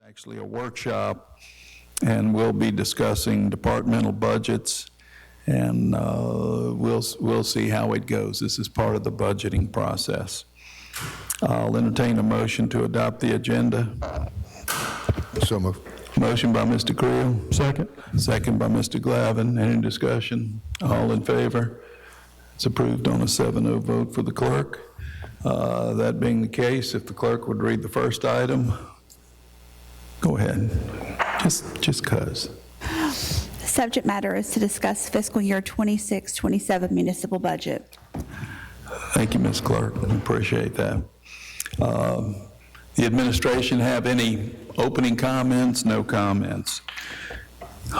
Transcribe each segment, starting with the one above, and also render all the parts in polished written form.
Actually a workshop, and we'll be discussing departmental budgets, and we'll see how it goes. This is part of the budgeting process. I'll entertain a motion to adopt the agenda. So moved. Motion by Mr. Creel. Second. Second by Mr. Glavin. Any discussion? All in favor? It's approved on a 7-0 vote for the clerk. That being the case, if the clerk would read the first item. Go ahead, just cause. The subject matter is to discuss fiscal year 26-27 municipal budget. Thank you, Ms. Clerk, I appreciate that. The administration have any opening comments? No comments.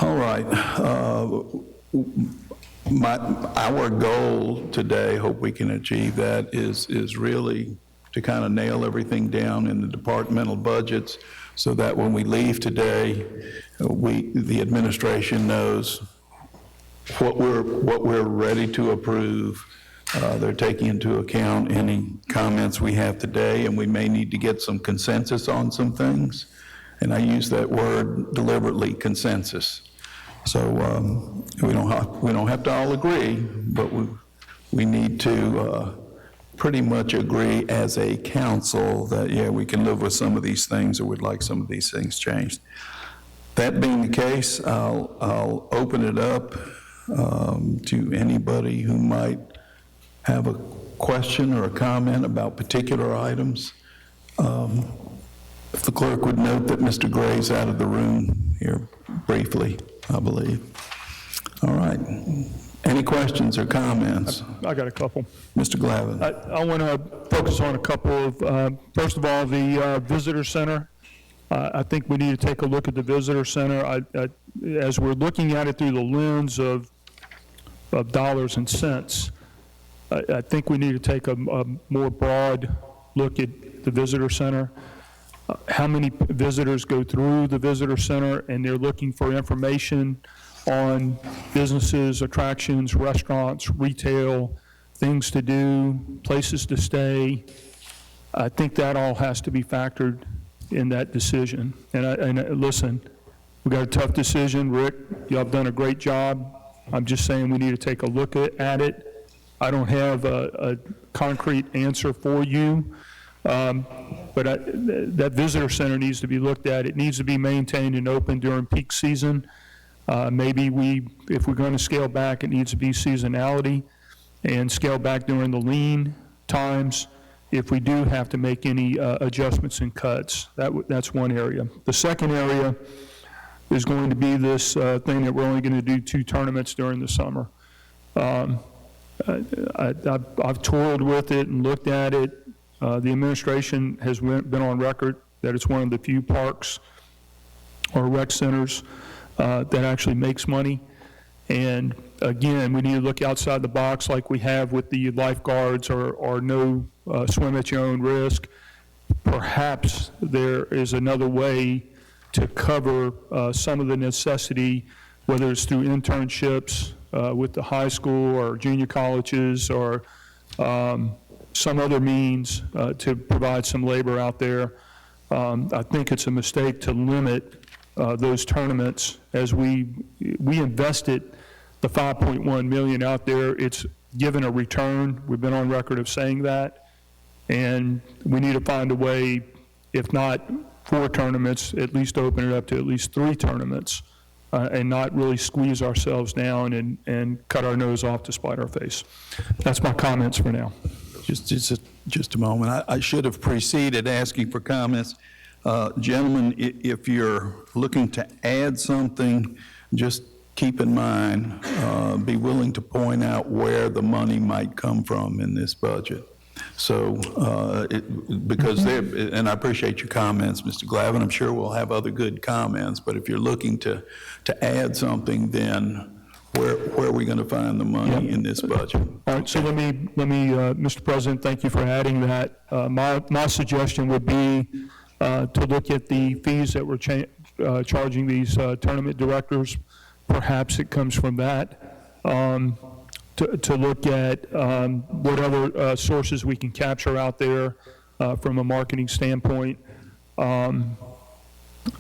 All right, our goal today, hope we can achieve that, is really to kind of nail everything down in the departmental budgets, so that when we leave today, the administration knows what we're ready to approve. They're taking into account any comments we have today, and we may need to get some consensus on some things. And I use that word deliberately, consensus. So we don't have to all agree, but we need to pretty much agree as a council that, yeah, we can live with some of these things or would like some of these things changed. That being the case, I'll open it up to anybody who might have a question or a comment about particular items. If the clerk would note that Mr. Gray's out of the room here briefly, I believe. All right. Any questions or comments? I got a couple. Mr. Glavin. I want to focus on a couple of, first of all, the visitor center. I think we need to take a look at the visitor center. As we're looking at it through the lens of dollars and cents, I think we need to take a more broad look at the visitor center. How many visitors go through the visitor center, and they're looking for information on businesses, attractions, restaurants, retail, things to do, places to stay. I think that all has to be factored in that decision. And listen, we got a tough decision. Rick, y'all have done a great job. I'm just saying we need to take a look at it. I don't have a concrete answer for you, but that visitor center needs to be looked at. It needs to be maintained and open during peak season. Maybe if we're going to scale back, it needs to be seasonality, and scale back during the lean times if we do have to make any adjustments and cuts. That's one area. The second area is going to be this thing that we're only going to do 2 tournaments during the summer. I've toiled with it and looked at it. The administration has been on record that it's one of the few parks or rec centers that actually makes money. And again, we need to look outside the box like we have with the lifeguards or no swim at your own risk. Perhaps there is another way to cover some of the necessity, whether it's through internships with the high school or junior colleges or some other means to provide some labor out there. I think it's a mistake to limit those tournaments. As we invested the $5.1 million out there, it's given a return. We've been on record of saying that, and we need to find a way, if not 4 tournaments, at least open it up to at least 3 tournaments, and not really squeeze ourselves down and cut our nose off to spite our face. That's my comments for now. Just a moment. I should have preceded asking for comments. Gentlemen, if you're looking to add something, just keep in mind, be willing to point out where the money might come from in this budget. So, because and I appreciate your comments, Mr. Glavin. I'm sure we'll have other good comments, but if you're looking to add something, then where are we going to find the money in this budget? All right, so let me, Mr. President, thank you for adding that. My suggestion would be to look at the fees that we're charging these tournament directors. Perhaps it comes from that. To look at what other sources we can capture out there from a marketing standpoint.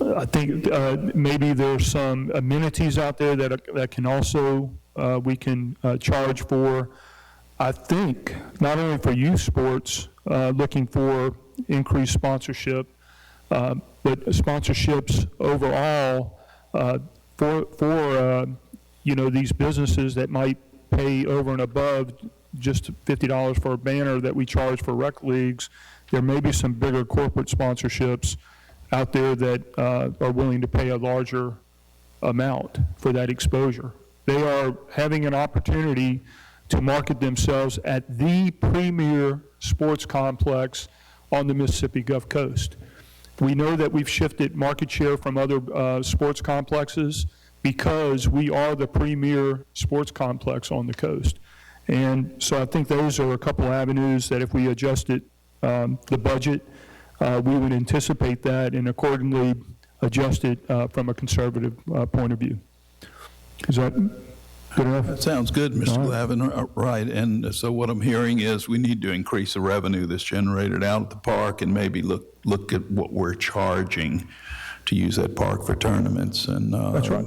I think maybe there's some amenities out there that can also, we can charge for. I think not only for youth sports, looking for increased sponsorship, but sponsorships overall for these businesses that might pay over and above just $50 for a banner that we charge for rec leagues. There may be some bigger corporate sponsorships out there that are willing to pay a larger amount for that exposure. They are having an opportunity to market themselves at the premier sports complex on the Mississippi Gulf Coast. We know that we've shifted market share from other sports complexes because we are the premier sports complex on the coast. And so I think those are a couple avenues that if we adjusted the budget, we would anticipate that and accordingly adjust it from a conservative point of view. Is that good enough? That sounds good, Mr. All Glavin. Right, and so what I'm hearing is we need to increase the revenue that's generated out at the park and maybe look at what we're charging to use that park for tournaments. And That's right.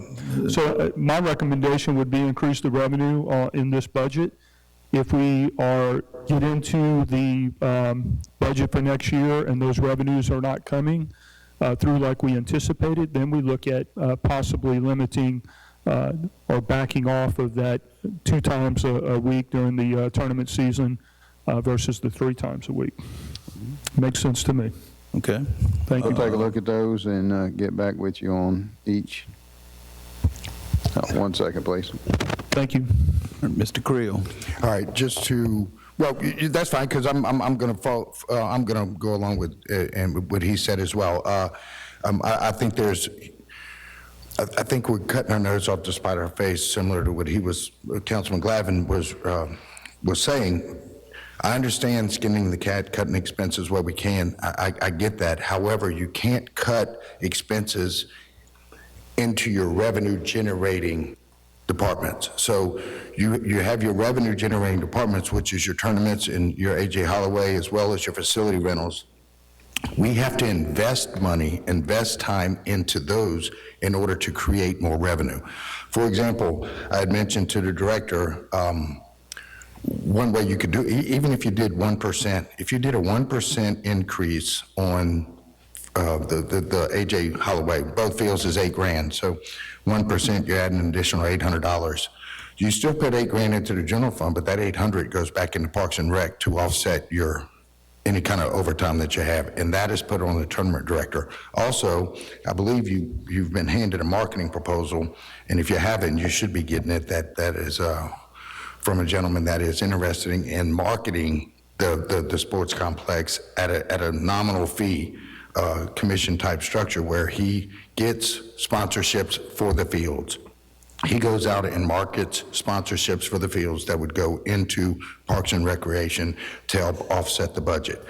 So my recommendation would be increase the revenue in this budget. If we get into the budget for next year and those revenues are not coming through like we anticipated, then we look at possibly limiting or backing off of that 2 times a week during the tournament season versus the 3 times a week. Makes sense to me. Okay. Thank I'll you. take a look at those and get back with you on each. 1 second, please. Thank you. Mr. Creel. All right, just to, well, that's fine, because I'm going to I'm going to go along with and what he said as well. I think I think we're cutting our nose off to spite our face, similar to what Councilman Glavin was saying. I understand skinning the cat, cutting expenses where we can. I get that. However, you can't cut expenses into your revenue generating departments. So you have your revenue generating departments, which is your tournaments and your A.J. Holloway, as well as your facility rentals. We have to invest money, invest time into those in order to create more revenue. For example, I had mentioned to the director, one way you could do, even if you did 1%, if you did a 1% increase on the A.J. Holloway, both fields is $8,000, so 1%, you're adding an additional $800. You still put $8,000 into the general fund, but that $800 goes back into Parks and Rec to offset any kind of overtime that you have, and that is put on the tournament director. Also, I believe you've been handed a marketing proposal, and if you haven't, you should be getting it. That is from a gentleman that is interested in marketing the sports complex at a nominal fee, commission type structure where he gets sponsorships for the fields. He goes out and markets sponsorships for the fields that would go into Parks and Recreation to help offset the budget.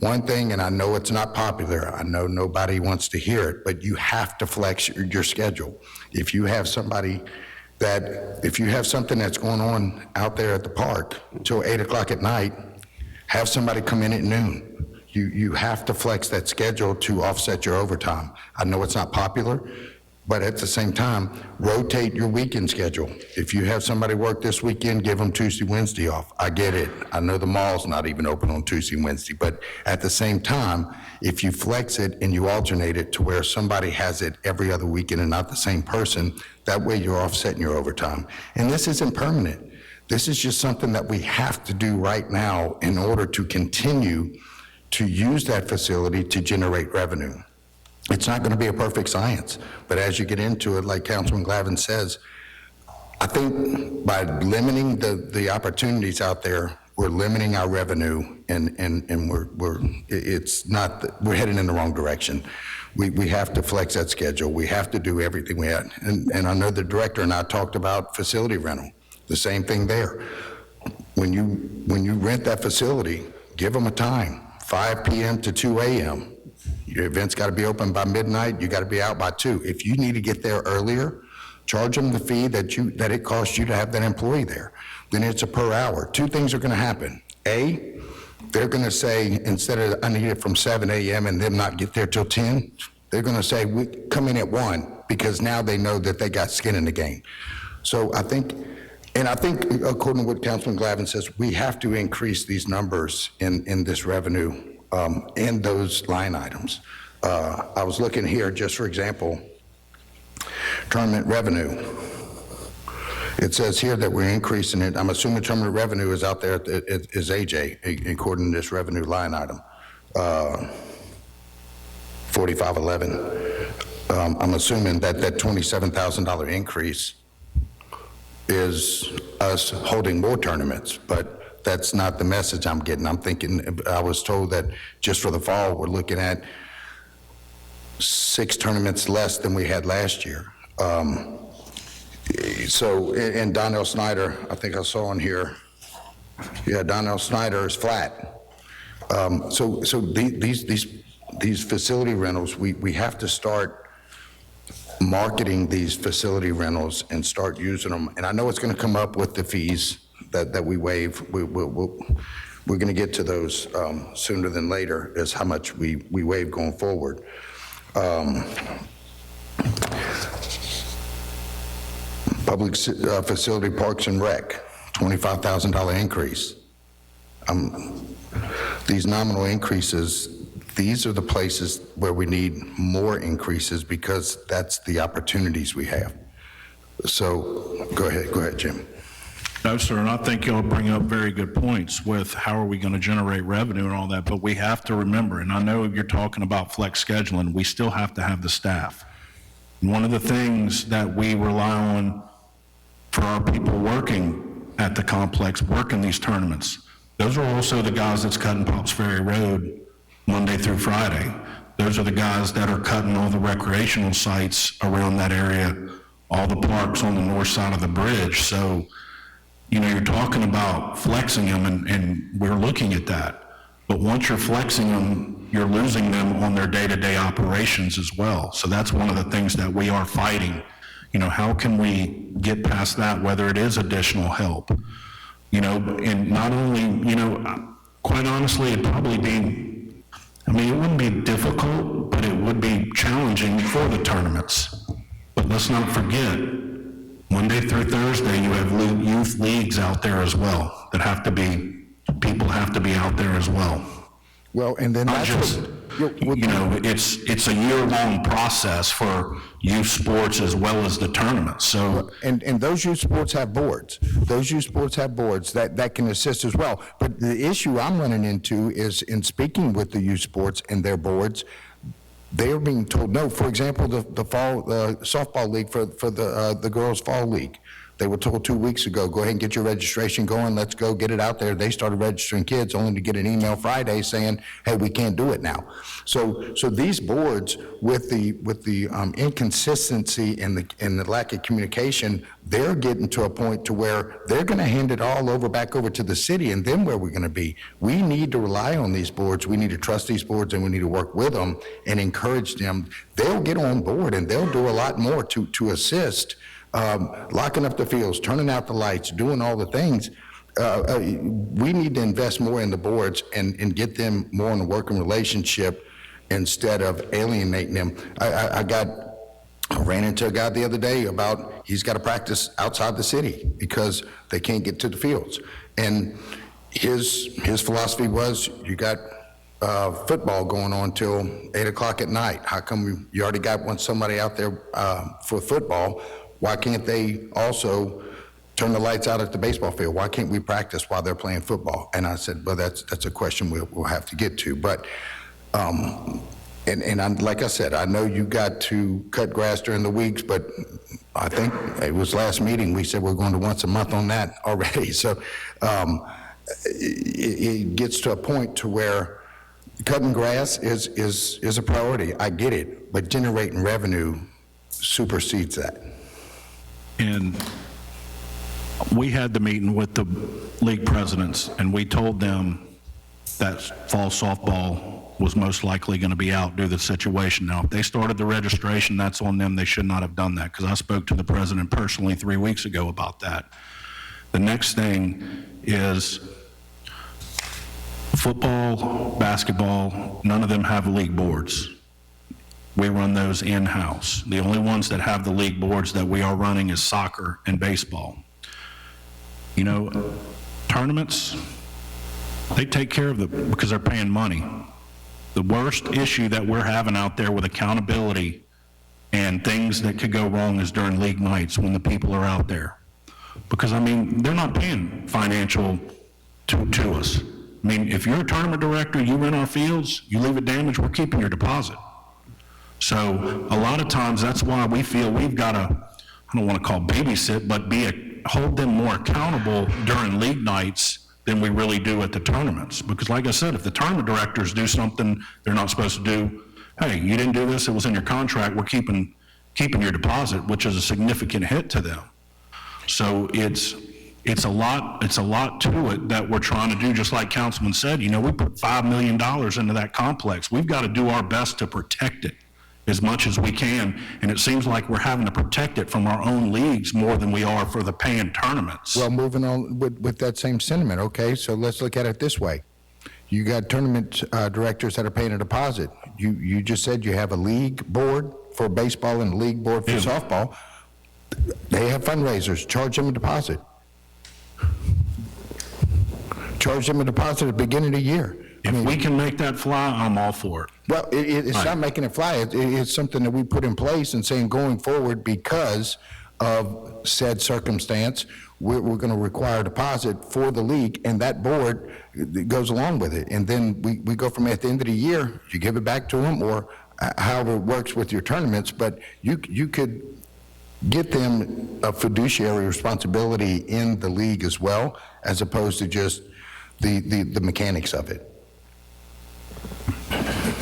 One thing, and I know it's not popular, I know nobody wants to hear it, but you have to flex your schedule. If you have something that's going on out there at the park until 8 o'clock at night, have somebody come in at noon. You have to flex that schedule to offset your overtime. I know it's not popular, but at the same time, rotate your weekend schedule. If you have somebody work this weekend, give them Tuesday, Wednesday off. I get it. I know the mall's not even open on Tuesday and Wednesday, but at the same time, if you flex it and you alternate it to where somebody has it every other weekend and not the same person, that way you're offsetting your overtime. And this isn't permanent. This is just something that we have to do right now in order to continue to use that facility to generate revenue. It's not going to be a perfect science, but as you get into it, like Councilman Glavin says, I think by limiting the opportunities out there, we're limiting our revenue, and we're heading in the wrong direction. We have to flex that schedule. We have to do everything we have. And I know the director and I talked about facility rental. The same thing there. When you rent that facility, give them a time, 5 p.m. to 2 a.m. Your event's got to be open by midnight. You got to be out by 2. If you need to get there earlier, charge them the fee that it costs you to have that employee there. Then it's a per hour. 2 things are going to happen. A, they're going to say, instead of I need it from 7 a.m. and them not get there till 10, They're going to say, we come in at 1, because now they know that they got skin in the game. So I think, according to what Councilman Glavin says, we have to increase these numbers in this revenue, in those line items. I was looking here, just for example, tournament revenue. It says here that we're increasing it. I'm assuming tournament revenue is out there, is AJ, according to this revenue line item, 4511. I'm assuming that $27,000 increase is us holding more tournaments, but that's not the message I'm getting. I'm thinking, I was told that just for the fall, we're looking at 6 tournaments less than we had last year. And Donnell Snyder, I think I saw on here, yeah, Donnell Snyder is flat. So these facility rentals, we have to start marketing these facility rentals and start using them. And I know it's going to come up with the fees that we waive. We're going to get to those sooner than later, as how much we waive going forward. Public facility parks and rec, $25,000 increase. These nominal increases, these are the places where we need more increases, because that's the opportunities we have. So go ahead, Jim. No, sir, and I think you'll bring up very good points with how are we going to generate revenue and all that, but we have to remember, and I know you're talking about flex scheduling, we still have to have the staff. And one of the things that we rely on for our people working at the complex, working these tournaments, those are also the guys that's cutting Pops Ferry Road Monday through Friday. Those are the guys that are cutting all the recreational sites around that area, all the parks on the north side of the bridge. So, you know, you're talking about flexing them, and we're looking at that. But once you're flexing them, you're losing them on their day-to-day operations as well. So that's one of the things that we are fighting. You know, how can we get past that, whether it is additional help? You know, and not only, you know, quite honestly, it'd probably be, I mean, it wouldn't be difficult, but it would be challenging for the tournaments. But let's not forget, Monday through Thursday, you have youth leagues out there as well that have to be, people have to be out there as well. Well, and then Not that's just, what, you know, it's a year-long process for youth sports as well as the tournaments, so. and those youth sports have boards. Those youth sports have boards that can assist as well. But the issue I'm running into is, in speaking with the youth sports and their boards, they are being told no. For example, the fall softball league for the girls' fall league, they were told 2 weeks ago, go ahead and get your registration going. Let's go get it out there. They started registering kids, only to get an email Friday saying, hey, we can't do it now. So these boards, with the inconsistency and the lack of communication, they're getting to a point to where they're going to hand it all back over to the city, and then where we're going to be. We need to rely on these boards. We need to trust these boards, and we need to work with them and encourage them. They'll get on board, and they'll do a lot more to assist. Locking up the fields, turning out the lights, doing all the things. We need to invest more in the boards and get them more in a working relationship instead of alienating them. I ran into a guy the other day about he's got to practice outside the city because they can't get to the fields. And his philosophy was, you got football going on till 8 o'clock at night. How come you already got somebody out there for football? Why can't they also turn the lights out at the baseball field? Why can't we practice while they're playing football? And I said, well, that's a question we'll have to get to. But, like I said, I know you got to cut grass during the weeks, but I think it was last meeting, we said we're going to once a month on that already. So it gets to a point to where cutting grass is a priority. I get it, but generating revenue supersedes that. And we had the meeting with the league presidents, and we told them that fall softball was most likely going to be out due to the situation. Now, if they started the registration, that's on them. They should not have done that, because I spoke to the president personally 3 weeks ago about that. The next thing is football, basketball, none of them have league boards. We run those in-house. The only ones that have the league boards that we are running is soccer and baseball. You know, tournaments, they take care of it because they're paying money. The worst issue that we're having out there with accountability and things that could go wrong is during league nights when the people are out there. Because, I mean, they're not paying financial to us. I mean, if you're a tournament director, you rent our fields, you leave it damaged, we're keeping your deposit. So a lot of times, that's why we feel we've got to, I don't want to call babysit, but hold them more accountable during league nights than we really do at the tournaments. Because like I said, if the tournament directors do something they're not supposed to do, hey, you didn't do this, it was in your contract, we're keeping your deposit, which is a significant hit to them. So it's a lot to it that we're trying to do. Just like Councilman said, you know, we put $5 million into that complex. We've got to do our best to protect it as much as we can, and it seems like we're having to protect it from our own leagues more than we are for the paying tournaments. Well, moving on with that same sentiment, okay, so let's look at it this way. You got tournament directors that are paying a deposit. You just said you have a league board for baseball and a league board for softball. They have fundraisers. Charge them a deposit. Charge them a deposit at the beginning of the year. If we can make that fly, I'm all for it. Well, it's not making it fly. It's something that we put in place and saying going forward, because of said circumstance, we're going to require a deposit for the league, and that board goes along with it. And then we go from at the end of the year, you give it back to them, or however it works with your tournaments, but you could get them a fiduciary responsibility in the league as well, as opposed to just the mechanics of it.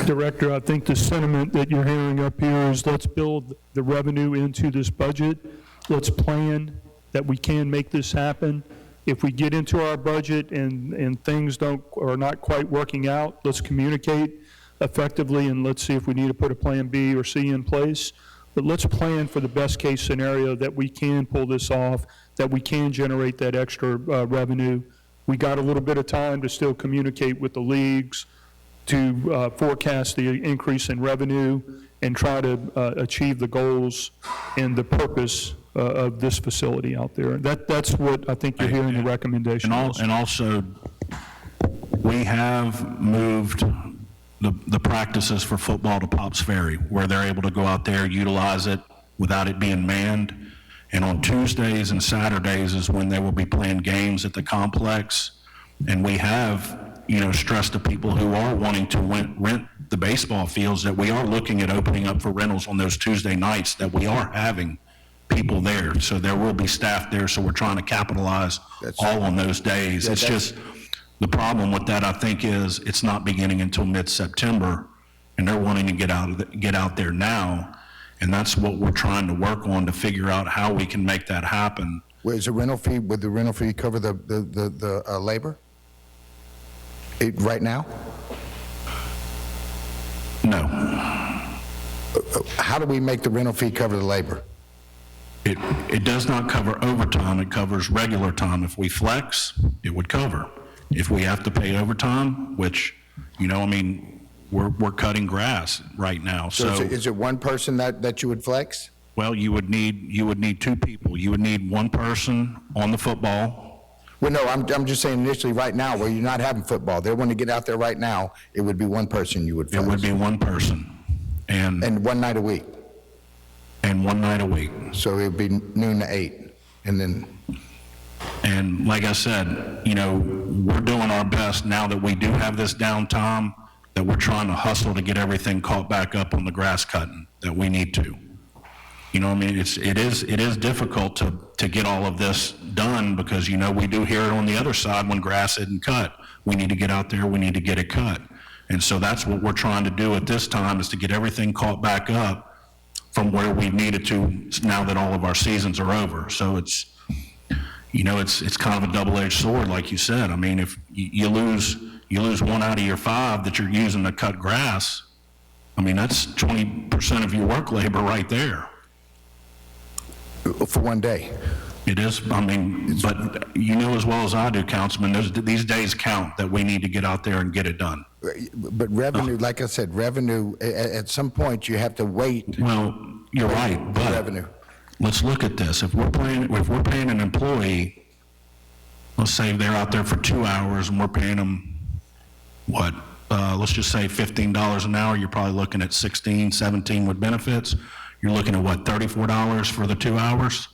Director, I think the sentiment that you're hearing up here is let's build the revenue into this budget. Let's plan that we can make this happen. If we get into our budget and things are not quite working out, let's communicate effectively, and let's see if we need to put a plan B or C in place. But let's plan for the best case scenario that we can pull this off, that we can generate that extra revenue. We got a little bit of time to still communicate with the leagues, to forecast the increase in revenue and try to achieve the goals and the purpose of this facility out there. That's what I think you're hearing the recommendation. And also, we have moved the practices for football to Pops Ferry, where they're able to go out there, utilize it without it being manned. And on Tuesdays and Saturdays is when they will be playing games at the complex. And we have, you know, stress to people who are wanting to rent the baseball fields that we are looking at opening up for rentals on those Tuesday nights, that we are having people there. So there will be staff there, so we're trying to capitalize all on those days. It's just, the problem with that, I think, is it's not beginning until mid-September, and they're wanting to get out there now, and that's what we're trying to work on to figure out how we can make that happen. Would the rental fee cover the labor? Right now? No. How do we make the rental fee cover the labor? It does not cover overtime, it covers regular time. If we flex, it would cover. If we have to pay overtime, which, you know, I mean, we're cutting grass right now, so. Is it one person that you would flex? Well, you would need two people. You would need one person on the football. Well, no, I'm just saying initially right now, where you're not having football, they want to get out there right now, it would be one person you would flex. It would be one person, And one night a week. and 1 night a week. So it would be noon to 8, and then, And like I said, you know, we're doing our best now that we do have this downtime, that we're trying to hustle to get everything caught back up on the grass cutting that we need to. You know, I mean, it is difficult to get all of this done, because, you know, we do hear it on the other side when grass isn't cut. We need to get out there, we need to get it cut. And so that's what we're trying to do at this time, is to get everything caught back up from where we needed to now that all of our seasons are over. So it's, you know, it's kind of a double-edged sword, like you said. I mean, if you lose 1 out of your 5 that you're using to cut grass, I mean, that's 20% of your work labor right there. for one day. It is, I mean, but you know as well as I do, Councilman, these days count, that we need to get out there and get it done. but revenue, like I said, revenue, at some point, you have to wait Well, you're right, for but revenue. let's look at this. If we're paying an employee, let's say they're out there for 2 hours and we're paying them, what, let's just say $15 an hour, you're probably looking at 16, 17 with benefits. You're looking at what, $34 for the 2 hours?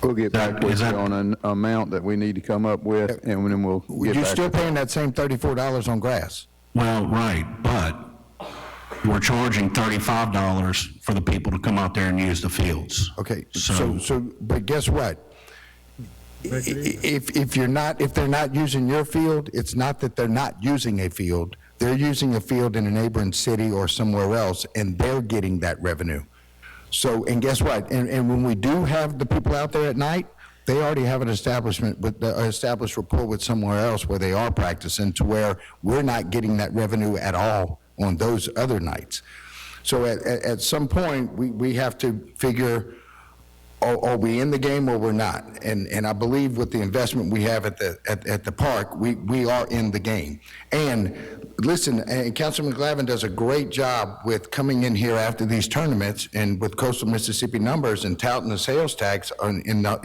We'll get back with is you that- on an amount that we need to come up with, and then we'll get You're back. still paying that same $34 on grass. Well, right, but we're charging $35 for the people to come out there and use the fields. Okay, So- but guess what? If they're not using your field, it's not that they're not using a field. They're using a field in a neighboring city or somewhere else, and they're getting that revenue. So, and guess what? And when we do have the people out there at night, they already have an established rapport with somewhere else where they are practicing, to where we're not getting that revenue at all on those other nights. So at some point, we have to figure, are we in the game or we're not? And I believe with the investment we have at the park, we are in the game. And listen, and Councilman Glavin does a great job with coming in here after these tournaments and with Coastal Mississippi numbers and touting the sales tax in the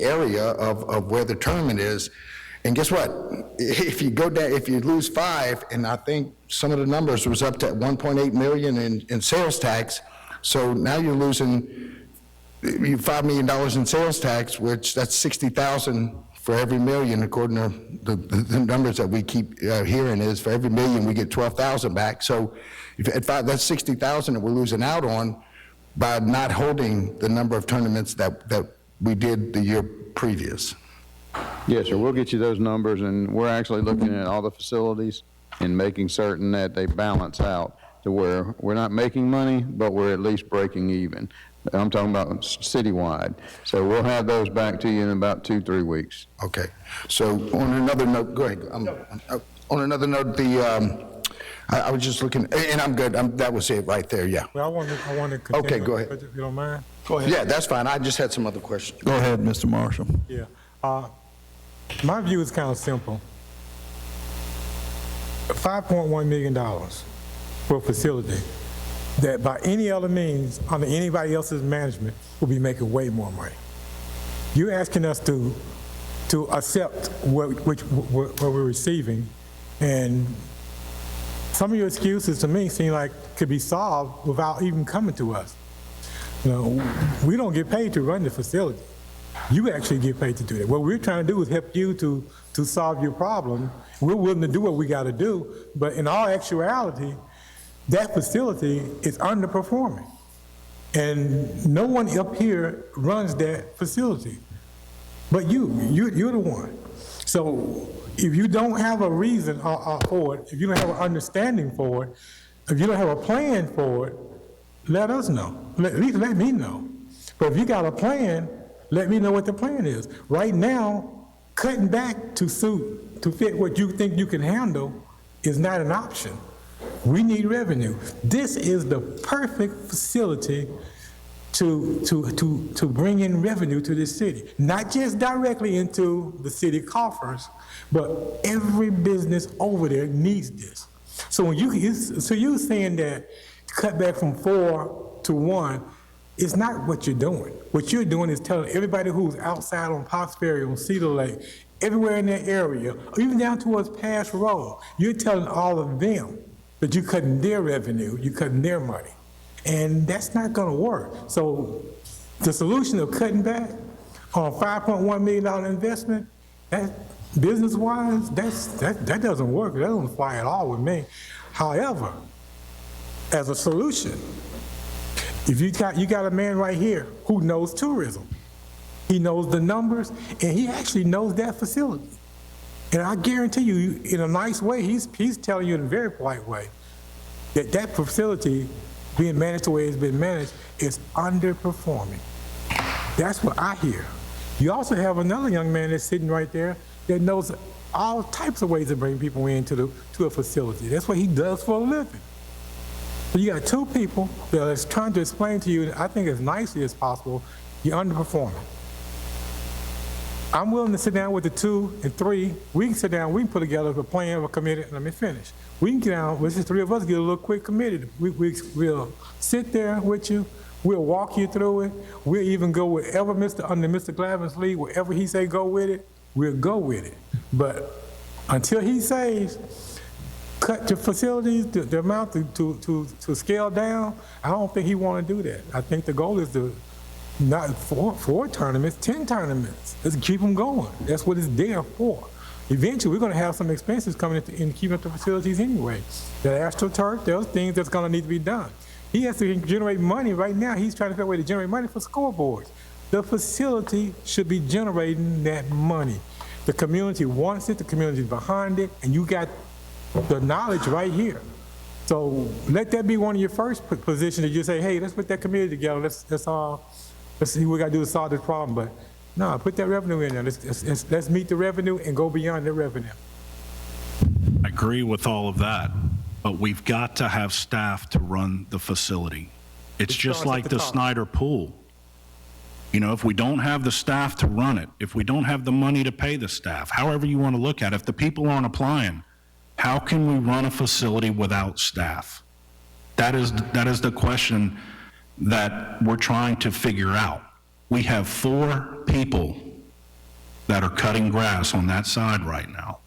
area of where the tournament is. And guess what? If you go down, if you lose 5, and I think some of the numbers was up to 1.8 million in sales tax. So now you're losing $5 million in sales tax, which that's 60,000 for every million, according to the numbers that we keep hearing is for every million we get 12,000 back. So that's 60,000 that we're losing out on by not holding the number of tournaments that we did the year previous. Yes, sir, we'll get you those numbers, and we're actually looking at all the facilities and making certain that they balance out to where we're not making money, but we're at least breaking even. I'm talking about citywide. So we'll have those back to you in about 2-3 weeks. Okay. So on another note, go ahead. On another note, I was just looking, and I'm good. That was it right there. Yeah. Well, I want to continue. Okay, go ahead. If you don't mind. Go ahead. Yeah, that's fine. I just had some other questions. Go ahead, Mr. Marshall. Yeah. My view is kind of simple. $5.1 million for a facility that by any other means, under anybody else's management, will be making way more money. You're asking us to accept what we're receiving, and some of your excuses to me seem like could be solved without even coming to us. You know, we don't get paid to run the facility. You actually get paid to do that. What we're trying to do is help you to solve your problem. We're willing to do what we got to do, but in all actuality, that facility is underperforming. And no one up here runs that facility, but you're the one. So if you don't have a reason for it, if you don't have an understanding for it, if you don't have a plan for it, let us know. At least let me know. But if you got a plan, let me know what the plan is. Right now, cutting back to fit what you think you can handle is not an option. We need revenue. This is the perfect facility to bring in revenue to this city. Not just directly into the city coffers, but every business over there needs this. So when you're saying that cut back from 4 to 1, it's not what you're doing. What you're doing is telling everybody who's outside on Potts Ferry, on Cedar Lake, everywhere in that area, or even down towards Pass Road, you're telling all of them that you're cutting their revenue, you're cutting their money. And that's not gonna work. So the solution of cutting back on a $5.1 million investment, that business-wise, that doesn't work. That doesn't fly at all with me. However, as a solution, if you got a man right here who knows tourism, he knows the numbers, and he actually knows that facility. And I guarantee you, in a nice way, he's telling you in a very polite way that facility being managed the way it's been managed is underperforming. That's what I hear. You also have another young man that's sitting right there that knows all types of ways to bring people into a facility. That's what he does for a living. So you got two people that are trying to explain to you, I think as nicely as possible, you're underperforming. I'm willing to sit down with the 2 and 3. We can sit down, we can put together a plan, a committee. Let me finish. We can get down, with the 3 of us, get a little quick committee. We'll sit there with you. We'll walk you through it. We'll even go wherever under Mr. Glavin's lead, wherever he say go with it, we'll go with it. But until he says, cut the facilities, the amount to scale down, I don't think he want to do that. I think the goal is to not 4 tournaments, 10 tournaments. Let's keep them going. That's what it's there for. Eventually, we're going to have some expenses coming in keeping up the facilities anyway. The AstroTurf, there's things that's going to need to be done. He has to generate money. Right now, he's trying to figure out a way to generate money for scoreboards. The facility should be generating that money. The community wants it, the community is behind it, and you got the knowledge right here. So let that be one of your first positions that you say, hey, let's put that committee together. Let's see what we got to do to solve this problem. But no, put that revenue in there. Let's meet the revenue and go beyond the revenue. I agree with all of that, but we've got to have staff to run the facility. It's just starts at like the the top. Snyder Pool. You know, if we don't have the staff to run it, if we don't have the money to pay the staff, however you want to look at it, if the people aren't applying, how can we run a facility without staff? That is the question that we're trying to figure out. We have 4 people that are cutting grass on that side right now.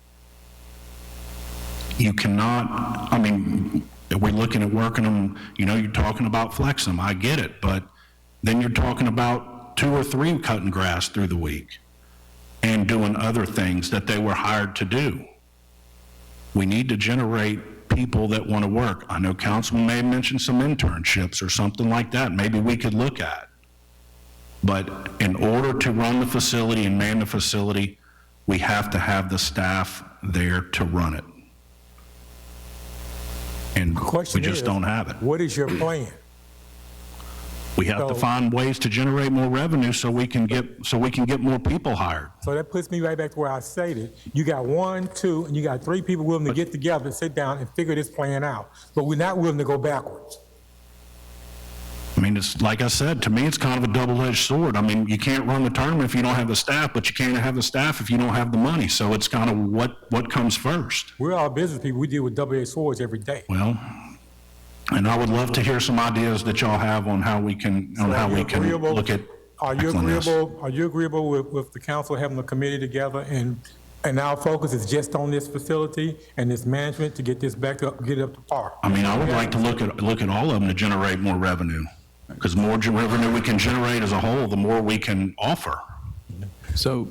You cannot, I mean, if we're looking at working them, you know, you're talking about flexing them, I get it, but then you're talking about 2 or 3 cutting grass through the week and doing other things that they were hired to do. We need to generate people that want to work. I know Councilman may have mentioned some internships or something like that, maybe we could look at. But in order to run the facility and man the facility, we have to have the staff there to run it. And we Question just is, don't have it. What is your plan? We have to So- find ways to generate more revenue so we can get more people hired. So that puts me right back to where I stated. You got 1, 2, and you got 3 people willing to get together and sit down and figure this plan out. But we're not willing to go backwards. I mean, it's like I said, to me, it's kind of a double-edged sword. I mean, you can't run the tournament if you don't have the staff, but you can't have the staff if you don't have the money. So it's kind of what comes first. We're all business people. We deal with double-edged swords every day. Well, and I would love to hear some ideas that y'all have on how we can, Are you agreeable- look at Are you tackling this. agreeable with the council having a committee together and our focus is just on this facility and this management to get this back up, get it up to par? I mean, I would like to look at all of them to generate more revenue, because the more revenue we can generate as a whole, the more we can offer. So,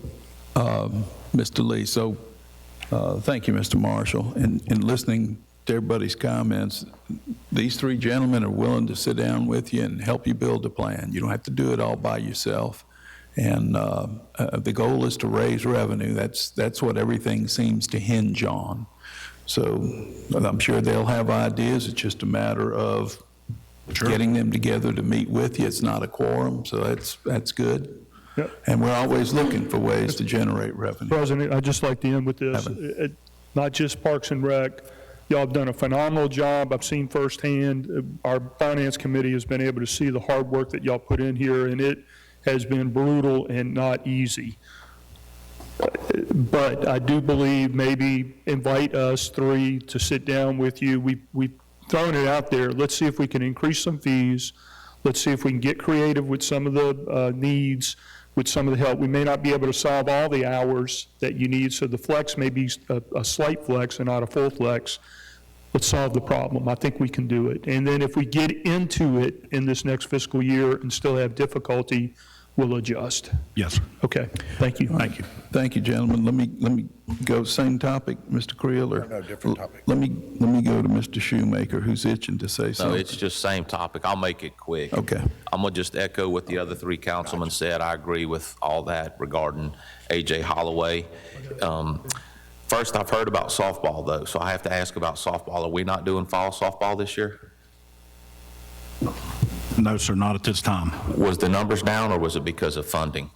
Mr. Lee, thank you, Mr. Marshall. In listening to everybody's comments, these 3 gentlemen are willing to sit down with you and help you build a plan. You don't have to do it all by yourself. And the goal is to raise revenue. That's what everything seems to hinge on. So I'm sure they'll have ideas. It's just a matter of getting them together to meet with you. It's not a quorum, so that's good. Yep. And we're always looking for ways to generate revenue. President, I'd just like to end with this. Not just Parks and Rec, y'all have done a phenomenal job. I've seen firsthand. Our Finance Committee has been able to see the hard work that y'all put in here, and it has been brutal and not easy. But I do believe maybe invite us 3 to sit down with you. We've thrown it out there. Let's see if we can increase some fees. Let's see if we can get creative with some of the needs, with some of the help. We may not be able to solve all the hours that you need, so the flex may be a slight flex and not a full flex. Let's solve the problem. I think we can do it. And then if we get into it in this next fiscal year and still have difficulty, we'll adjust. Yes, sir. Okay, thank you. Thank you. Thank you, gentlemen. Let me go, same topic, Mr. Creel, or? No, different topic. Let me go to Mr. Shoemaker, who's itching to say No, something. it's just same topic. I'll make it quick. Okay. I'm gonna just echo what the other 3 councilmen said. I agree with all that regarding A.J. Holloway. First, I've heard about softball, though, so I have to ask about softball. Are we not doing fall softball this year? No, sir, not at this time. Was the numbers down, or was it because of funding?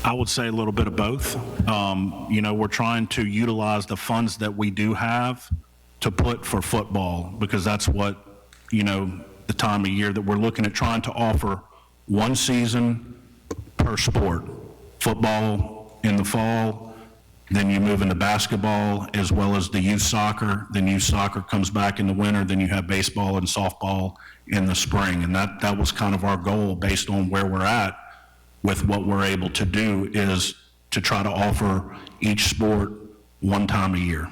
I would say a little bit of both. You know, we're trying to utilize the funds that we do have to put for football, because that's what, you know, the time of year that we're looking at trying to offer one season per sport. Football in the fall, then you move into basketball, as well as the youth soccer. Then youth soccer comes back in the winter, then you have baseball and softball in the spring. And that was kind of our goal based on where we're at with what we're able to do, is to try to offer each sport one time a year.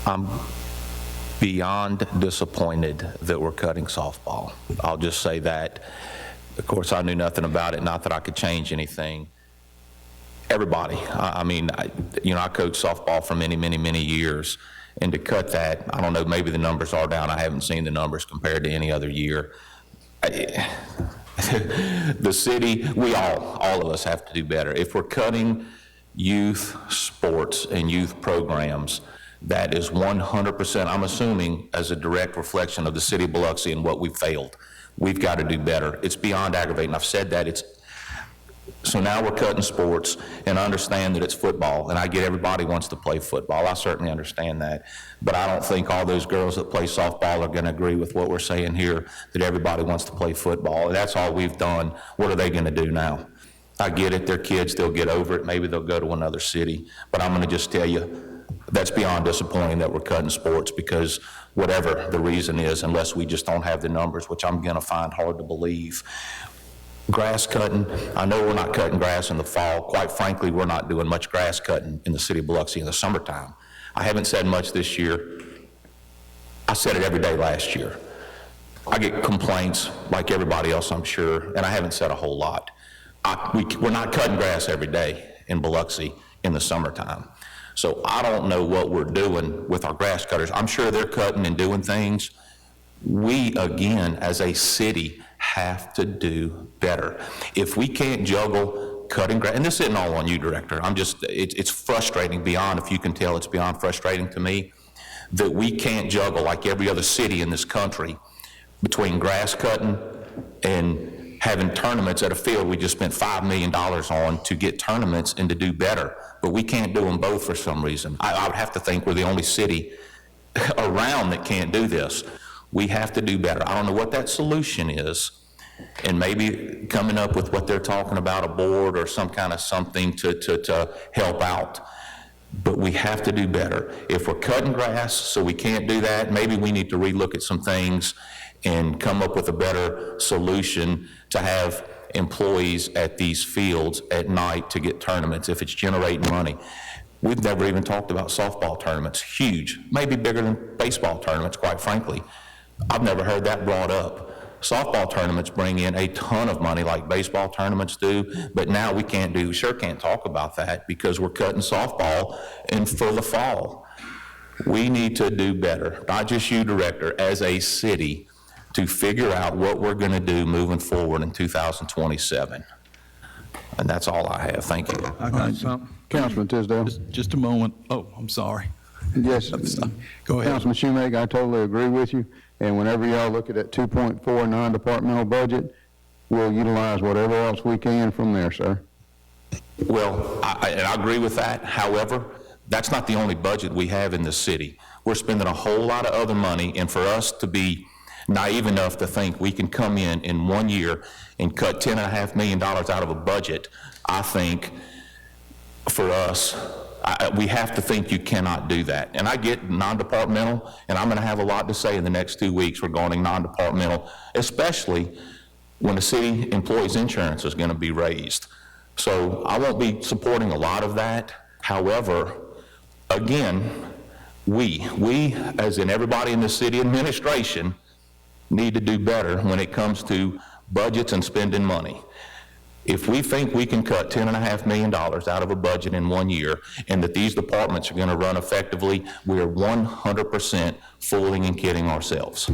I'm beyond disappointed that we're cutting softball. I'll just say that. Of course, I knew nothing about it, not that I could change anything. Everybody, I mean, I coached softball for many, many, many years, and to cut that, I don't know, maybe the numbers are down. I haven't seen the numbers compared to any other year. The city, we all of us have to do better. If we're cutting youth sports and youth programs, that is 100%, I'm assuming, as a direct reflection of the city of Biloxi and what we've failed. We've got to do better. It's beyond aggravating. I've said that. So now we're cutting sports, and I understand that it's football, and I get everybody wants to play football. I certainly understand that. But I don't think all those girls that play softball are going to agree with what we're saying here, that everybody wants to play football. That's all we've done. What are they going to do now? I get it. They're kids. They'll get over it. Maybe they'll go to another city. But I'm going to just tell you, that's beyond disappointing that we're cutting sports, because whatever the reason is, unless we just don't have the numbers, which I'm going to find hard to believe. Grass cutting, I know we're not cutting grass in the fall. Quite frankly, we're not doing much grass cutting in the city of Biloxi in the summertime. I haven't said much this year. I said it every day last year. I get complaints like everybody else, I'm sure, and I haven't said a whole lot. We're not cutting grass every day in Biloxi in the summertime. So I don't know what we're doing with our grass cutters. I'm sure they're cutting and doing things. We, again, as a city, have to do better. If we can't juggle cutting grass, and this isn't all on you, Director, it's frustrating beyond, if you can tell, it's beyond frustrating to me, that we can't juggle, like every other city in this country, between grass cutting and having tournaments at a field we just spent $5 million on to get tournaments and to do better. But we can't do them both for some reason. I would have to think we're the only city around that can't do this. We have to do better. I don't know what that solution is, and maybe coming up with what they're talking about, a board or some kind of something to help out. But we have to do better. If we're cutting grass so we can't do that, maybe we need to relook at some things and come up with a better solution to have employees at these fields at night to get tournaments if it's generating money. We've never even talked about softball tournaments, huge, maybe bigger than baseball tournaments, quite frankly. I've never heard that brought up. Softball tournaments bring in a ton of money like baseball tournaments do, but now we sure can't talk about that because we're cutting softball and for the fall. We need to do better, not just you, Director, as a city, to figure out what we're going to do moving forward in 2027. And that's all I have. Thank you. I got something. Councilman Tisdale. Just a moment. Oh, I'm sorry. Yes. Go ahead. Councilman Shoemake, I totally agree with you. And whenever y'all look at that 2.4 non-departmental budget, we'll utilize whatever else we can from there, sir. Well, I agree with that. However, that's not the only budget we have in the city. We're spending a whole lot of other money, and for us to be naive enough to think we can come in 1 year and cut $10.5 million out of a budget, I think for us, we have to think you cannot do that. And I get non-departmental, and I'm going to have a lot to say in the next 2 weeks regarding non-departmental, especially when the city employees' insurance is going to be raised. So I won't be supporting a lot of that. However, again, we, as in everybody in the city administration, need to do better when it comes to budgets and spending money. If we think we can cut $10.5 million out of a budget in 1 year and that these departments are going to run effectively, we are 100% fooling and kidding ourselves.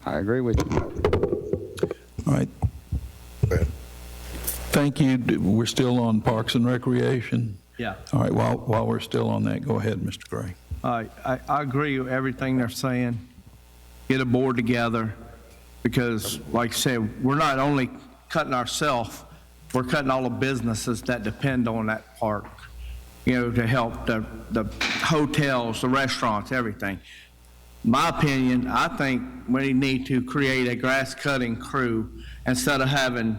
I agree with you. All right. Thank you. We're still on Parks and Recreation? Yeah. All right, while we're still on that, go ahead, Mr. Gray. I agree with everything they're saying. Get a board together because, like I said, we're not only cutting ourselves, we're cutting all the businesses that depend on that park, you know, to help the hotels, the restaurants, everything. my opinion, I think we need to create a grass cutting crew instead of having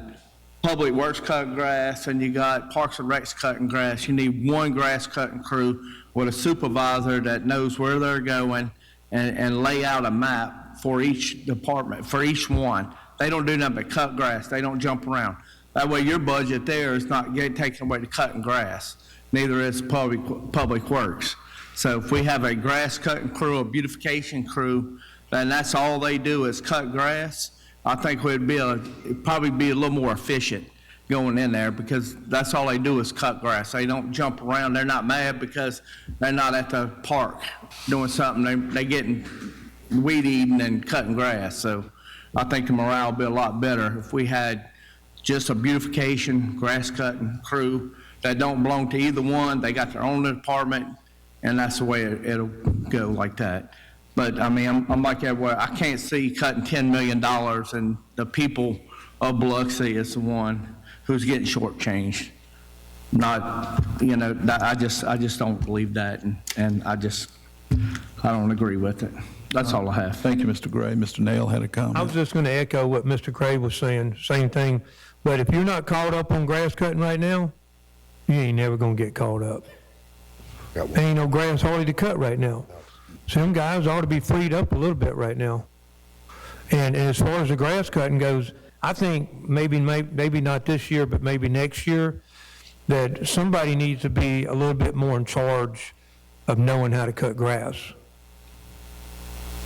Public Works cutting grass and you got Parks and Recs cutting grass. You need one grass cutting crew with a supervisor that knows where they're going and lay out a map for each department, for each one. They don't do nothing but cut grass. They don't jump around. That way your budget there is not taken away to cutting grass. Neither is Public Works. So if we have a grass cutting crew, a beautification crew, then that's all they do is cut grass, I think it'd probably be a little more efficient going in there because that's all they do is cut grass. They don't jump around. They're not mad because they're not at the park doing something. They getting weed eating and cutting grass. So I think the morale would be a lot better if we had just a beautification, grass cutting crew that don't belong to either one. They got their own department, and that's the way it'll go like that. But I mean, I'm like everywhere. I can't see cutting $10 million, and the people of Biloxi is the one who's getting shortchanged. Not, I just don't believe that, and I don't agree with it. That's all I have. Thank you, Mr. Gray. Mr. Nail had a comment. I was just going to echo what Mr. Cray was saying, same thing. But if you're not caught up on grass cutting right now, you ain't never going to get caught up. Got one. There ain't no grass hardly to cut right now. Some guys ought to be freed up a little bit right now. And as far as the grass cutting goes, I think maybe not this year, but maybe next year, that somebody needs to be a little bit more in charge of knowing how to cut grass.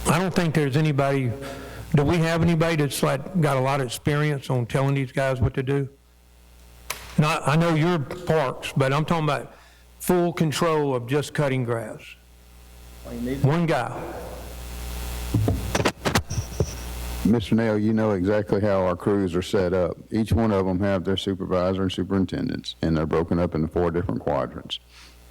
I don't think there's anybody, do we have anybody that's like got a lot of experience on telling these guys what to do? I know you're parks, but I'm talking about full control of just cutting grass. One guy. Mr. Nail, you know exactly how our crews are set up. Each one of them have their supervisor and superintendents, and they're broken up into 4 different quadrants.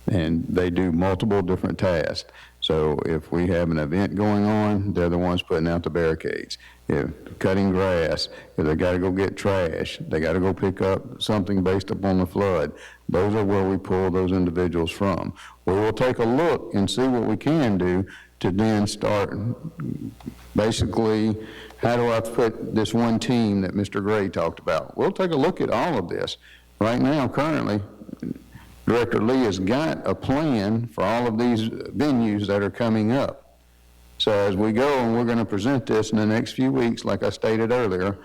And they do multiple different tasks. So if we have an event going on, they're the ones putting out the barricades. If cutting grass, if they got to go get trash, they got to go pick up something based upon the flood, those are where we pull those individuals from. We will take a look and see what we can do to then start basically, how do I put this one team that Mr. Gray talked about? We'll take a look at all of this. Right now, currently, Director Lee has got a plan for all of these venues that are coming up. So as we go, and we're going to present this in the next few weeks, like I stated earlier,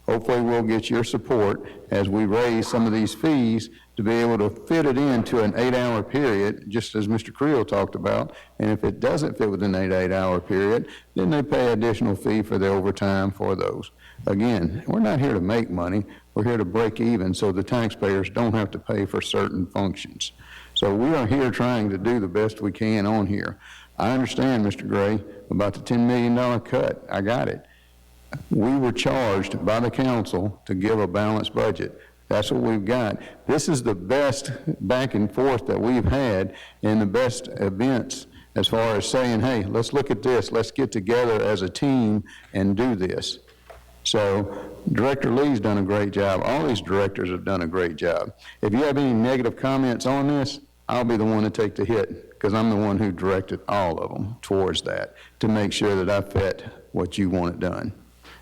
hopefully we'll get your support as we raise some of these fees to be able to fit it into an 8-hour period, just as Mr. Creel talked about. And if it doesn't fit within an 8-hour period, then they pay additional fee for the overtime for those. Again, we're not here to make money. We're here to break even so the taxpayers don't have to pay for certain functions. So we are here trying to do the best we can on here. I understand, Mr. Gray, about the $10 million cut. I got it. We were charged by the council to give a balanced budget. That's what we've got. This is the best back and forth that we've had and the best events as far as saying, hey, let's look at this. Let's get together as a team and do this. So Director Lee's done a great job. All these directors have done a great job. If you have any negative comments on this, I'll be the one to take the hit because I'm the one who directed all of them towards that to make sure that I fit what you want it done.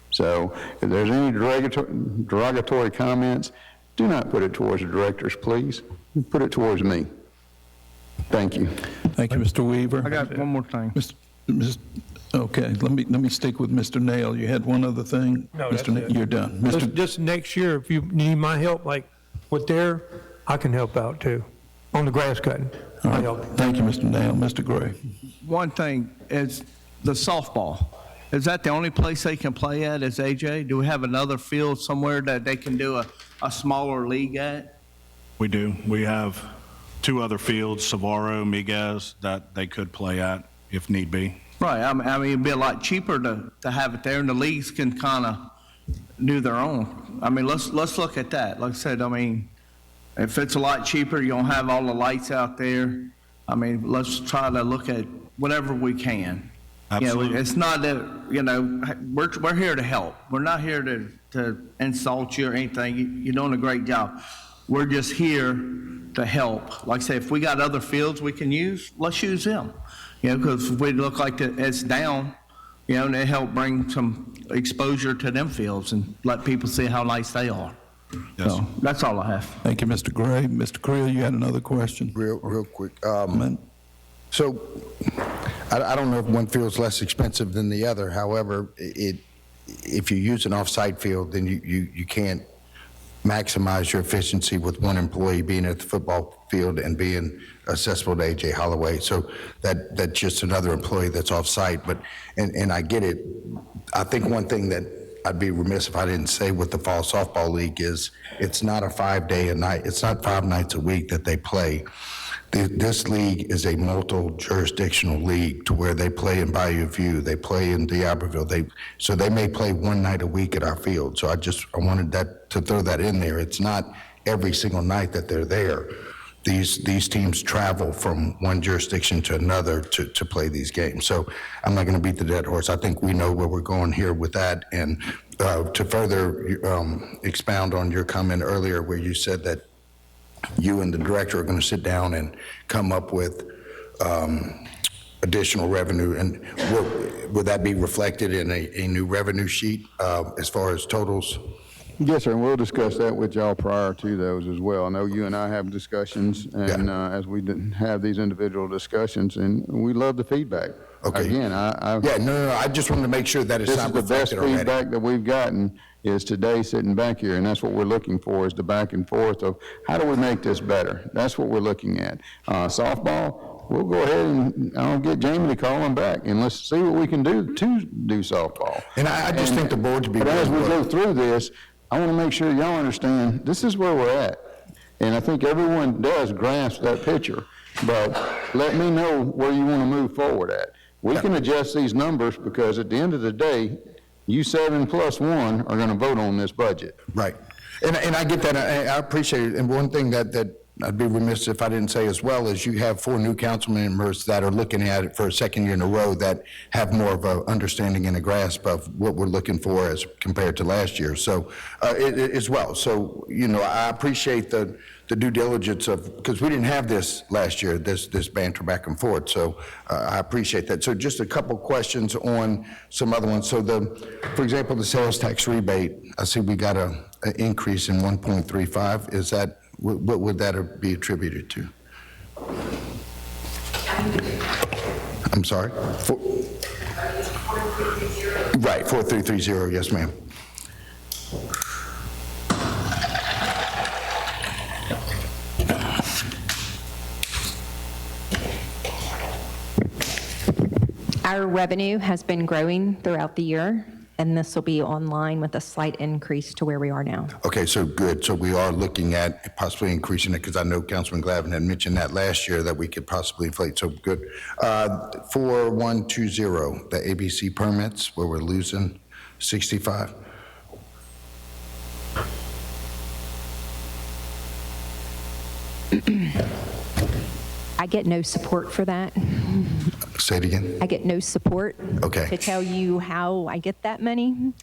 So if there's any derogatory comments, do not put it towards the directors, please. Put it towards me. Thank you. Thank you, Mr. Weaver. I got one more thing. Okay, let me stick with Mr. Nail. You had one other thing? No, that's Mr. Nail, it. you're done. Just next year, if you need my help, like with I can help out too, on the grass cutting. All I'll right. help. Thank you, Mr. Nail. Mr. Gray. One thing is the softball. Is that the only place they can play at is AJ? Do we have another field somewhere that they can do a smaller league at? We do. We have 2 other fields, Savaro, Miguez, that they could play at if need be. Right, I mean, it'd be a lot cheaper to have it there, and the leagues can kind of do their own. I mean, let's look at that. Like I said, I mean, if it's a lot cheaper, you don't have all the lights out there. I mean, let's try to look at whatever we can. Absolutely. You know, it's not that, we're here to help. We're not here to insult you or anything. You're doing a great job. We're just here to help. Like I say, if we got other fields we can use, let's use them. because if we look like it's down, and they help bring some exposure to them fields and let people see how nice they are. Yes. So that's all I have. Thank you, Mr. Gray. Mr. Creel, you had another question? Real quick. Man. So I don't know if one field's less expensive than the other. However, if you use an off-site field, then you can't maximize your efficiency with one employee being at the football field and being accessible to A.J. Holloway. So that's just another employee that's off-site. And I get it. I think one thing that I'd be remiss if I didn't say with the Fall Softball League is it's not a 5-day a night. It's not 5 nights a week that they play. This league is a multi-jurisdictional league to where they play in Bayou View, they play in D'Iberville, so they may play 1 night a week at our field. So I wanted to throw that in there. It's not every single night that they're there. These teams travel from one jurisdiction to another to play these games. So I'm not going to beat the dead horse. I think we know where we're going here with that. And to further expound on your comment earlier where you said that you and the director are going to sit down and come up with additional revenue, and would that be reflected in a new revenue sheet as far as totals? Yes, sir, and we'll discuss that with y'all prior to those as well. I know you and I have discussions, and as we have these individual discussions, and we love the feedback. Okay. Again, Yeah, no, I just wanted to make sure that it's this is not the best reflected already. feedback that we've gotten is today sitting back here, and that's what we're looking for, is the back and forth of how do we make this better? That's what we're looking at. Softball, we'll go ahead and I'll get Jamie to call him back, and let's see what we can do to do softball. And I just think the board to be. But as we really go through this, I want to make sure y'all understand this is where we're at. And I think everyone does grasp that picture. But let me know where you want to move forward at. We can adjust these numbers because at the end of the day, you 7 plus 1 are going to vote on this budget. Right. And I get that. I appreciate it. And one thing that I'd be remiss if I didn't say as well is you have 4 new council members that are looking at it for a second year in a row that have more of an understanding and a grasp of what we're looking for as compared to last year. So as well. So, I appreciate the due diligence of, because we didn't have this last year, this banter back and forth. So I appreciate that. So just a couple questions on some other ones. So for example, the sales tax rebate, I see we got an increase in 1.35. Is that, what would that be attributed to? I'm sorry? Right, 4330, yes, ma'am. Our revenue has been growing throughout the year, and this will be online with a slight increase to where we are now. Okay, so good. So we are looking at possibly increasing it, because I know Councilman Glavin had mentioned that last year, that we could possibly inflate, so good. 4120, the ABC permits, where we're losing 65. I get no support for that. Say it again. I get no support Okay. to tell you how I get that money.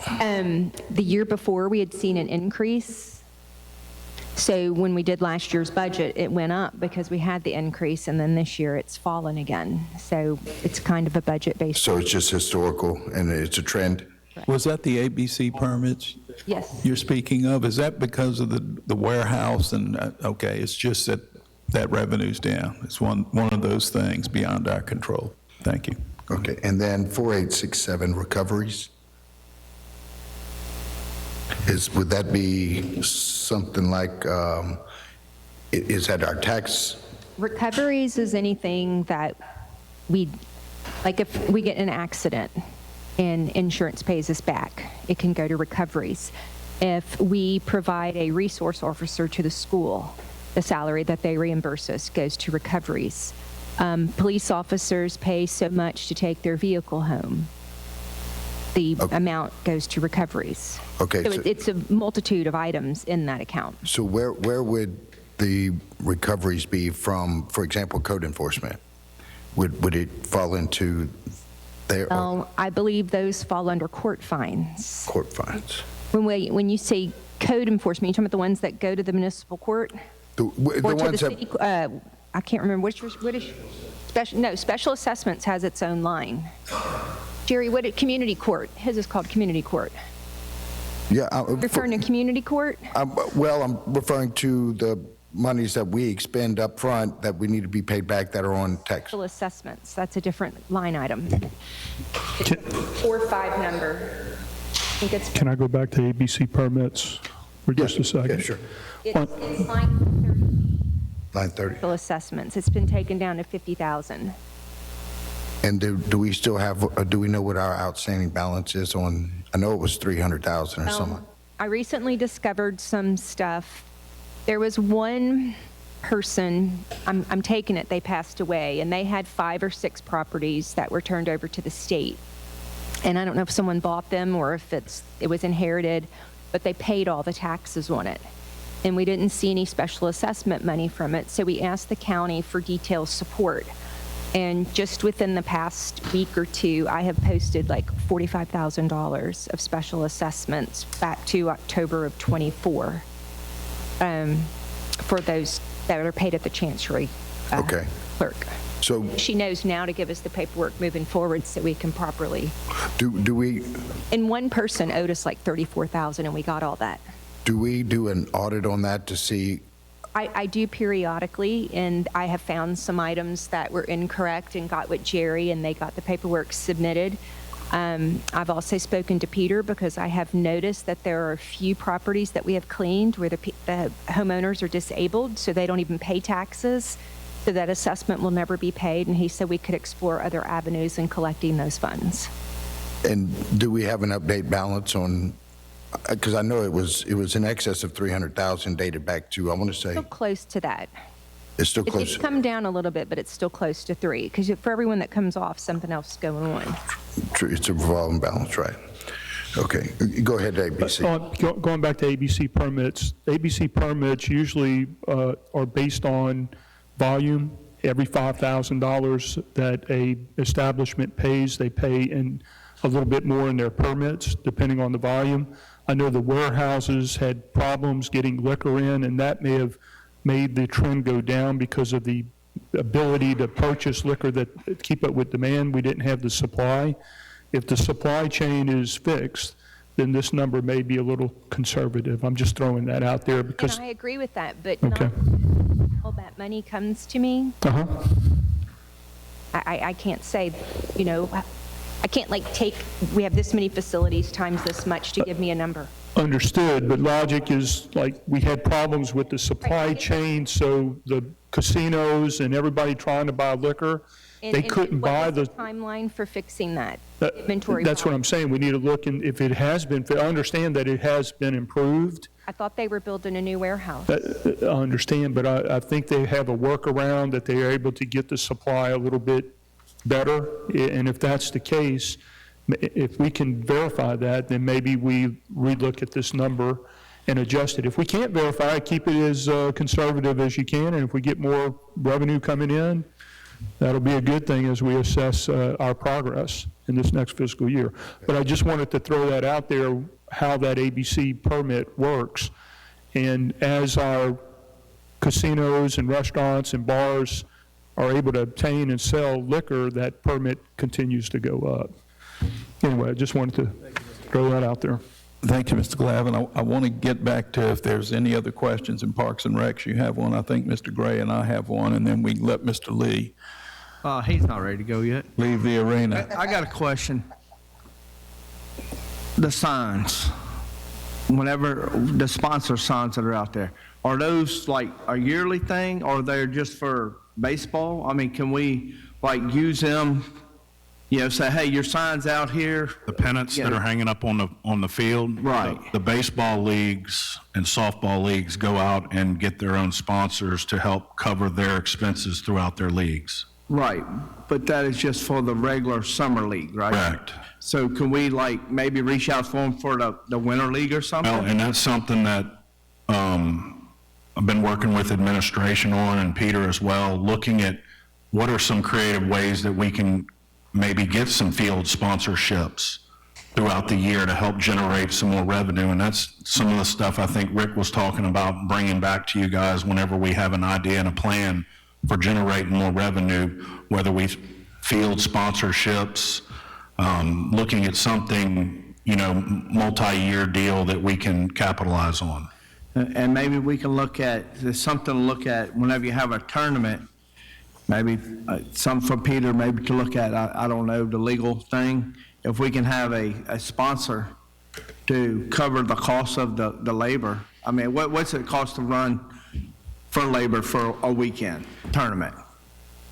The year before, we had seen an increase. So when we did last year's budget, it went up because we had the increase, and then this year it's fallen again. So it's kind of a budget-based. So it's just historical, and it's a trend? Was that the ABC permits Yes. you're speaking of? Is that because of the warehouse and, okay, it's just that revenue's down? It's one of those things beyond our control. Thank you. Okay, and then 4867 recoveries? Would that be something like, is that our tax? Recoveries is anything that like if we get in an accident and insurance pays us back, it can go to recoveries. If we provide a resource officer to the school, the salary that they reimburse us goes to recoveries. Police officers pay so much to take their vehicle home. The amount goes to recoveries. Okay. So it's a multitude of items in that account. So where would the recoveries be from, for example, code enforcement? Would it fall into their I believe those fall under court fines. court fines? When you say code enforcement, you're talking about the ones that go to the municipal court? The Or to the ones that, city, I can't remember, what is, Special assessments has its own line. Jerry, what at community court? His is called community court. Yeah. Referring to community court? Well, I'm referring to the monies that we expend up front that we need to be paid back that are on tax. Special assessments, that's a different line item. It's a 4-5 number. I think it's, Can I go back to ABC permits for just a second? Yeah, sure. it's line 30, Line 30. special assessments. It's been taken down to 50,000. And do we still have, do we know what our outstanding balance is on, I know it was 300,000 or something. I recently discovered some stuff. There was one person, I'm taking it, they passed away, and they had 5 or 6 properties that were turned over to the state. And I don't know if someone bought them or if it was inherited, but they paid all the taxes on it. And we didn't see any special assessment money from it, so we asked the county for detailed support. And just within the past week or two, I have posted like $45,000 of special assessments back to October of '24 for those that are paid at the Chancery Okay. clerk. So She knows now to give us the paperwork moving forward so we can properly. do we And one person owed us like $34,000 and we got all that. do an audit on that to see? I do periodically, and I have found some items that were incorrect and got with Jerry, and they got the paperwork submitted. I've also spoken to Peter because I have noticed that there are a few properties that we have cleaned where the homeowners are disabled, so they don't even pay taxes, so that assessment will never be paid, and he said we could explore other avenues in collecting those funds. And do we have an update balance on, because I know it was in excess of 300,000 dated back to, I want to say, Still close to that. it's still It's close. come down a little bit, but it's still close to 3, because for everyone that comes off, something else is going on. It's a revolving balance, right? Okay, go ahead, ABC. Going back to ABC permits usually are based on volume. Every $5,000 that a establishment pays, they pay in a little bit more in their permits, depending on the volume. I know the warehouses had problems getting liquor in, and that may have made the trend go down because of the ability to purchase liquor that keep up with demand. We didn't have the supply. If the supply chain is fixed, then this number may be a little conservative. I'm just throwing that out there because. And I agree with that, but Okay. not all that money comes to me. Uh-huh. I can't say, I can't like take, we have this many facilities times this much to give me a number. Understood, but logic is like, we had problems with the supply chain, so the casinos and everybody trying to buy liquor, they couldn't buy What was the. the timeline for fixing that That- inventory? That's what problem? I'm saying, we need to look, and if it has been, I understand that it has been improved, I thought they were building a new warehouse. I understand, but I think they have a workaround that they are able to get the supply a little bit better, and if that's the case, if we can verify that, then maybe we relook at this number and adjust it. If we can't verify it, keep it as conservative as you can, and if we get more revenue coming in, that'll be a good thing as we assess our progress in this next fiscal year. But I just wanted to throw that out there, how that ABC permit works. And as our casinos and restaurants and bars are able to obtain and sell liquor, that permit continues to go up. Anyway, I just wanted to throw that out there. Thank you, Mr. Glavin. I want to get back to if there's any other questions in Parks and Recs. You have one, I think Mr. Gray and I have one, and then we can let Mr. Lee He's not ready to go yet. leave the arena. I got a question. The signs, whenever the sponsor signs that are out there, are those like a yearly thing or they're just for baseball? I mean, can we like use them, say, hey, your sign's out here? The pennants that are hanging up on the field. Right. The baseball leagues and softball leagues go out and get their own sponsors to help cover their expenses throughout their leagues. Right, but that is just for the regular summer league, right? Correct. So can we like maybe reach out for them for the winter league or something? Well, and that's something that I've been working with administration on, and Peter as well, looking at what are some creative ways that we can maybe get some field sponsorships throughout the year to help generate some more revenue. And that's some of the stuff I think Rick was talking about bringing back to you guys whenever we have an idea and a plan for generating more revenue, whether we field sponsorships, looking at something, multi-year deal that we can capitalize on. And maybe we can look at, there's something to look at whenever you have a tournament, maybe some for Peter, maybe to look at, I don't know, the legal thing. If we can have a sponsor to cover the cost of the labor. I mean, what's it cost to run for labor for a weekend tournament?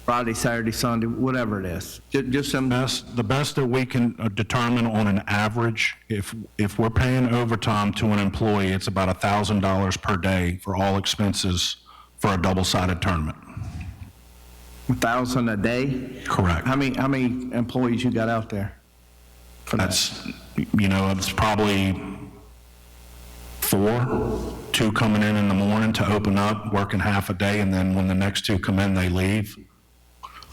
Friday, Saturday, Sunday, whatever it is. Just some. The best that we can determine on an average, if we're paying overtime to an employee, it's about $1,000 per day for all expenses for a double-sided tournament. 1,000 a day? Correct. How many employees you got out there? That's, it's probably 4, 2 coming in the morning to open up, working half a day, and then when the next 2 come in, they leave.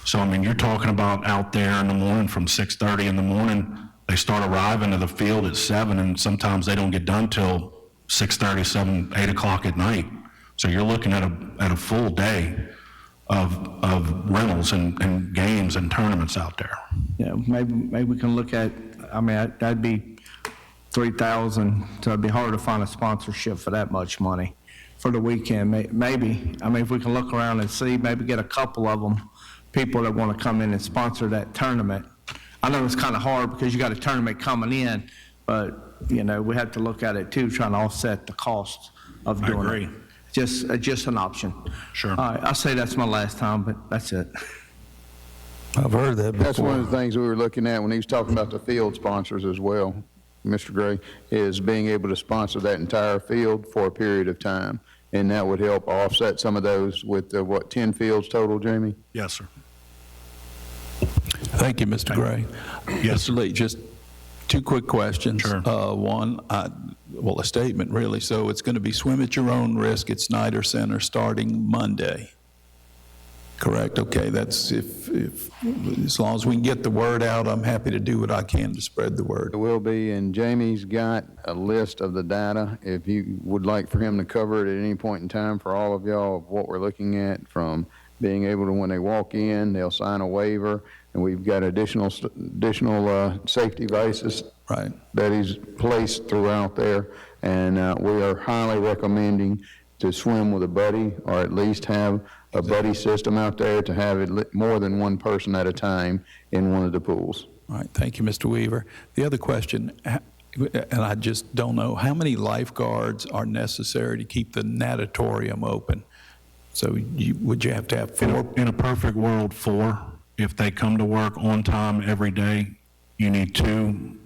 So, I mean, you're talking about out there in the morning from 6:30 in the morning, they start arriving to the field at 7, and sometimes they don't get done till 6:30, 7, 8 o'clock at night. So you're looking at a full day of rentals and games and tournaments out there. Yeah, maybe we can look at, I mean, that'd be 3,000, so it'd be hard to find a sponsorship for that much money for the weekend. Maybe, I mean, if we can look around and see, maybe get a couple of them, people that want to come in and sponsor that tournament. I know it's kind of hard because you got a tournament coming in, but, we have to look at it too, trying to offset the cost of doing it. I agree. Just an option. Sure. All right, I'll say that's my last time, but that's it. I've heard that before. That's one of the things we were looking at when he was talking about the field sponsors as well, Mr. Gray, is being able to sponsor that entire field for a period of time. And that would help offset some of those with, 10 fields total, Jamie? Yes, sir. Thank you, Mr. Gray. Yes, Mr. Lee, just 2 quick questions. Sure. One, a statement really. So it's going to be swim at your own risk at Snyder Center starting Monday. Correct? Okay, that's if as long as we can get the word out, I'm happy to do what I can to spread the word. It will be, and Jamie's got a list of the data. If you would like for him to cover it at any point in time for all of y'all of what we're looking at, from being able to, when they walk in, they'll sign a waiver, and we've got additional safety devices Right. that he's placed throughout there, and we are highly recommending to swim with a buddy, or at least have a buddy system out there to have it more than one person at a time in one of the pools. All right, thank you, Mr. Weaver. The other question, and I just don't know, how many lifeguards are necessary to keep the natatorium open? So would you have to have 4? In a perfect world, 4. If they come to work on time every day, you need 2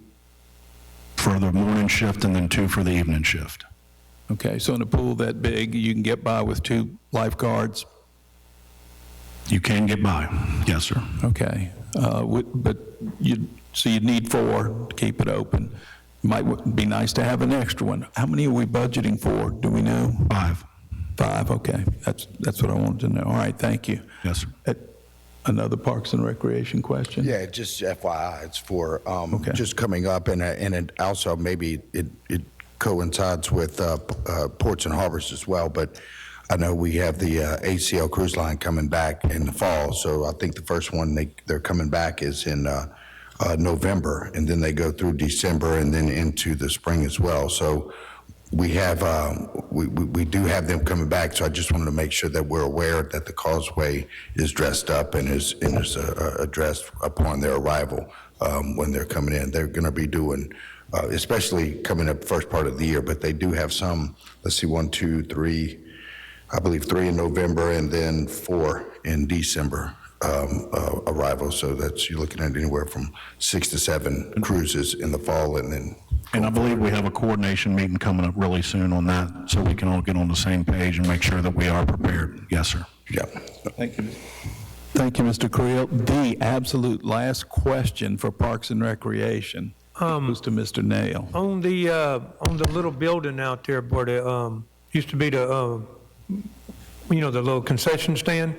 for the morning shift and then 2 for the evening shift. Okay, so in a pool that big, you can get by with 2 lifeguards? You can get by, yes, sir. Okay, but you'd need 4 to keep it open. Might be nice to have an extra one. How many are we budgeting for? Do we know? 5. 5, okay. That's what I wanted to know. All right, thank you. Yes, sir. Another Parks and Recreation question? Yeah, just FYI, it's for, Okay. just coming up, and it also maybe it coincides with ports and harbors as well, but I know we have the ACL cruise line coming back in the fall, so I think the first one they're coming back is in November, and then they go through December and then into the spring as well. So we have we do have them coming back. So I just wanted to make sure that we're aware that the causeway is dressed up and is addressed upon their arrival when they're coming in. They're going to be doing. Especially coming up first part of the year, but they do have some, let's see, 1, 2, 3, I believe 3 in November and then 4 in December arrivals. So that's, you're looking at anywhere from 6 to 7 cruises in the fall and then. And I believe we have a coordination meeting coming up really soon on that, so we can all get on the same page and make sure that we are prepared. Yes, sir. Yeah. Thank you. Thank you, Mr. Creel. The absolute last question for Parks and Recreation goes to Mr. Nail. On the little building out there where the, used to be the, the little concession stand,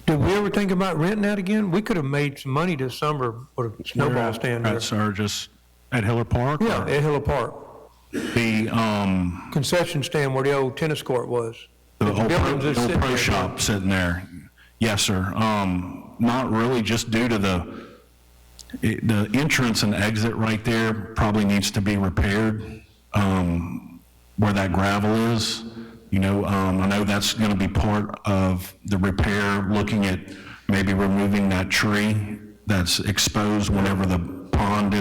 did we ever think about renting that again? We could have made some money this summer with a snowball stand there. At Surges, at Hiller Park? Yeah, at Hiller Park. The, Concession stand where the old tennis court was. the old buildings that sit pro there. shop sitting there. Yes, sir. Not really, just due to the entrance and exit right there probably needs to be repaired, where that gravel is. You know, I know that's going to be part of the repair, looking at maybe removing that tree that's exposed whenever the pond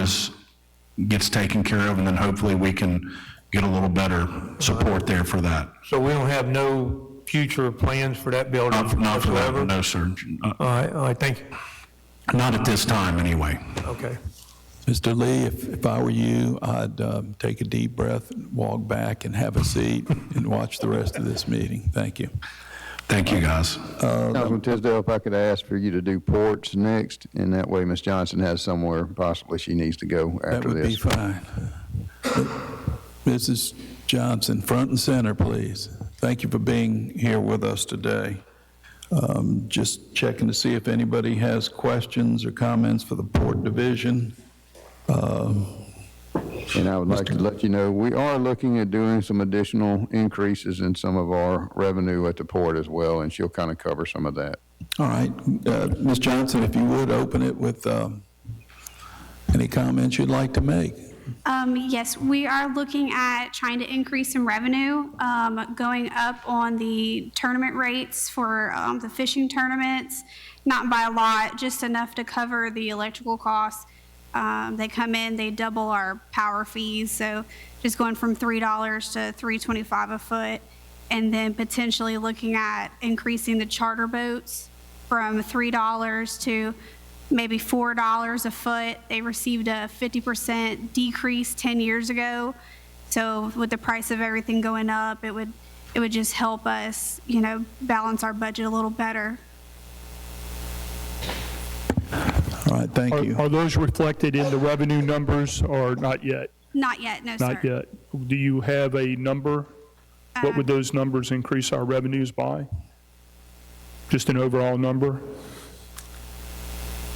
gets taken care of, and then hopefully we can get a little better support there for that. So we don't have no future plans for that building Not for that, whatsoever? no, sir. All right, thank you. Not at this time, anyway. Okay. Mr. Lee, if I were you, I'd take a deep breath, walk back, and have a seat, and watch the rest of this meeting. Thank you. Thank you, guys. Councilman Tisdale, if I could ask for you to do ports next, and that way Ms. Johnson has somewhere possibly she needs to go That after would be this. fine. Mrs. Johnson, front and center, please. Thank you for being here with us today. Just checking to see if anybody has questions or comments for the Port Division. And I would like to let you know, we are looking at doing some additional increases in some of our revenue at the port as well, and she'll kind of cover some of that. All right. Ms. Johnson, if you would, open it with any comments you'd like to make. Yes, we are looking at trying to increase some revenue, going up on the tournament rates for the fishing tournaments, not by a lot, just enough to cover the electrical costs. They come in, they double our power fees, so just going from $3 to $3.25 a foot, and then potentially looking at increasing the charter boats from $3 to maybe $4 a foot. They received a 50% decrease 10 years ago. So with the price of everything going up, it would just help us, you know, balance our budget a little better. All right, thank you. Are those reflected in the revenue numbers or not yet? Not yet, no, sir. Not yet. Do you have a number? What would those numbers increase our revenues by? Just an overall number?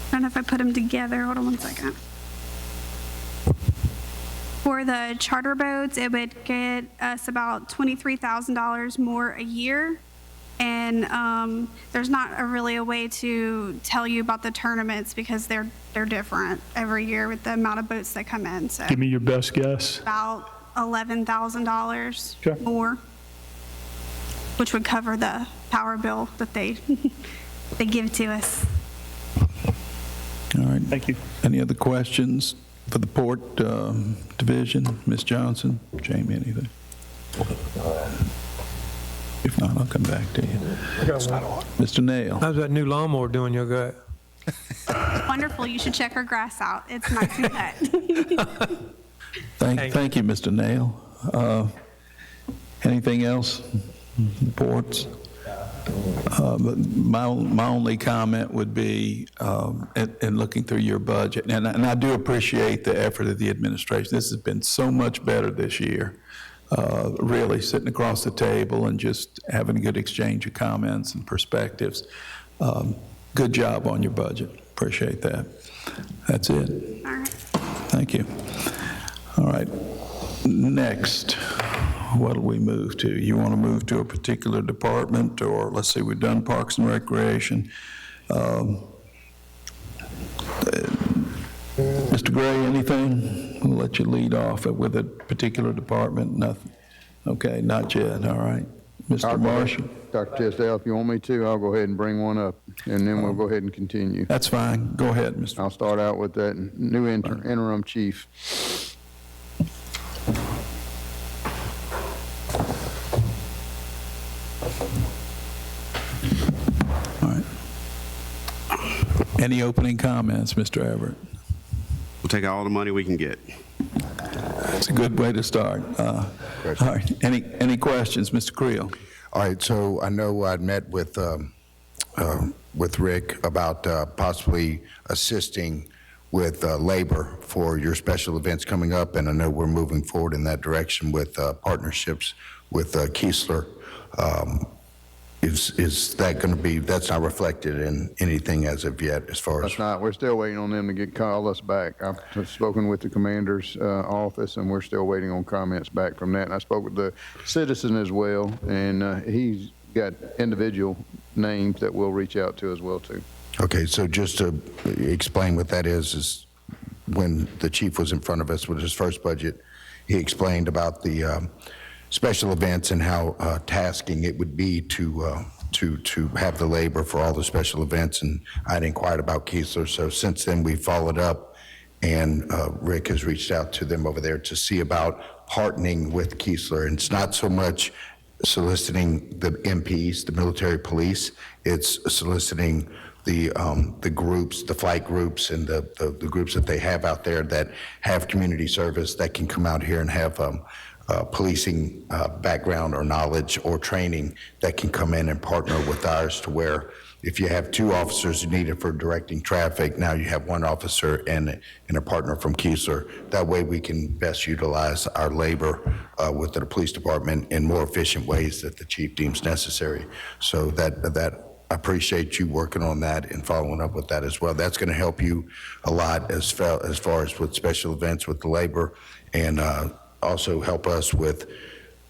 I don't know if I put them together. Hold on one second. For the charter boats, it would get us about $23,000 more a year. And there's not really a way to tell you about the tournaments because they're different every year with the amount of boats that come in. So Give me your best guess. about $11,000 Okay. more, which would cover the power bill that they they give to us. All right. Thank you. Any other questions for the Port Division? Ms. Johnson, Jamie, anything? If not, I'll come back to you. Mr. Nail. How's that new lawnmower doing your gut? Wonderful. You should check our grass out. It's nice and cut. Thank you, Mr. Nail. Anything else? Reports? My only comment would be, in looking through your budget, and I do appreciate the effort of the administration. This has been so much better this year. Really sitting across the table and just having a good exchange of comments and perspectives. Good job on your budget. Appreciate that. That's it. All right. Thank you. All right. Next, what do we move to? You want to move to a particular department, or let's see, we've done Parks and Recreation. Mr. Gray, anything? We'll let you lead off with a particular department. Nothing. Okay, not yet. All right. Mr. Marshall? Dr. Tisdale, if you want me to, I'll go ahead and bring one up, and then we'll go ahead and continue. That's fine. Go ahead, Mr. I'll start out with that new interim chief. All right. Any opening comments, Mr. Everett? We'll take all the money we can get. That's a good way to start. All right. Any questions, Mr. Creel? All right, so I know I'd met with Rick about possibly assisting with labor for your special events coming up, and I know we're moving forward in that direction with partnerships with Keesler. Is that going to be, that's not reflected in anything as of yet as far as? That's not, we're still waiting on them to call us back. I've spoken with the commander's office, and we're still waiting on comments back from that. And I spoke with the citizen as well, and got individual names that we'll reach out to as well, too. Okay, so just to explain what that is when the chief was in front of us with his first budget, he explained about the special events and how tasking it would be to have the labor for all the special events, and I'd inquired about Keesler, so since then we followed up, and Rick has reached out to them over there to see about partnering with Keesler, and it's not so much soliciting the MPs, the military police, it's soliciting the groups, the flight groups, and the groups that they have out there that have community service that can come out here and have policing background or knowledge or training that can come in and partner with ours, to where if you have 2 officers needed for directing traffic, now you have 1 officer and a partner from Keesler. That way we can best utilize our labor with the police department in more efficient ways that the chief deems necessary. So that I appreciate you working on that and following up with that as well. That's going to help you a lot as far as with special events with the labor, and also help us with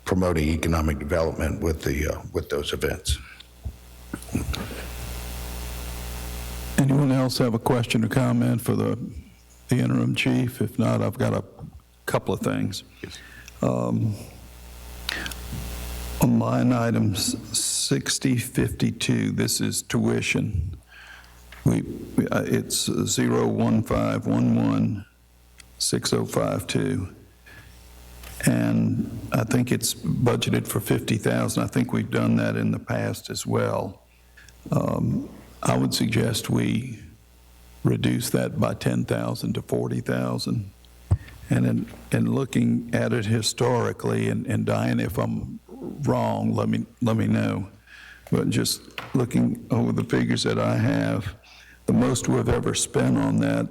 promoting economic development with those events. Anyone else have a question or comment for the interim chief? If not, I've got a couple of things. On line items 6052, this is tuition. It's 015116052. And I think it's budgeted for $50,000. I think we've done that in the past as well. I would suggest we reduce that by $10,000 to $40,000. And looking at it historically, and Diane, if I'm wrong, let me know. But just looking over the figures that I have, the most we've ever spent on that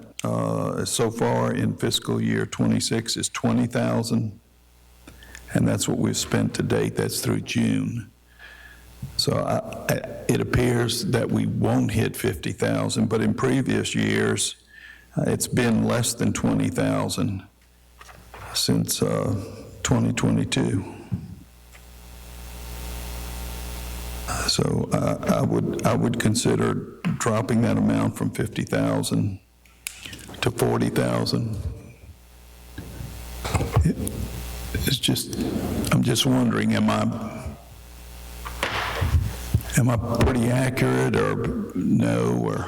so far in fiscal year 26 is $20,000. And that's what we've spent to date. That's through June. So it appears that we won't hit 50,000, but in previous years, it's been less than 20,000 since 2022. So I would consider dropping that amount from 50,000 to 40,000. It's just, I'm just wondering, am I pretty accurate, or no, or?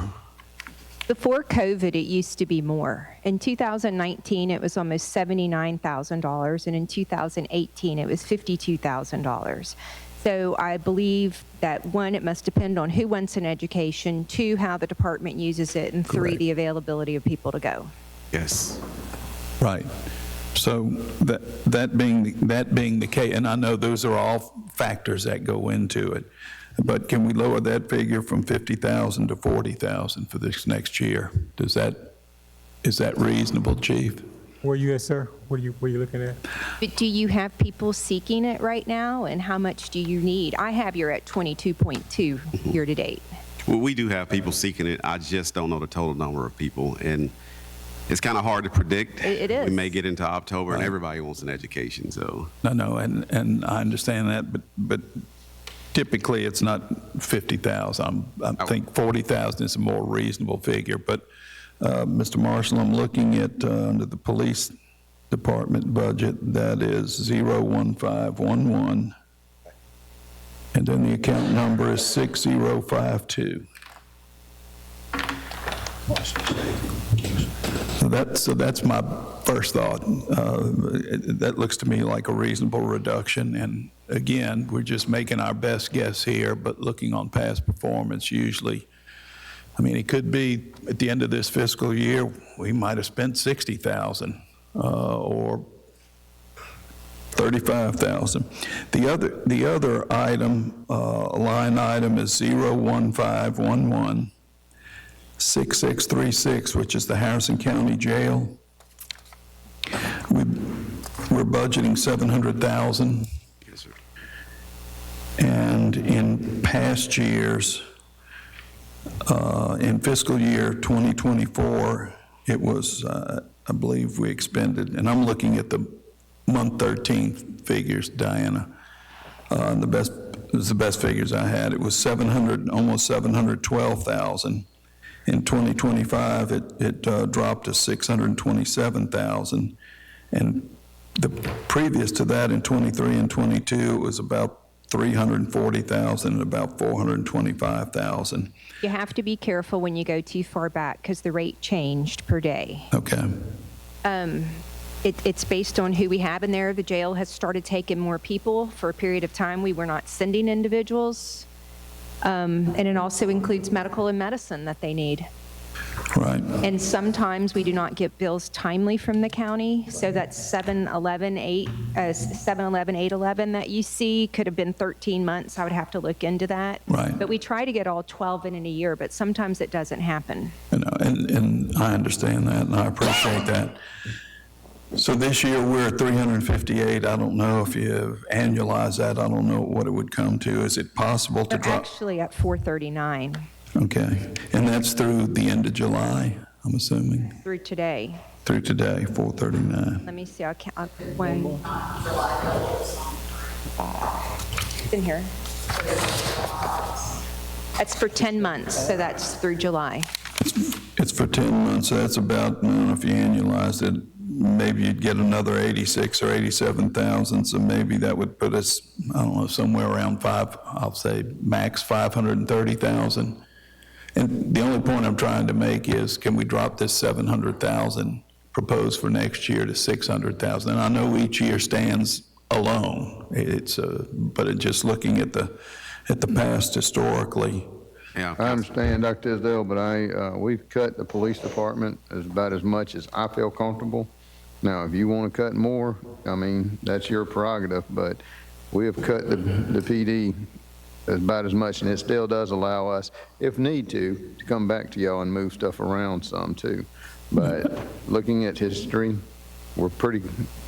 Before COVID, it used to be more. In 2019, it was almost $79,000, and in 2018, it was $52,000. So I believe that, 1, it must depend on who wants an education, 2, how the department uses it, and 3, Correct. the availability of people to go. Yes. Right. So that being the case, and I know those are all factors that go into it, but can we lower that figure from 50,000 to 40,000 for this next year? Is that reasonable, Chief? Where you at, sir? What are you looking at? But do you have people seeking it right now, and how much do you need? I have you at 22.2 year to date. Well, we do have people seeking it. I just don't know the total number of people, and it's kind of hard to predict. It is. We may get into October, and everybody wants an education, so. No, and I understand that, but typically it's not 50,000. I think 40,000 is a more reasonable figure. But Mr. Marshall, I'm looking at under the police department budget, that is 01511, and then the account number is 6052. So that's my first thought. That looks to me like a reasonable reduction. And again, we're just making our best guess here, but looking on past performance, usually, I mean, it could be at the end of this fiscal year, we might have spent 60,000 or 35,000. The other item, line item is 01511. 6636, which is the Harrison County Jail. We're budgeting 700,000. Yes, sir. And in past years, in fiscal year 2024, it was, I believe we expended, and I'm looking at the month 13 figures, Diana, the best was the best figures I had. It was 700, almost 712,000. In 2025, it dropped to 627,000. And the previous to that, in 23 and 22, it was about 340,000 and about 425,000. You have to be careful when you go too far back because the rate changed per day. Okay. It's based on who we have in there. The jail has started taking more people. For a period of time, we were not sending individuals. And it also includes medical and medicine that they need. Right. And sometimes we do not get bills timely from the county. So that's 7/11/8/11 that you see could have been 13 months. I would have to look into that. Right. But we try to get all 12 in a year, but sometimes it doesn't happen. And I understand that, and I appreciate that. So this year, we're at 358. I don't know if you annualize that. I don't know what it would come to. Is it possible to We're drop? actually at 439 Okay. And that's through the end of July, I'm assuming, through today. through today, 439. Let me see, I'll count one. It's in here. That's for 10 months, so that's through July. It's for 10 months, so that's about, I don't know if you annualized it, maybe you'd get another 86 or 87,000, so maybe that would put us, I don't know, somewhere around I'll say max 530,000. And the only point I'm trying to make is, can we drop this 700,000 proposed for next year to 600,000? And I know each year stands alone, but just looking at the past historically. Yeah. I understand, Dr. Tisdale, but we've cut the police department about as much as I feel comfortable. Now, if you want to cut more, I mean, that's your prerogative, but we have cut the PD about as much, and it still does allow us, if need to come back to y'all and move stuff around some too. But looking at history, we're pretty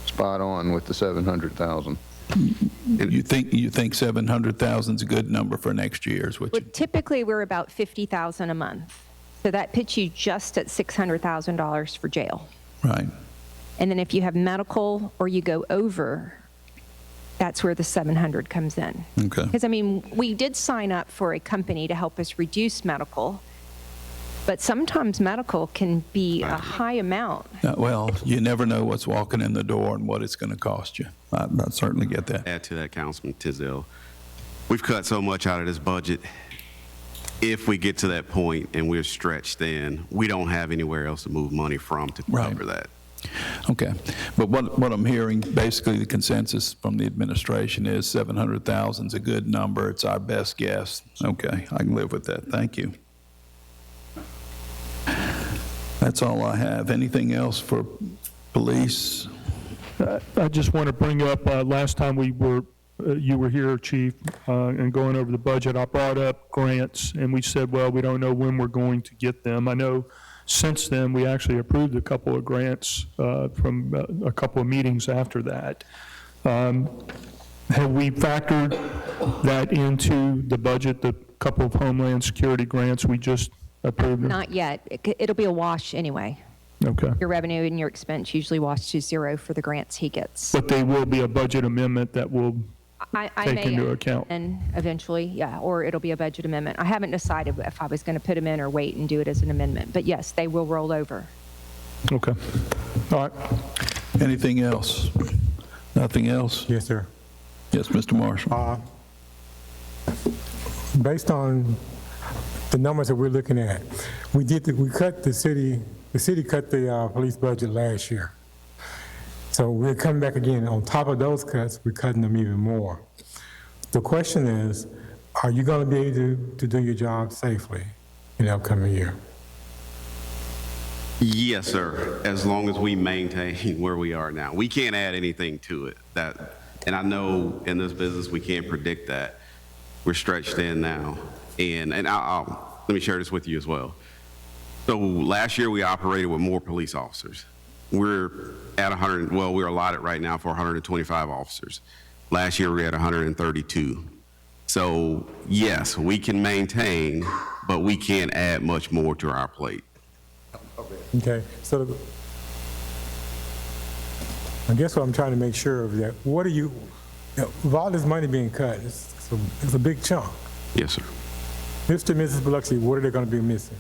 spot on with the 700,000. You think 700,000 is a good number for next year, is what Well, you? typically, we're about 50,000 a month. So that puts you just at $600,000 for jail. Right. And then if you have medical or you go over, that's where the 700 comes in. Okay. Because, I mean, we did sign up for a company to help us reduce medical, but sometimes medical can be a high amount. Well, you never know what's walking in the door and what it's going to cost you. I certainly get that. Add to that, Councilman Tisdale. We've cut so much out of this budget. If we get to that point and we're stretched thin, we don't have anywhere else to move money from to cover that. Okay. But what I'm hearing, basically the consensus from the administration is 700,000 is a good number. It's our best guess. Okay, I can live with that. Thank you. That's all I have. Anything else for police? I just want to bring up, last time you were here, Chief, and going over the budget, I brought up grants, and we said, well, we don't know when we're going to get them. I know since then, we actually approved a couple of grants from a couple of meetings after that. Have we factored that into the budget, the couple of Homeland Security grants we just approved? Not yet. It'll be a wash anyway. Okay. Your revenue and your expense usually wash to zero for the grants he gets. But they will be a budget amendment that will I take may into account. And eventually, yeah, or it'll be a budget amendment. I haven't decided if I was going to put them in or wait and do it as an amendment. But yes, they will roll over. Okay. All right. Anything else? Nothing else? Yes, sir. Yes, Mr. Marshall. Based on the numbers that we're looking at, we cut the city cut the police budget last year. So we're coming back again. On top of those cuts, we're cutting them even more. The question is, are you going to be able to do your job safely in the upcoming year? Yes, sir, as long as we maintain where we are now. We can't add anything to it. And I know in this business we can't predict that. We're stretched in now. And let me share this with you as well. So last year we operated with more police officers. We're at we're allotted right now for 125 officers. Last year we had 132. So yes, we can maintain, but we can't add much more to our plate. Okay, so I guess what I'm trying to make sure of that, with all this money being cut, it's So it's a big chunk. Yes, sir. Mr. and Mrs. Biloxi, what are they going to be missing?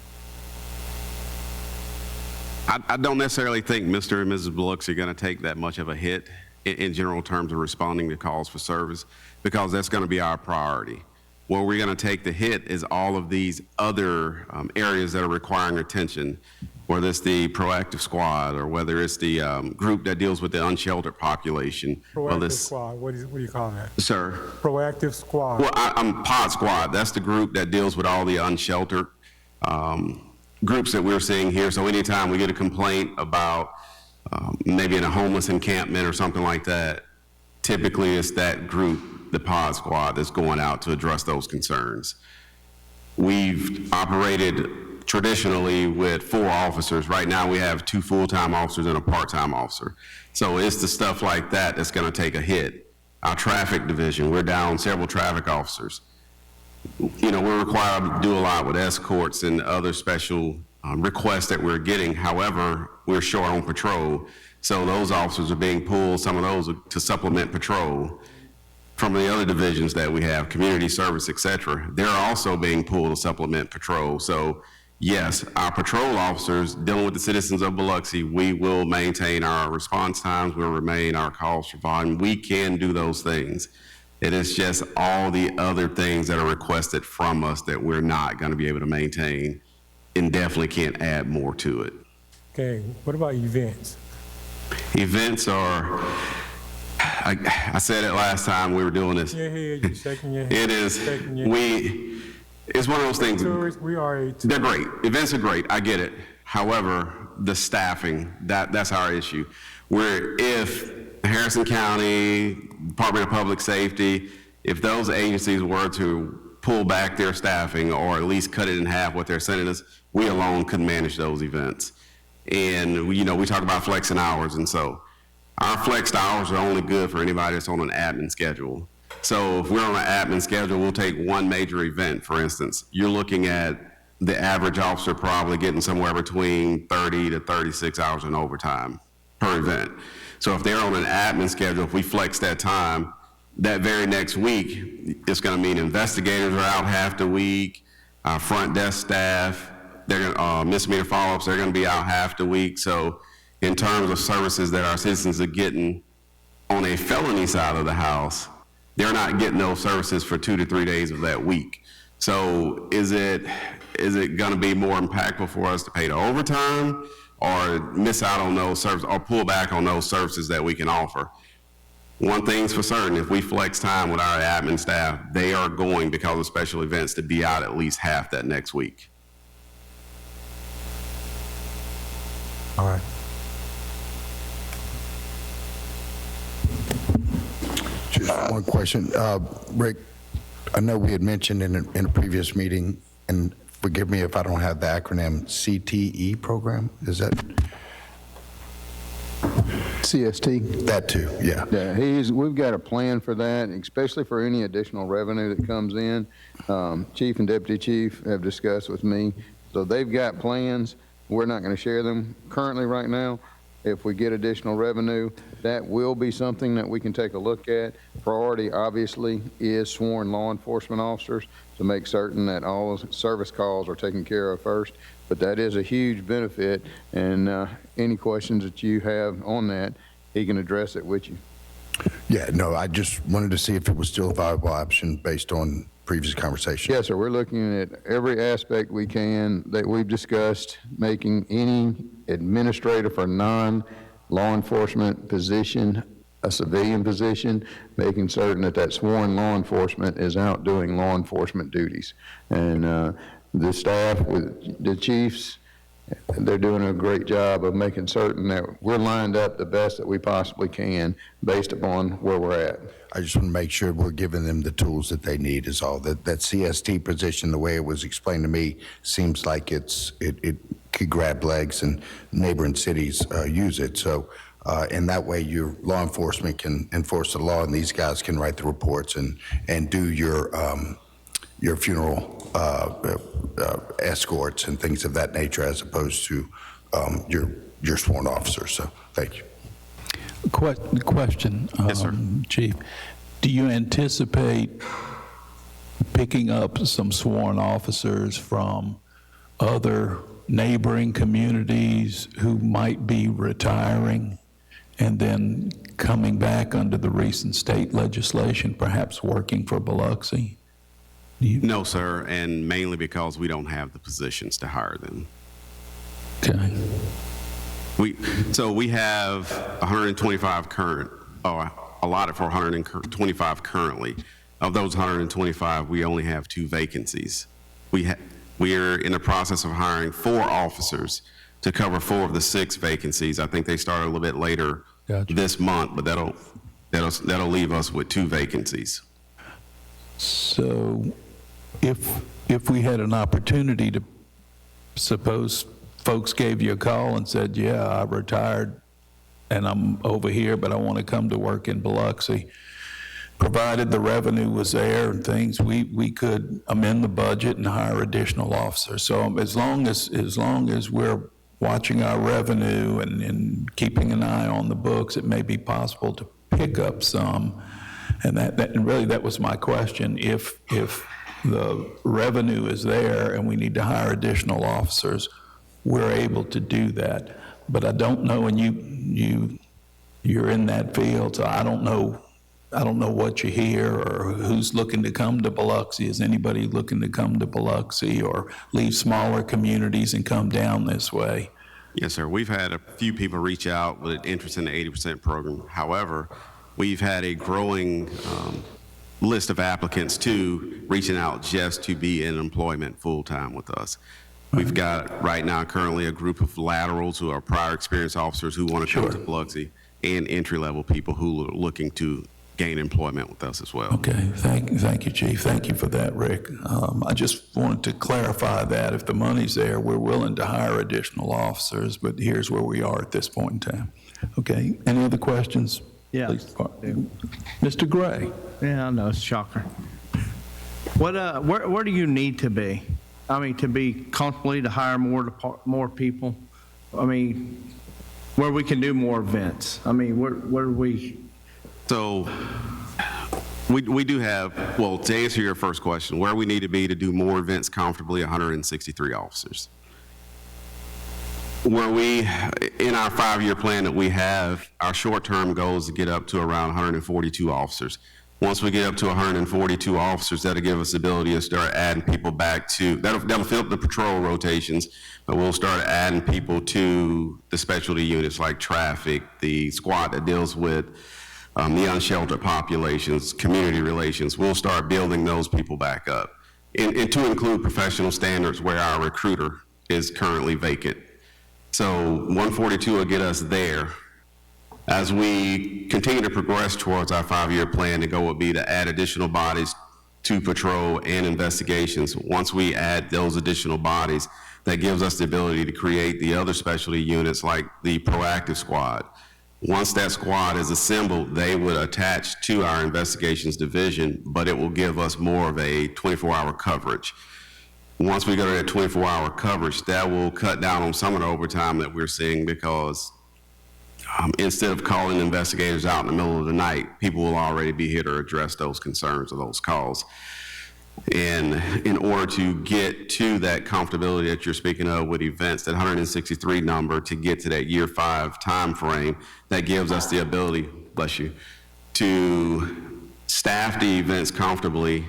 I don't necessarily think Mr. and Mrs. Biloxi are going to take that much of a hit in general terms of responding to calls for service, because that's going to be our priority. Where we're going to take the hit is all of these other areas that are requiring attention, whether it's the proactive squad or whether it's the group that deals with the unsheltered population. Proactive squad, what do you call that? Sir? Proactive squad. Well, I'm pod squad. That's the group that deals with all the unsheltered groups that we're seeing here. So anytime we get a complaint about maybe in a homeless encampment or something like that, typically it's that group, the pod squad, that's going out to address those concerns. We've operated traditionally with 4 officers. Right now we have 2 full-time officers and a part-time officer. So it's the stuff like that that's going to take a hit. Our traffic division, we're down several traffic officers. You know, we're required to do a lot with escorts and other special requests that we're getting. However, we're short on patrol. So those officers are being pulled, some of those are to supplement patrol from the other divisions that we have, community service, et cetera. They're also being pulled to supplement patrol. So yes, our patrol officers dealing with the citizens of Biloxi, we will maintain our response times, we'll remain our calls for volume. We can do those things. It is just all the other things that are requested from us that we're not going to be able to maintain and definitely can't add more to it. Okay, what about events? Events are, I said it last time we were doing this. Your head, you're shaking your head. It is, it's one of those things. Tourists, we are a They're great. Events are great. I get it. However, the staffing, that's our issue. Where if Harrison County, Department of Public Safety, if those agencies were to pull back their staffing or at least cut it in half what they're sending us, we alone couldn't manage those events. And we talk about flexing hours, and so our flexed hours are only good for anybody that's on an admin schedule. So if we're on an admin schedule, we'll take one major event, for instance. You're looking at the average officer probably getting somewhere between 30 to 36 hours in overtime per event. So if they're on an admin schedule, if we flex that time, that very next week, it's going to mean investigators are out half the week, front desk staff, they're misdemeanor follow-ups, they're going to be out half the week. So in terms of services that our citizens are getting on a felony side of the house, they're not getting those services for 2 to 3 days of that week. So is it going to be more impactful for us to pay the overtime or miss out on those services or pull back on those services that we can offer? One thing's for certain, if we flex time with our admin staff, they are going, because of special events, to be out at least half that next week. All right. Just one question. Rick, I know we had mentioned in a previous meeting, and forgive me if I don't have the acronym, CTE program, is that? CST? That too, yeah. Yeah, we've got a plan for that, especially for any additional revenue that comes in. Chief and Deputy Chief have discussed with me, so they've got plans. We're not going to share them currently right now. If we get additional revenue, that will be something that we can take a look at. Priority, obviously, is sworn law enforcement officers to make certain that all service calls are taken care of first. But that is a huge benefit, and any questions that you have on that, he can address it with you. Yeah, no, I just wanted to see if it was still a viable option based on previous conversation. Yes, sir, we're looking at every aspect we can that we've discussed, making any administrative or non-law enforcement position a civilian position, making certain that that sworn law enforcement is out doing law enforcement duties. And the staff, with the chiefs, they're doing a great job of making certain that we're lined up the best that we possibly can based upon where we're at. I just want to make sure we're giving them the tools that they need is all. That CST position, the way it was explained to me, seems like it could grab legs, and neighboring cities use it. So in that way, your law enforcement can enforce the law, and these guys can write the reports and do your funeral escorts and things of that nature, as opposed to your sworn officers. So thank you. Question, Yes, sir. Chief. Do you anticipate picking up some sworn officers from other neighboring communities who might be retiring and then coming back under the recent state legislation, perhaps working for Biloxi? No, sir, and mainly because we don't have the positions to hire them. Okay. So we have 125 current, allotted for 125 currently. Of those 125, we only have 2 vacancies. We are in the process of hiring 4 officers to cover 4 of the 6 vacancies. I think they start a little bit later this month, but that'll leave us with 2 vacancies. So if we had an opportunity to, suppose folks gave you a call and said, yeah, I retired and I'm over here, but I want to come to work in Biloxi, provided the revenue was there and things, we could amend the budget and hire additional officers. So as long as we're watching our revenue and keeping an eye on the books, it may be possible to pick up some. And and really that was my question. If the revenue is there and we need to hire additional officers, we're able to do that. But I don't know, and you're in that field, so I don't know what you hear or who's looking to come to Biloxi. Is anybody looking to come to Biloxi or leave smaller communities and come down this way? Yes, sir. We've had a few people reach out with an interest in the 80% program. However, we've had a growing list of applicants too, reaching out just to be in employment full-time with us. We've got right now currently a group of laterals who are prior experienced officers who want to come to Biloxi, and entry-level people who are looking to gain employment with us as well. Okay, thank you, Chief. Thank you for that, Rick. I just wanted to clarify that if the money's there, we're willing to hire additional officers, but here's where we are at this point in time. Okay, any other questions? Yeah. Police Department. Mr. Gray. Yeah, I know, it's a shocker. Where do you need to be? I mean, to be comfortably to hire more people? I mean, where we can do more events? I mean, where do we? So we do have, well, to answer your first question, where we need to be to do more events comfortably, 163 officers. Where we, in our 5-year plan that we have, our short-term goal is to get up to around 142 officers. Once we get up to 142 officers, that'll give us the ability to start adding people back to, that'll fill up the patrol rotations, but we'll start adding people to the specialty units like traffic, the squad that deals with the unsheltered populations, community relations. We'll start building those people back up. And to include professional standards where our recruiter is currently vacant. So 142 will get us there. As we continue to progress towards our 5-year plan, the goal would be to add additional bodies to patrol and investigations. Once we add those additional bodies, that gives us the ability to create the other specialty units like the proactive squad. Once that squad is assembled, they would attach to our investigations division, but it will give us more of a 24-hour coverage. Once we go to that 24-hour coverage, that will cut down on some of the overtime that we're seeing because instead of calling investigators out in the middle of the night, people will already be here to address those concerns or those calls. And in order to get to that comfortability that you're speaking of with events, that 163 number to get to that year 5 time frame, that gives us the ability, bless you, to staff the events comfortably,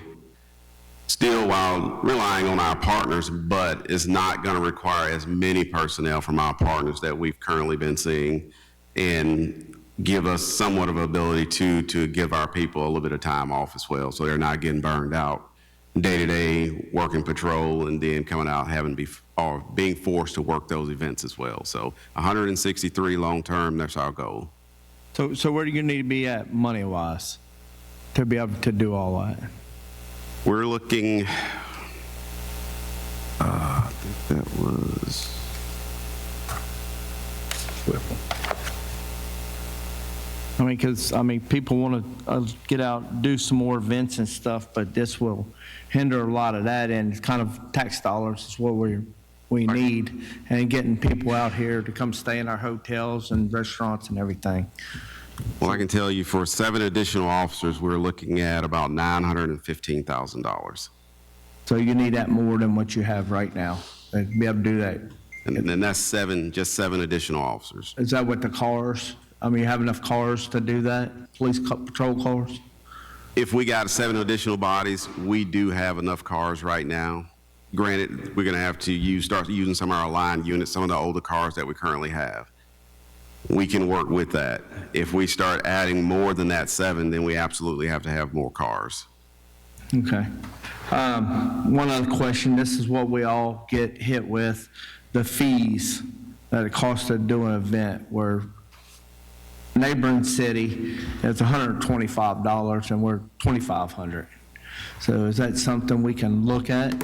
still while relying on our partners, but it's not going to require as many personnel from our partners that we've currently been seeing, and give us somewhat of an ability to give our people a little bit of time off as well, so they're not getting burned out day-to-day working patrol and then coming out or being forced to work those events as well. So 163 long-term, that's our goal. So where do you need to be at money-wise to be able to do all that? We're looking, I think that was, I mean, because, people want to get out, do some more events and stuff, but this will hinder a lot of that, and it's kind of tax dollars is what we need, and getting people out here to come stay in our hotels and restaurants and everything. Well, I can tell you for 7 additional officers, we're looking at about $915,000. So you need that more than what you have right now, to be able to do that. And then that's just 7 additional officers. Is that with the cars? I mean, you have enough cars to do that? Police patrol cars? If we got 7 additional bodies, we do have enough cars right now. Granted, we're going to have to start using some of our line units, some of the older cars that we currently have. We can work with that. If we start adding more than that 7, then we absolutely have to have more cars. Okay. One other question, this is what we all get hit with, the fees that it costs to do an event where neighboring city, it's $125 and we're $2,500. So is that something we can look at?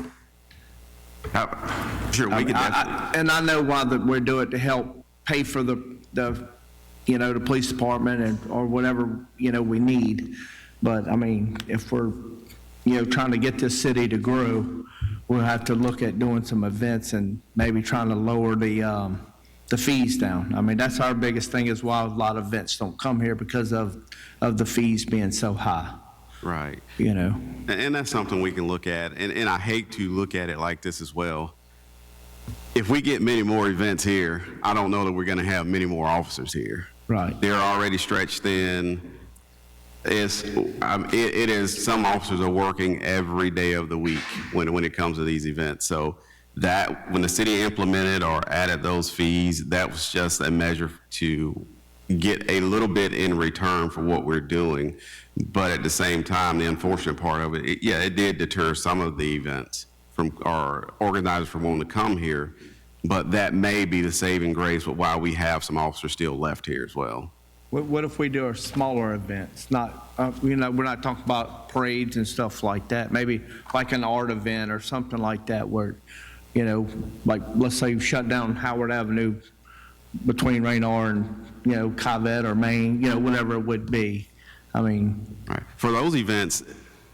Sure, we can definitely. And I know why that we do it to help pay for the police department or whatever, we need. But I mean, if we're, trying to get this city to grow, we'll have to look at doing some events and maybe trying to lower the fees down. I mean, that's our biggest thing is why a lot of events don't come here because of the fees being so high. Right. And that's something we can look at. And I hate to look at it like this as well. If we get many more events here, I don't know that we're going to have many more officers here. Right. They're already stretched thin. It is, some officers are working every day of the week when it comes to these events. So that, when the city implemented or added those fees, that was just a measure to get a little bit in return for what we're doing. But at the same time, the unfortunate part of it, it did deter some of the events from our organizers from wanting to come here. But that may be the saving grace with why we have some officers still left here as well. what if we do our smaller events? Not, we're not talking about parades and stuff like that. Maybe like an art event or something like that where, like, let's say you shut down Howard Avenue between Raynor and, Cavett or Maine, whatever it would be. I mean. Right. For those events,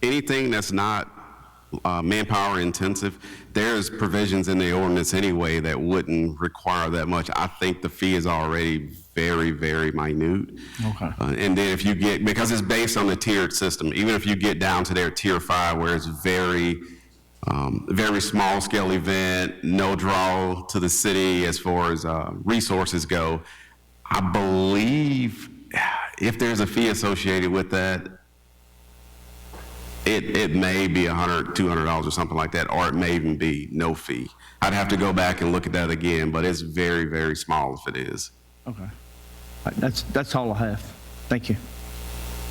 anything that's not manpower intensive, there's provisions in the ordinance anyway that wouldn't require that much. I think the fee is already very, very minute. Okay. And then if you get, because it's based on the tiered system, even if you get down to their tier 5 where it's very small scale event, no draw to the city as far as resources go, I believe if there's a fee associated with that, it may be $100, $200 or something like that, or it may even be no fee. I'd have to go back and look at that again, but it's very, very small if it is. Okay. That's all I have. Thank you.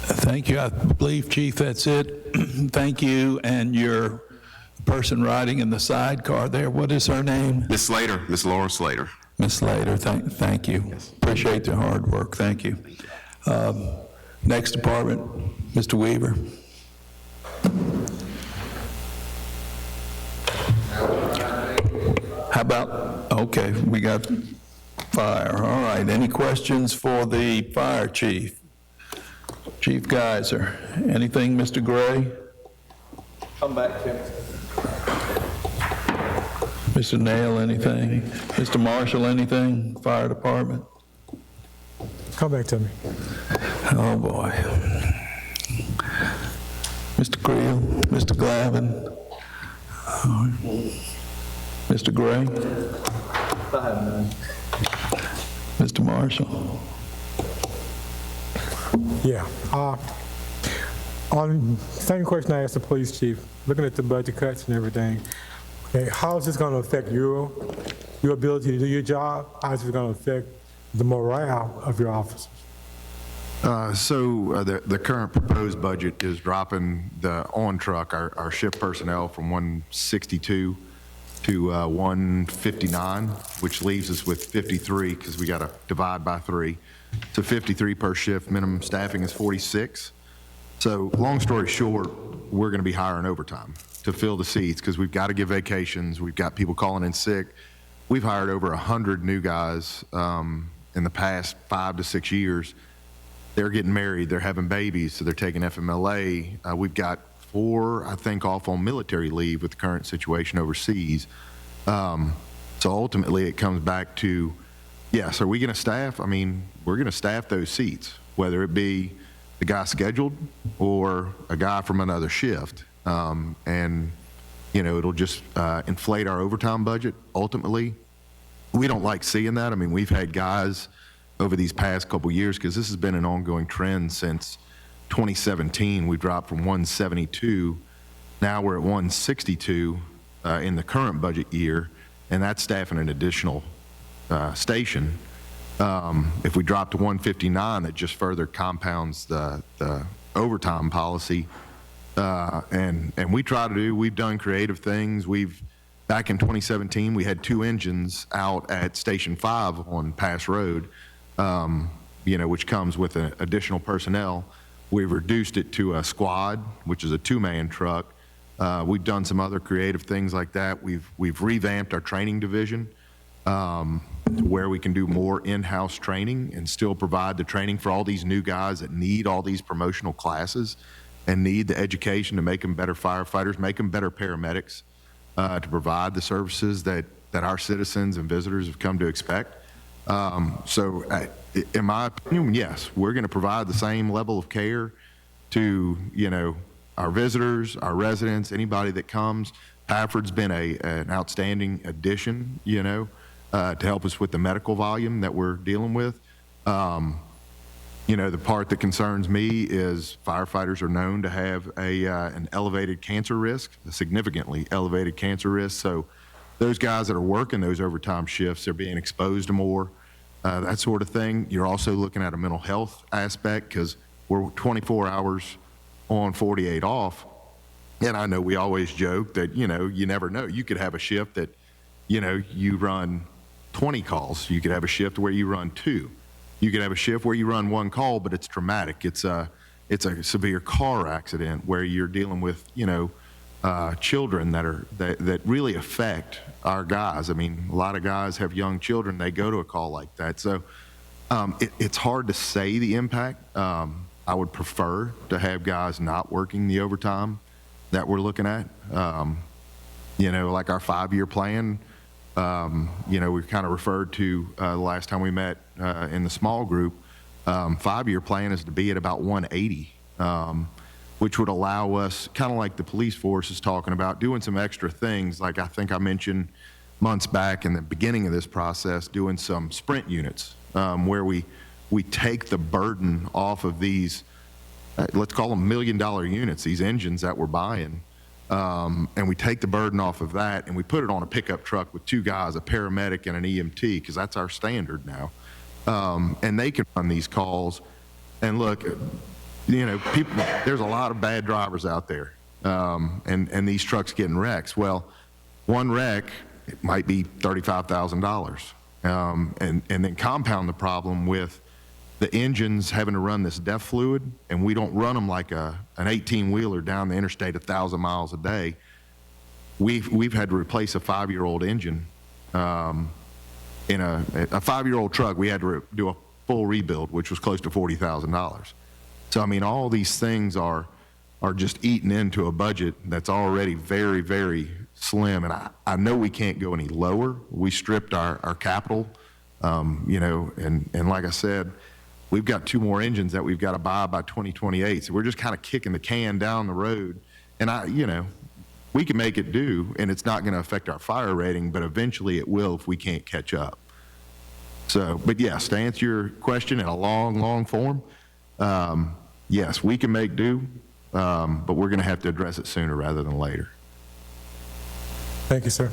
Thank you. I believe, Chief, that's it. Thank you. And your person riding in the sidecar there, what is her name? Miss Slater, Miss Laura Slater. Miss Slater, thank you. Appreciate the hard work. Thank you. Next department, Mr. Weaver. How about, okay, we got fire. All right, any questions for the fire chief? Chief Geiser, anything, Mr. Gray? Come back to me. Mr. Nail, anything? Mr. Marshall, anything? Fire department? Come back to me. Oh, boy. Mr. Creel, Mr. Glavin, Mr. Gray, Mr. Marshall. Yeah. On same question I asked the police chief, looking at the budget cuts and everything, okay, how is this going to affect your ability to do your job? How is it going to affect the morale of your officers? The current proposed budget is dropping the on-truck, our shift personnel, from 162 to 159, which leaves us with 53, because we got to divide by 3. So 53 per shift. Minimum staffing is 46. So long story short, we're going to be hiring overtime to fill the seats because we've got to give vacations. We've got people calling in sick. We've hired over 100 new guys in the past 5 to 6 years. They're getting married, they're having babies, so they're taking FMLA. We've got 4, I think, off on military leave with the current situation overseas. So ultimately, it comes back to, yes, are we going to staff? I mean, we're going to staff those seats. whether it be the guy scheduled or a guy from another shift. And, you know, it'll just inflate our overtime budget ultimately. We don't like seeing that. I mean, we've had guys over these past couple years, because this has been an ongoing trend since 2017. We dropped from 172, now we're at 162 in the current budget year, and that's staffing an additional station. If we drop to 159, that just further compounds the overtime policy. And we try to do, we've done creative things. Back in 2017, we had 2 engines out at Station 5 on Pass Road, you know, which comes with additional personnel. We've reduced it to a squad, which is a 2-man truck. We've done some other creative things like that. We've revamped our training division to where we can do more in-house training and still provide the training for all these new guys that need all these promotional classes and need the education to make them better firefighters, make them better paramedics, to provide the services that our citizens and visitors have come to expect. So in my opinion, yes, we're going to provide the same level of care to, you know, our visitors, our residents, anybody that comes. Pafford's been an outstanding addition, you know, to help us with the medical volume that we're dealing with. You know, the part that concerns me is firefighters are known to have an elevated cancer risk, a significantly elevated cancer risk. So those guys that are working those overtime shifts, they're being exposed to more, that sort of thing. You're also looking at a mental health aspect because we're 24 hours on, 48 off. And I know we always joke that, you know, you never know. You could have a shift that, you know, you run 20 calls. You could have a shift where you run 2. You could have a shift where you run 1 call, but it's traumatic. It's a severe car accident where you're dealing with, you know, children that really affect our guys. I mean, a lot of guys have young children. They go to a call like that. So it's hard to say the impact. I would prefer to have guys not working the overtime that we're looking at. You know, like our 5-year plan. You know, we've kind of referred to the last time we met in the small group. 5-year plan is to be at about 180, which would allow us, kind of like the police force is talking about, doing some extra things. Like I think I mentioned months back in the beginning of this process, doing some sprint units where we take the burden off of these, let's call them $1 million units, these engines that we're buying. And we take the burden off of that and we put it on a pickup truck with 2 guys, a paramedic and an EMT, because that's our standard now. And they can run these calls. And look, you know, there's a lot of bad drivers out there, and these trucks getting wrecks. Well, one wreck, it might be $35,000. And then compound the problem with the engines having to run this DEF fluid, and we don't run them like an 18-wheeler down the interstate 1,000 miles a day. We've had to replace a 5-year-old engine in a 5-year-old truck. We had to do a full rebuild, which was close to $40,000. So I mean, all these things are just eating into a budget that's already very, very slim. And I know we can't go any lower. We stripped our capital, you know, and like I said, we've got 2 more engines that we've got to buy by 2028. So we're just kind of kicking the can down the road. And you know, we can make it do, and it's not going to affect our fire rating, but eventually it will if we can't catch up. So, but yes, to answer your question in a long, long form, yes, we can make do, but we're going to have to address it sooner rather than later. Thank you, sir.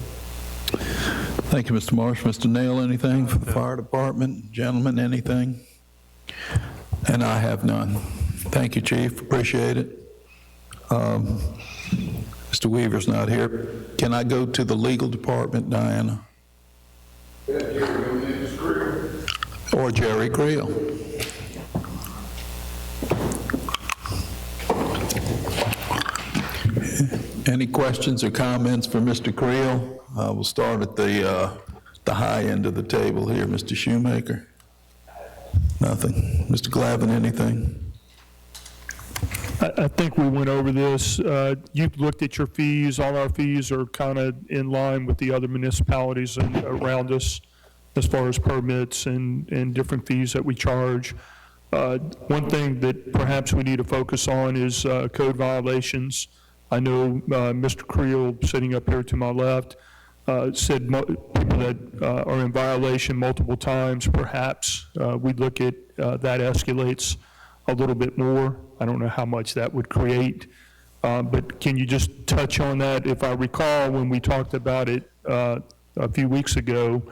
Thank you, Mr. Marsh. Mr. Nail, anything for the fire department? Gentlemen, anything? And I have none. Thank you, Chief. Appreciate it. Mr. Weaver's not here. Can I go to the legal department, Diana? Or Jerry Creel? Any questions or comments for Mr. Creel? We'll start at the high end of the table here. Mr. Shoemaker? Nothing. Mr. Glavin, anything? I think we went over this. You've looked at your fees. All our fees are kind of in line with the other municipalities around us as far as permits and different fees that we charge. One thing that perhaps we need to focus on is code violations. I know Mr. Creel, sitting up here to my left, said people that are in violation multiple times, perhaps we'd look at that escalates a little bit more. I don't know how much that would create, but can you just touch on that? If I recall, when we talked about it a few weeks ago,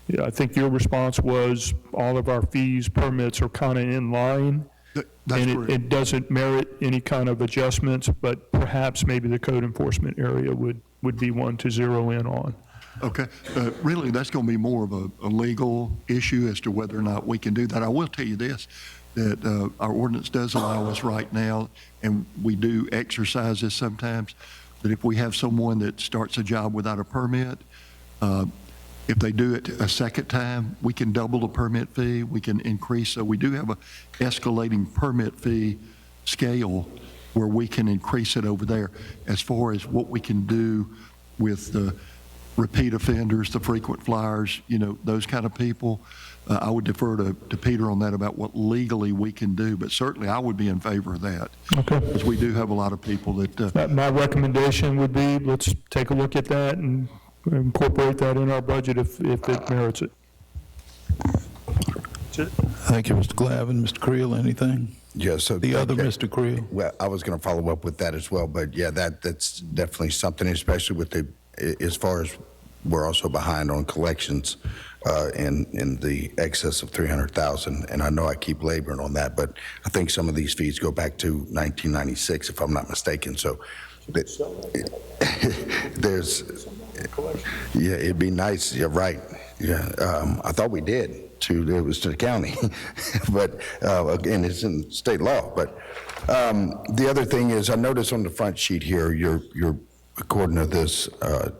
yeah, I think your response was all of our fees, permits are kind of in line. That's And correct. it doesn't merit any kind of adjustments, but perhaps maybe the code enforcement area would be one to zero in on. Okay. Really, that's going to be more of a legal issue as to whether or not we can do that. I will tell you this, that our ordinance does allow us right now, and we do exercise this sometimes, that if we have someone that starts a job without a permit, if they do it a second time, we can double the permit fee, we can increase. So we do have a escalating permit fee scale where we can increase it over there. As far as what we can do with the repeat offenders, the frequent flyers, those kind of people, I would defer to Peter on that about what legally we can do, but certainly I would be in favor of that. Okay. Because we do have a lot of people that, My recommendation would be, let's take a look at that and incorporate that in our budget if it merits it. Thank you, Mr. Glavin. Mr. Creel, anything? Yeah, so. The other Mr. Creel? Well, I was going to follow up with that as well, but yeah, that's definitely something, especially with as far as we're also behind on collections in the excess of 300,000, and I know I keep laboring on that, but I think some of these fees go back to 1996, if I'm not mistaken, so there's, yeah, it'd be nice, you're right, yeah, I thought we did, it was to the county, but again, it's in state law, but the other thing is, I noticed on the front sheet here, you're according to this,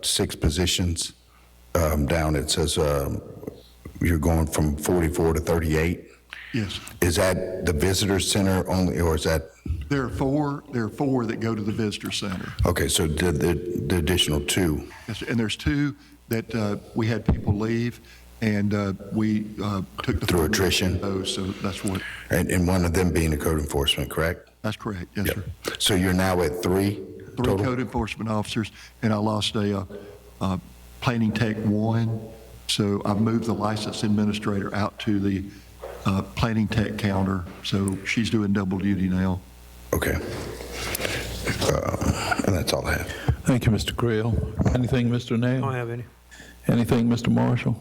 6 positions down, it says you're going from 44 to 38. yes. Is that the visitor center only, or is that? There are four that go to the visitor center. Okay, so the additional 2. Yes, and there's 2 that we had people leave, and we took the. Through attrition? Those, so that's what. And one of them being the code enforcement, correct? That's correct, yes, Yep. sir. So you're now at 3 3 total? code enforcement officers, and I lost a planning tech 1, so I've moved the license administrator out to the planning tech counter, so she's doing double duty now. Okay. And that's all I have. Thank you, Mr. Creel. Anything, Mr. Nail? I don't have any. Anything, Mr. Marshall?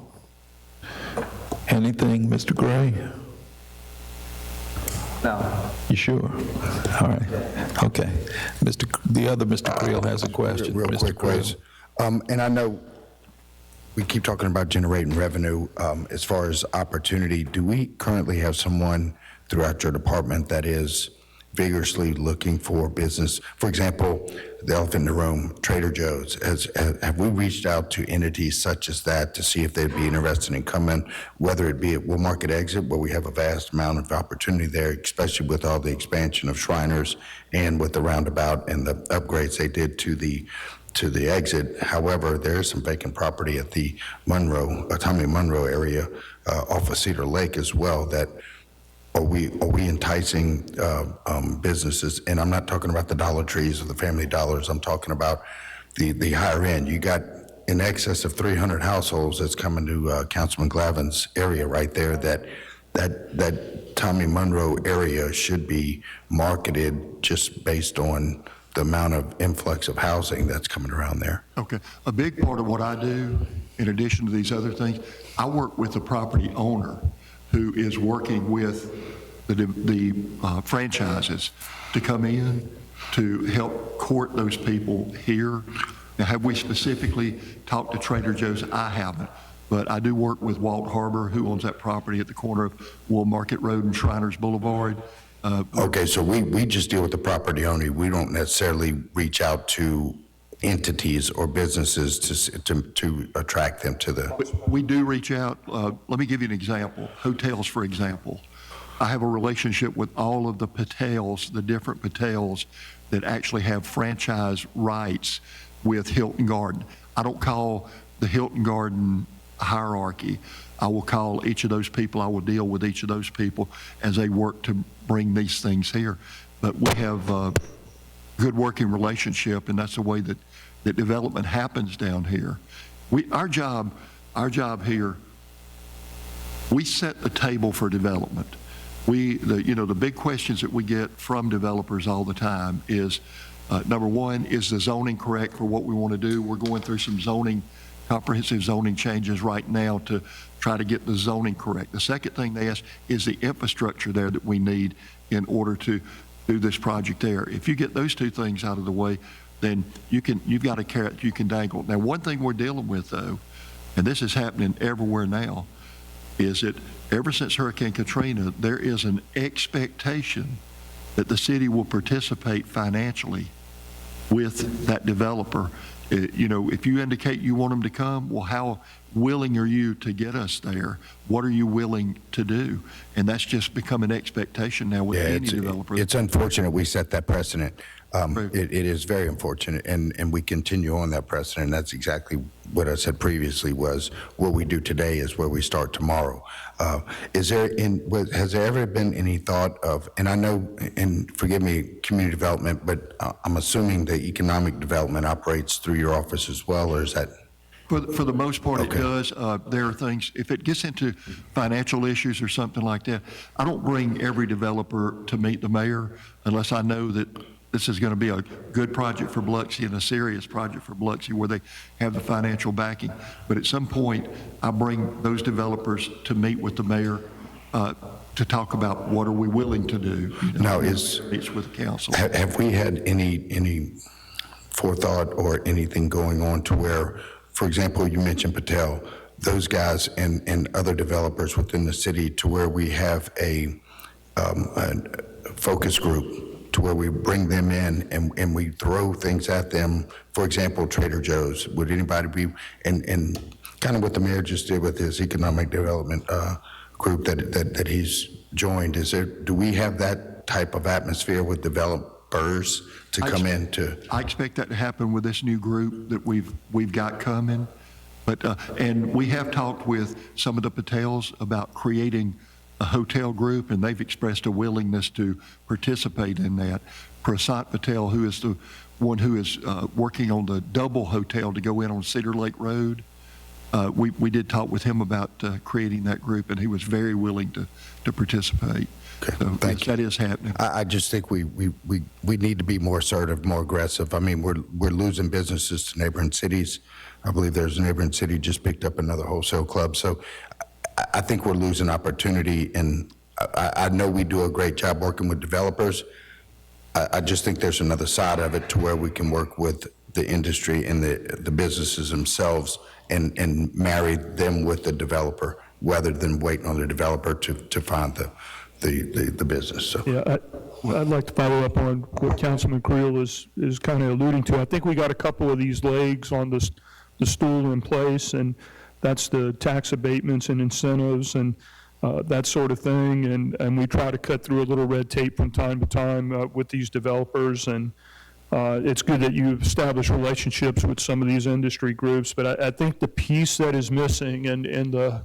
Anything, Mr. Gray? No. You sure? All right. Okay. The other Mr. Creel has a question. Real Mr. quick, Creel. Rose. And I know we keep talking about generating revenue. As far as opportunity, do we currently have someone throughout your department that is vigorously looking for business? For example, the elephant in the room, Trader Joe's. Have we reached out to entities such as that to see if they'd be interested in coming, whether it be at Will Market Exit, where we have a vast amount of opportunity there, especially with all the expansion of Shriners and with the roundabout and the upgrades they did to the exit. However, there is some vacant property at the Tommy Monroe area off of Cedar Lake as well that are we enticing businesses? And I'm not talking about the Dollar Trees or the Family Dollars. I'm talking about the higher end. You got in excess of 300 households that's coming to Councilman Glavin's area right there. That Tommy Monroe area should be marketed just based on the amount of influx of housing that's coming around there. Okay. A big part of what I do, in addition to these other things, I work with the property owner who is working with the franchises to come in to help court those people here. Now, have we specifically talked to Trader Joe's? I haven't, but I do work with Walt Harbor, who owns that property at the corner of Wool Market Road and Shriners Boulevard. Okay, so we just deal with the property owner. We don't necessarily reach out to entities or businesses to attract them to the. We do reach out. Let me give you an example. Hotels, for example. I have a relationship with all of the Patels, the different Patels that actually have franchise rights with Hilton Garden. I don't call the Hilton Garden a hierarchy. I will call each of those people, I will deal with each of those people as they work to bring these things here. But we have a good working relationship, and that's the way that development happens down here. Our job here, we set the table for development. The big questions that we get from developers all the time is, number one, is the zoning correct for what we want to do? We're going through some comprehensive zoning changes right now to try to get the zoning correct. The second thing they ask is the infrastructure there that we need in order to do this project there. If you get those two things out of the way, then you've got a carrot you can dangle. Now, one thing we're dealing with, though, and this is happening everywhere now, is that ever since Hurricane Katrina, there is an expectation that the city will participate financially with that developer. If you indicate you want them to come, well, how willing are you to get us there? What are you willing to do? And that's just become an expectation now with any developer. It's unfortunate we set that precedent. It is very unfortunate, and we continue on that precedent. That's exactly what I said previously was what we do today is where we start tomorrow. Has there ever been any thought of, and I know, and forgive me, community development, but I'm assuming that economic development operates through your office as well, or is that? For the most part, it does. There are things, if it gets into financial issues or something like that, I don't bring every developer to meet the mayor unless I know that this is going to be a good project for Biloxi and a serious project for Biloxi where they have the financial backing. But at some point, I bring those developers to meet with the mayor to talk about what are we willing to do. Now, meets with the council. Have we had any forethought or anything going on to where, for example, you mentioned Patel, those guys and other developers within the city to where we have a focus group to where we bring them in and we throw things at them, for example, Trader Joe's. Would anybody be, and kind of what the mayor just did with his economic development group that he's joined, do we have that type of atmosphere with developers to come in to? I expect that to happen with this new group that we've got coming. But, and we have talked with some of the Patels about creating a hotel group, and they've expressed a willingness to participate in that. Prasad Patel, who is the one who is working on the double hotel to go in on Cedar Lake Road, we did talk with him about creating that group, and he was very willing to participate. Okay, so thank you. That is happening. I just think we need to be more assertive, more aggressive. I mean, we're losing businesses to neighboring cities. I believe there's a neighboring city just picked up another wholesale club. So I think we're losing opportunity, and I know we do a great job working with developers. I just think there's another side of it to where we can work with the industry and the businesses themselves and marry them with the developer rather than waiting on the developer to find the business. So. Yeah, I'd like to follow up on what Councilman Creel is kind of alluding to. I think we got a couple of these legs on the stool in place, and that's the tax abatements and incentives and that sort of thing. And we try to cut through a little red tape from time to time with these developers. And it's good that you've established relationships with some of these industry groups. But I think the piece that is missing in the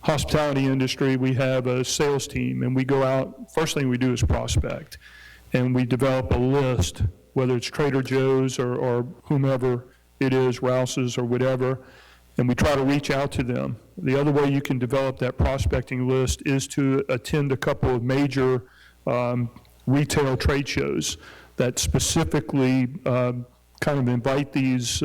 hospitality industry, we have a sales team, and we go out, first thing we do is prospect. And we develop a list, whether it's Trader Joe's or whomever it is, Rouse's or whatever, and we try to reach out to them. The other way you can develop that prospecting list is to attend a couple of major retail trade shows that specifically kind of invite these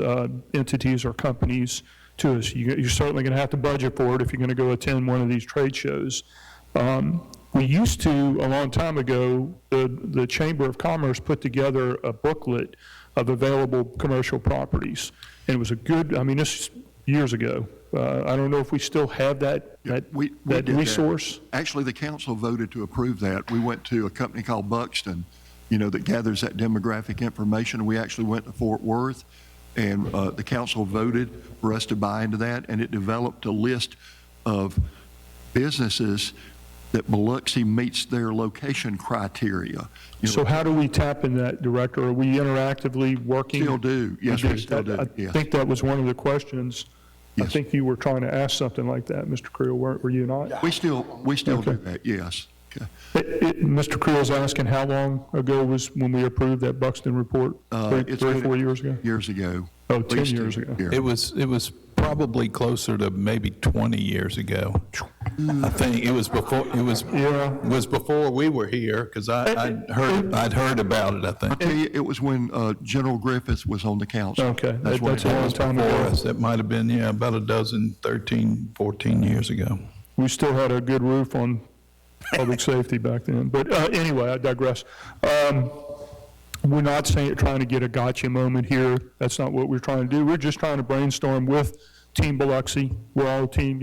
entities or companies to us. You're certainly going to have to budget for it if you're going to go attend one of these trade shows. We used to, a long time ago, the Chamber of Commerce put together a booklet of available commercial properties. And it was a good, I mean, this years ago. I don't know if we still have that resource. Actually, the council voted to approve that. We went to a company called Buxton, that gathers that demographic information. We actually went to Fort Worth, and the council voted for us to buy into that, and it developed a list of businesses that Biloxi meets their location criteria. So how do we tap in that, Director? Are we interactively working? Still do. Yes, we still do. I think that was one of the questions I Yes. think you were trying to ask something like that, Mr. Creel, were you not? We still do that, yes. Okay. Mr. Creel's asking how long ago was when we approved that Buxton report? It's Three or been 4 years ago? Years ago. Oh, At 10 least years ago. yeah. It was probably closer to maybe 20 years ago. I think it was before we were here, because I'd heard about it, I I'll think. tell you, it was when General Griffiths was on the council. Okay, That's when that's it a long was. time Before ago. us, it might have been, about 14 years ago. We still had a good roof on public safety back then. But anyway, I digress. We're not trying to get a gotcha moment here. That's not what we're trying to do. We're just trying to brainstorm with Team Biloxi. We're all a team.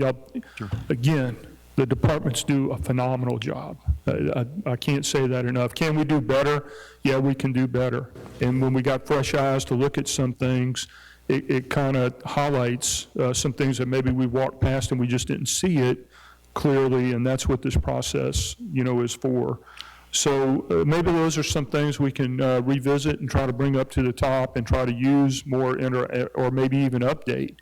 Again, the departments do a phenomenal job. I can't say that enough. Can we do better? Yeah, we can do better. And when we got fresh eyes to look at some things, it kind of highlights some things that maybe we walked past and we just didn't see it clearly, and that's what this process, is for. So maybe those are some things we can revisit and try to bring up to the top and try to use more or maybe even update.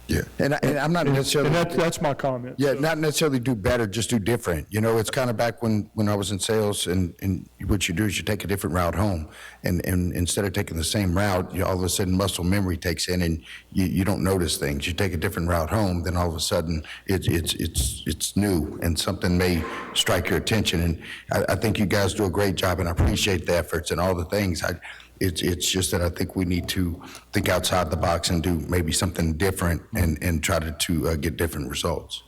Yeah, and I'm not necessarily. And that's my comment. Yeah, So- not necessarily do better, just do different. It's kind of back when I was in sales, and what you do is you take a different route home, and instead of taking the same route, all of a sudden muscle memory takes in, and you don't notice things. You take a different route home, then all of a sudden it's new, and something may strike your attention. And I think you guys do a great job, and I appreciate the efforts and all the things. It's just that I think we need to think outside the box and do maybe something different and try to get different results.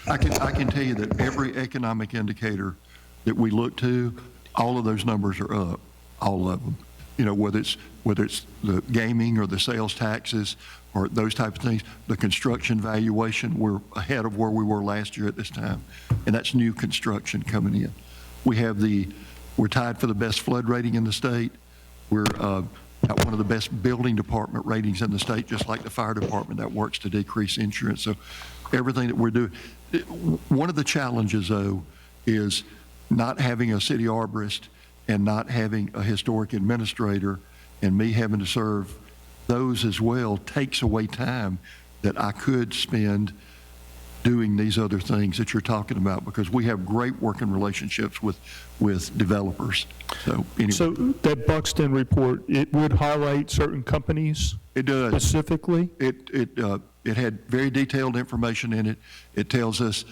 I can tell you that every economic indicator that we look to, all of those numbers are up, all of them. Whether it's the gaming or the sales taxes or those type of things, the construction valuation, we're ahead of where we were last year at this time, and that's new construction coming in. We're tied for the best flood rating in the state. We're got one of the best building department ratings in the state, just like the fire department that works to decrease insurance. So everything that we're doing. One of the challenges, though, is not having a city arborist and not having a historic administrator, and me having to serve those as well takes away time that I could spend doing these other things that you're talking about, because we have great working relationships with developers. So anyway. So that Buxton report, it would highlight certain companies? It does. Specifically? It had very detailed information in it. It tells us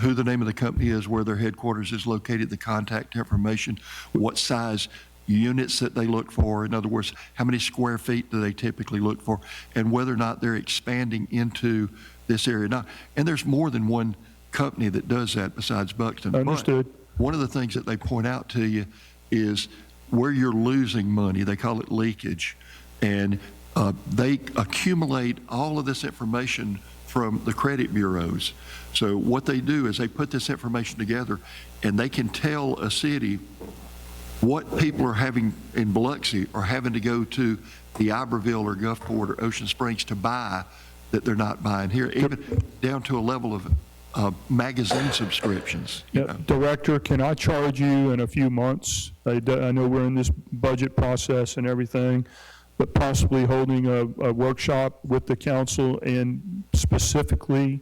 who the name of the company is, where their headquarters is located, the contact information, what size units that they look for. In other words, how many square feet do they typically look for, and whether or not they're expanding into this area now. And there's more than one company that does that besides Buxton. Understood. But one of the things that they point out to you is where you're losing money. They call it leakage. And they accumulate all of this information from the credit bureaus. So what they do is they put this information together, and they can tell a city what people are having in Biloxi are having to go to the Iberville or Gulfport or Ocean Springs to buy that they're not buying here, even down to a level of magazine subscriptions. Director, can I charge you in a few months? I know we're in this budget process and everything, but possibly holding a workshop with the council and specifically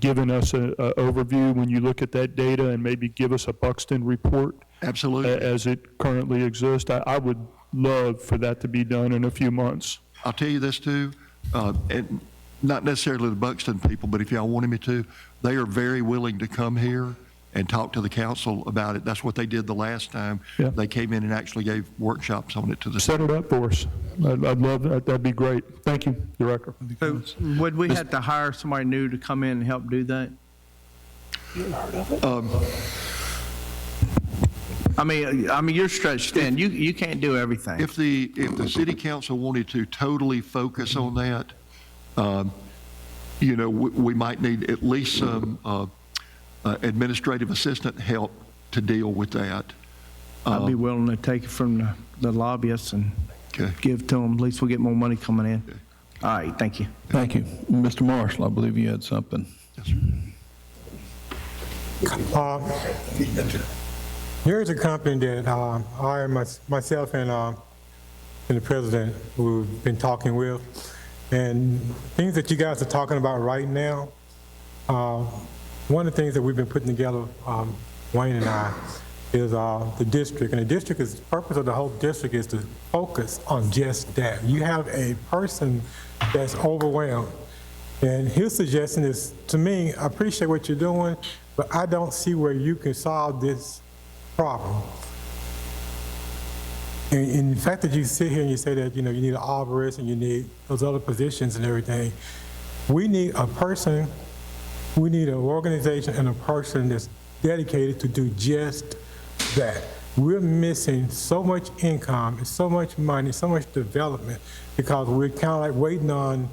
giving us an overview when you look at that data and maybe give us a Buxton report? Absolutely. As it currently exists. I would love for that to be done in a few months. I'll tell you this too, and not necessarily the Buxton people, but if y'all wanted me to, they are very willing to come here and talk to the council about it. That's what they did the last time. Yeah. They came in and actually gave workshops on it to the. Set it up for us. I'd love that. That'd be great. Thank you, Director. So would we have to hire somebody new to come in and help do that? I mean, you're stretched thin. You can't do everything. If the city council wanted to totally focus on that, we might need at least some administrative assistant help to deal with that. I'd be willing to take it from the lobbyists and give to them. At least we'll get more money coming in. Okay. All right, thank you. Thank you. Mr. Marshall, I believe you had something. Yes, sir. Here's a company that myself and the president we've been talking with. And things that you guys are talking about right now, one of the things that we've been putting together, Wayne and I, is the district. And the district is, the purpose of the whole district is to focus on just that. You have a person that's overwhelmed. And his suggestion is, to me, I appreciate what you're doing, but I don't see where you can solve this problem. And the fact that you sit here and you say that, you need an arborist and you need those other positions and everything, we need a person, we need an organization and a person that's dedicated to do just that. We're missing so much income and so much money, so much development, because we're kind of like waiting on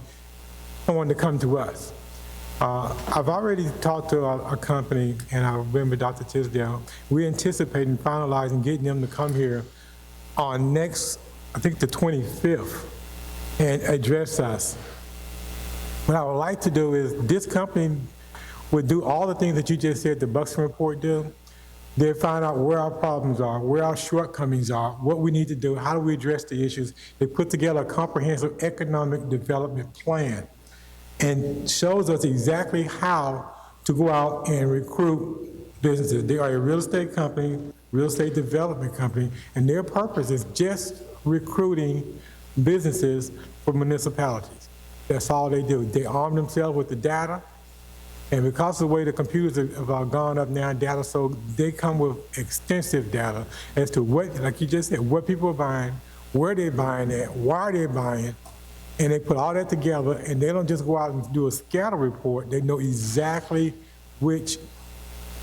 someone to come to us. I've already talked to a company, and I remember Dr. Tisdale. We're anticipating finalizing getting them to come here on next, I think the 25th, and address us. What I would like to do is, this company would do all the things that you just said the Buxton report do. They'll find out where our problems are, where our shortcomings are, what we need to do, how do we address the issues. They put together a comprehensive economic development plan and shows us exactly how to go out and recruit businesses. They are a real estate company, real estate development company, and their purpose is just recruiting businesses for municipalities. That's all they do. They arm themselves with the data, and because of the way the computers have gone up now in data, so they come with extensive data as to what, like you just said, what people are buying, where they're buying at, why they're buying, and they put all that together, and they don't just go out and do a scatter report. They know exactly which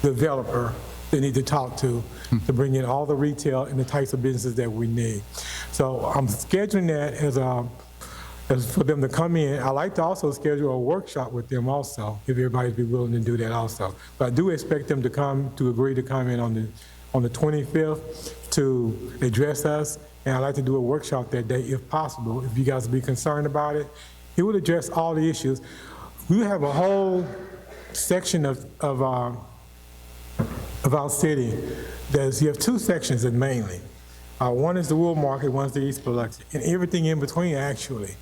developer they need to talk to bring in all the retail and the types of businesses that we need. So I'm scheduling that as for them to come in. I like to also schedule a workshop with them also, if everybody'd be willing to do that also. But I do expect them to agree to come in on the 25th to address us. And I'd like to do a workshop that day if possible, if you guys would be concerned about it. It would address all the issues. We have a whole section of our city. You have two sections mainly. One is the Wool Market, one's the East Biloxi, and everything in between actually.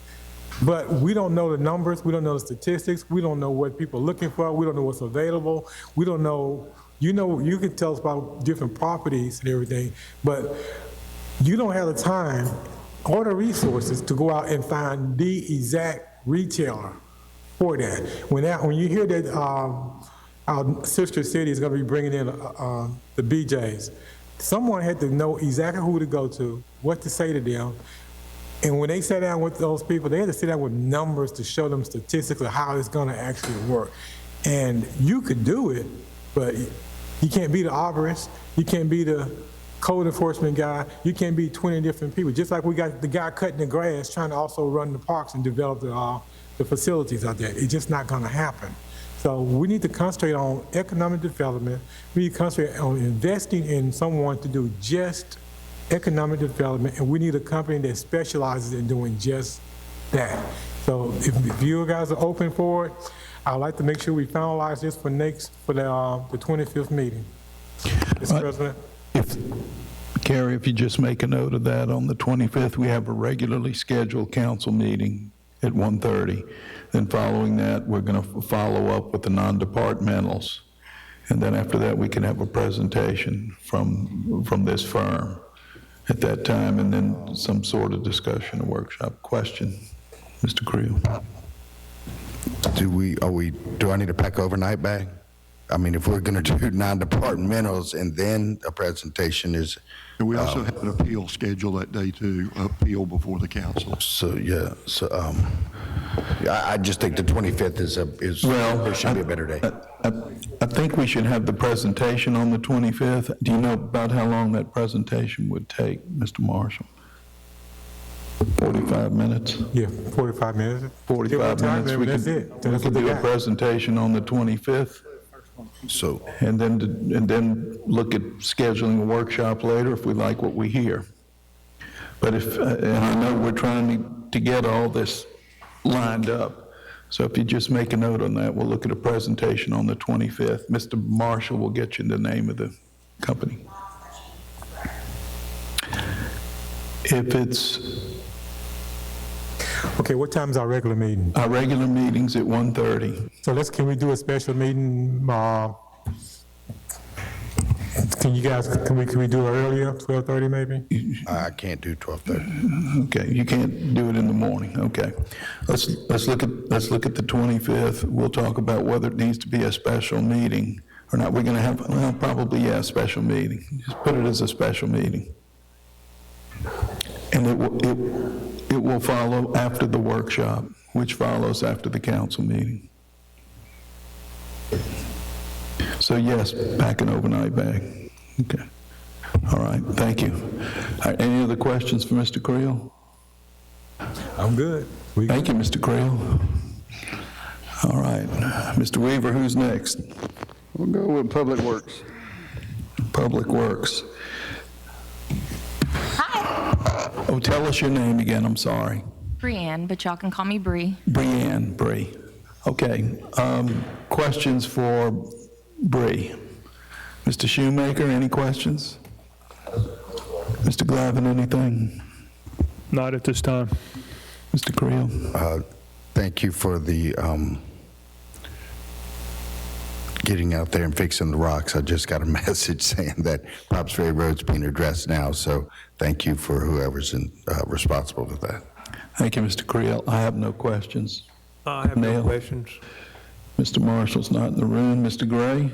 But we don't know the numbers, we don't know the statistics, we don't know what people are looking for, we don't know what's available, we don't know, you can tell us about different properties and everything, but you don't have the time or the resources to go out and find the exact retailer for that. When you hear that our sister city is going to be bringing in the BJs, someone had to know exactly who to go to, what to say to them. And when they sat down with those people, they had to sit down with numbers to show them statistics of how it's going to actually work. And you could do it, but you can't be the arborist, you can't be the code enforcement guy, you can't be 20 different people. Just like we got the guy cutting the grass trying to also run the parks and develop the facilities out there. It's just not going to happen. So we need to concentrate on economic development. We need to concentrate on investing in someone to do just economic development, and we need a company that specializes in doing just that. So if you guys are open for it, I'd like to make sure we finalize this for the 25th meeting. Mr. President? Carrie, if you just make a note of that, on the 25th, we have a regularly scheduled council meeting at 1:30. Then following that, we're going to follow up with the non-departmentals. And then after that, we can have a presentation from this firm at that time, and then some sort of discussion or workshop. Question, Mr. Creel? Do I need to pack overnight bag? I mean, if we're going to do non-departmentals and then a presentation is... And we also have an appeal scheduled that day too, appeal before the council. So, yeah, so I just think the 25th it should be a better day. I think we should have the presentation on the 25th. Do you know about how long that presentation would take, Mr. Marshall? 45 minutes? Yeah, 45 minutes. 45 minutes. We could do a presentation on the 25th. So, and then look at scheduling a workshop later if we like what we hear. But and I know we're trying to get all this lined up. So if you just make a note on that, we'll look at a presentation on the 25th. Mr. Marshall will get you the name of the company. Okay, what time's our regular meeting? Our regular meeting's at 1:30. So can we do a special meeting? Can we do it earlier, 12:30 maybe? I can't do 12:30. Okay, you can't do it in the morning, okay. Let's look at the 25th. We'll talk about whether it needs to be a special meeting or not. We're gonna have, well, probably, yeah, a special meeting. Just put it as a special meeting. And it will follow after the workshop, which follows after the council meeting. So yes, pack an overnight bag. Okay. All right, thank you. All right, any other questions for Mr. Creel? I'm good. Thank you, Mr. Creel. All right, Mr. Weaver, who's next? We'll go with Public Works. Public Works. Hi. Oh, tell us your name again, I'm sorry. Brianne, but y'all can call me Bree. Brianne, Bree. Okay, questions for Bree? Mr. Shoemaker, any questions? Mr. Glavin, anything? Not at this time. Mr. Creel? Thank you for the getting out there and fixing the rocks. I just got a message saying that Pops Ferry Road's being addressed now, so thank you for whoever's responsible for that. Thank you, Mr. Creel. I have no questions. I have no questions. Mr. Marshall's not in the room. Mr. Gray?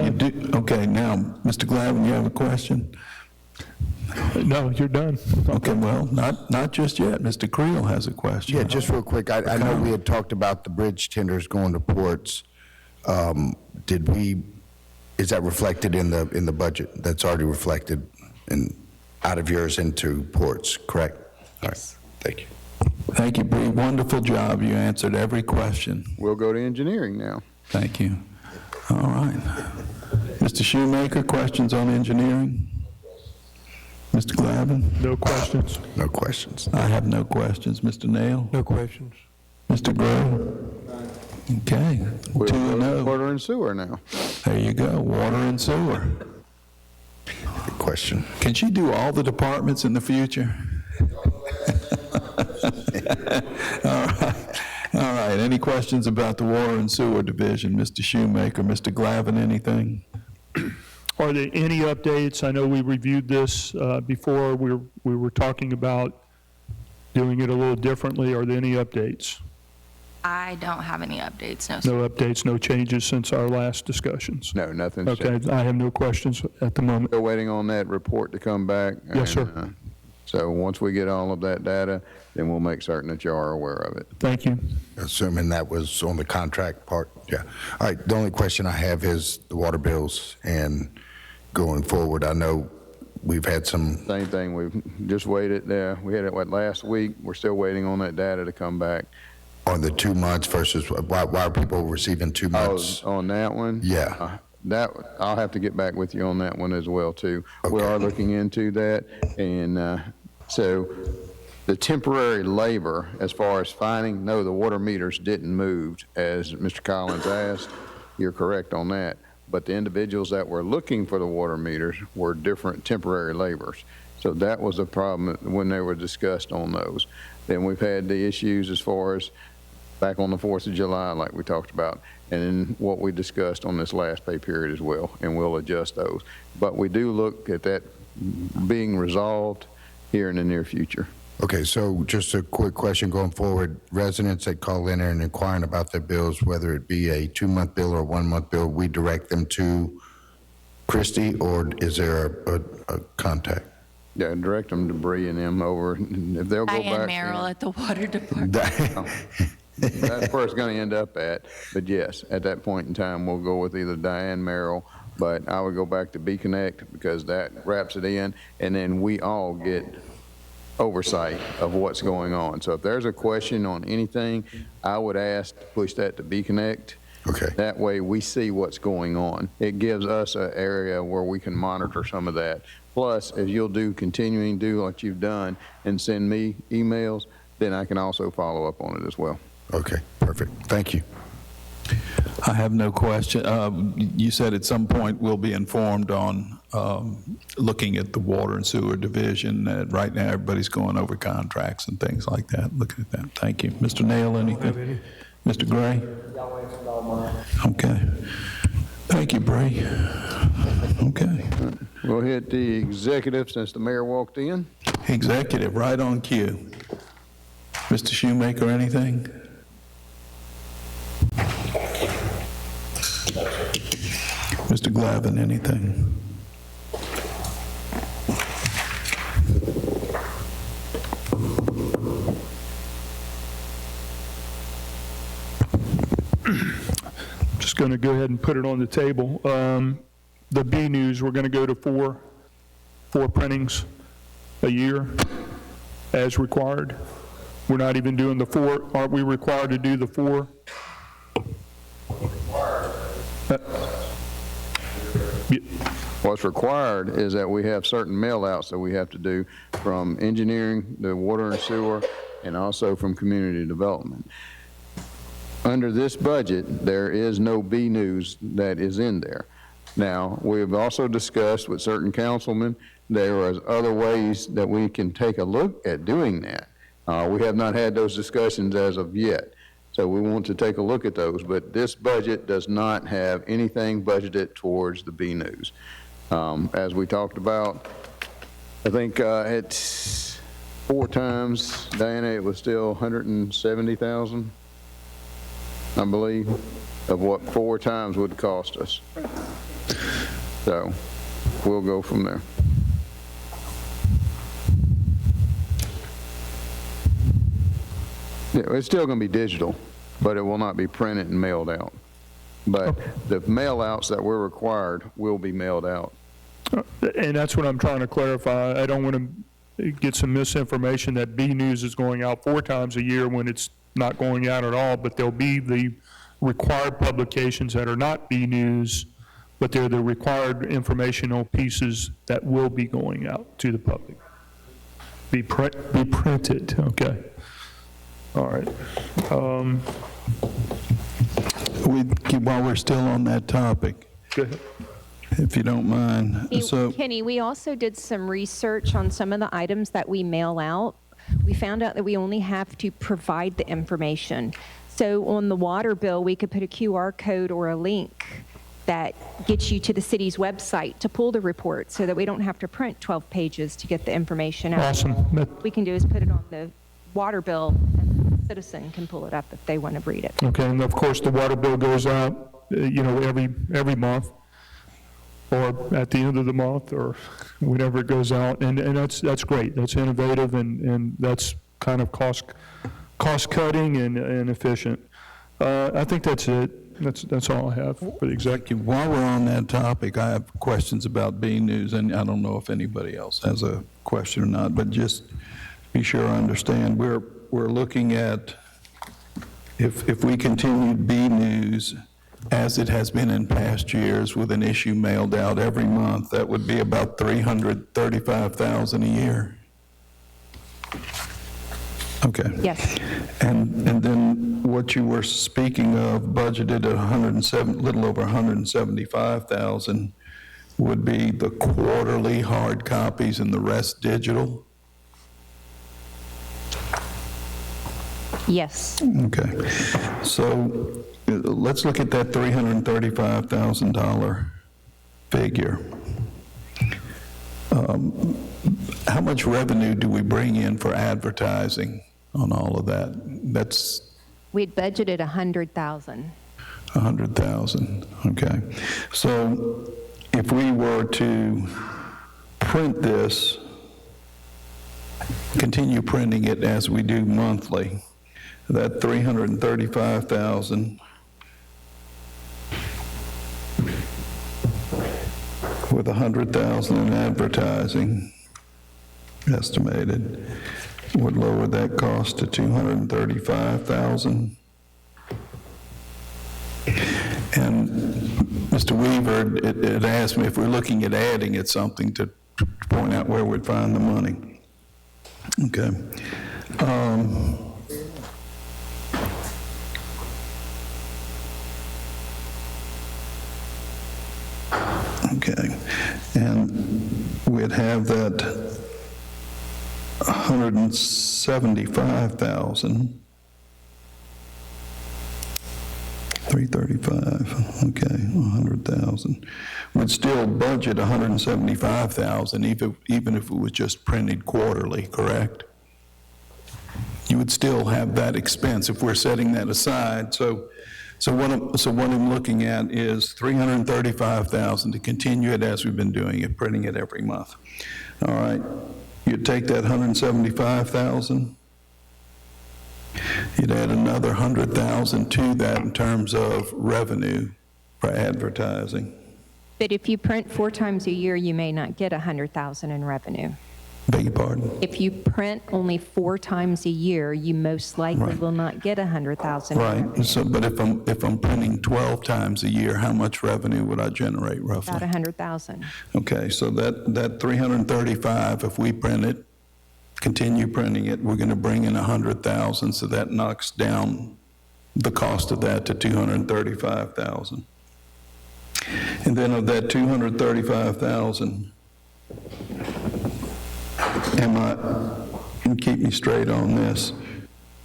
You do? Okay, now, Mr. Glavin, you have a question? No, you're done. Okay, well, not just yet. Mr. Creel has a question. Yeah, just real quick, I know we had talked about the bridge tenders going to ports. Is that reflected in the budget? That's already reflected out of yours into ports, correct? Yes. All right, thank you. Thank you, Bree. Wonderful job. You answered every question. We'll go to engineering now. Thank you. All right. Mr. Shoemaker, questions on engineering? Mr. Glavin? No questions. No questions. I have no questions. Mr. Nail? No questions. Mr. Gray? Okay. We'll 2-0. Water and sewer now. There you go. Water and sewer. Good question. Can she do all the departments in the future? All right. Any questions about the water and sewer division? Mr. Shoemaker, Mr. Glavin, anything? Are there any updates? I know we reviewed this before. We were talking about doing it a little differently. Are there any updates? I don't have any updates, no, sir. No updates, no changes since our last discussions? No, nothing's Okay, changed. I have no questions at the moment. Still waiting on that report to come back. Yes, sir. So once we get all of that data, then we'll make certain that you are aware of it. Thank you. Assuming that was on the contract part, yeah. All right, the only question I have is the water bills, and going forward, I know we've had some... Same thing, we've just waited there. We had it, last week? We're still waiting on that data to come back. On the 2 months versus, why are people receiving 2 months? Oh, on that one? Yeah. That, I'll have to get back with you on that one as well, too. Okay. We are looking into that, and so the temporary labor, as far as finding, no, the water meters didn't move, as Mr. Collins asked. You're correct on that. But the individuals that were looking for the water meters were different temporary laborers. So that was a problem when they were discussed on those. Then we've had the issues as far as back on the 4th of July, like we talked about, and then what we discussed on this last pay period as well, and we'll adjust those. But we do look at that being resolved here in the near future. Okay, so just a quick question going forward. Residents that call in and inquiring about their bills, whether it be a 2-month bill or a 1-month bill, we direct them to Christie, or is there a contact? Yeah, direct them to Bree and them over, and if they'll go back. Diane Merrill at the water department. That's where it's going to end up at. But yes, at that point in time, we'll go with either Diane Merrill, but I would go back to B-Connect because that wraps it in, and then we all get oversight of what's going on. So if there's a question on anything, I would ask to push that to B-Connect. Okay. That way we see what's going on. It gives us an area where we can monitor some of that. Plus, if you'll continuing to do what you've done and send me emails, then I can also follow up on it as well. Okay, perfect. Thank you. I have no question. You said at some point we'll be informed on looking at the water and sewer division. Right now, everybody's going over contracts and things like that, looking at that. Thank you. Mr. Nail, anything? Mr. Gray? Okay. Thank you, Bree. Okay. We'll hit the executive since the mayor walked in. Executive, right on cue. Mr. Shoemaker, anything? Mr. Glavin, anything? Just going to go ahead and put it on the table. The B News, we're going to go to four printings a year as required. We're not even doing the four. Aren't we required to do the four? What's required is that we have certain mail-outs that we have to do from engineering, the water and sewer, and also from community development. Under this budget, there is no B News that is in there. Now, we've also discussed with certain councilmen, there are other ways that we can take a look at doing that. We have not had those discussions as of yet. So we want to take a look at those, but this budget does not have anything budgeted towards the B News. As we talked about, I think it's 4 times, Diana, it was still 170,000, I believe, of what 4 times would cost us. So we'll go from there. Yeah, it's still going to be digital, but it will not be printed and mailed out. But the mail outs that were required will be mailed out. And that's what I'm trying to clarify. I don't want to get some misinformation that B News is going out 4 times a year when it's not going out at all, but there'll be the required publications that are not B News, but they're the required informational pieces that will be going out to the public. Be printed, okay. All right. While we're still on that topic, Go ahead. if you don't mind. So, Kenny, we also did some research on some of the items that we mail out. We found out that we only have to provide the information. So on the water bill, we could put a QR code or a link that gets you to the city's website to pull the report so that we don't have to print 12 pages to get the information out. Awesome. What we can do is put it on the water bill, and the citizen can pull it up if they want to read it. Okay, and of course, the water bill goes out, every month, or at the end of the month, or whenever it goes out, and that's great. That's innovative, and that's kind of cost-cutting and efficient. I think that's it. That's all I have for the executive. while we're on that topic, I have questions about B News, and I don't know if anybody else has a question or not, but just be sure I understand. We're looking at, if we continued B News as it has been in past years with an issue mailed out every month, that would be about $335,000 a year. Okay. Yes. And then what you were speaking of, budgeted at little over 175,000, would be the quarterly hard copies and the rest digital? Yes. Okay. So let's look at that $335,000 figure. How much revenue do we bring in for advertising on all of that? That's We'd budgeted 100,000. 100,000, okay. So if we were to print this, continue printing it as we do monthly, that 335,000 with 100,000 in advertising estimated would lower that cost to 235,000. And Mr. Weaver, it asked me if we're looking at adding it something to point out where we'd find the money. Okay. Okay. And we'd have that 175,000. 335, okay, 100,000. We'd still budget 175,000 even if it was just printed quarterly, correct? You would still have that expense if we're setting that aside. So what I'm looking at is 335,000 to continue it as we've been doing it, printing it every month. All right, you'd take that 175,000. You'd add another 100,000 to that in terms of revenue for advertising. But if you print 4 times a year, you may not get 100,000 in revenue. Beg your pardon? If you print only 4 times a year, you most likely will not get 100,000 in revenue. Right. So, but if I'm printing 12 times a year, how much revenue would I generate roughly? About 100,000. Okay, so that 335, if we print it, continue printing it, we're going to bring in 100,000, so that knocks down the cost of that to 235,000. And then of that 235,000, and keep me straight on this,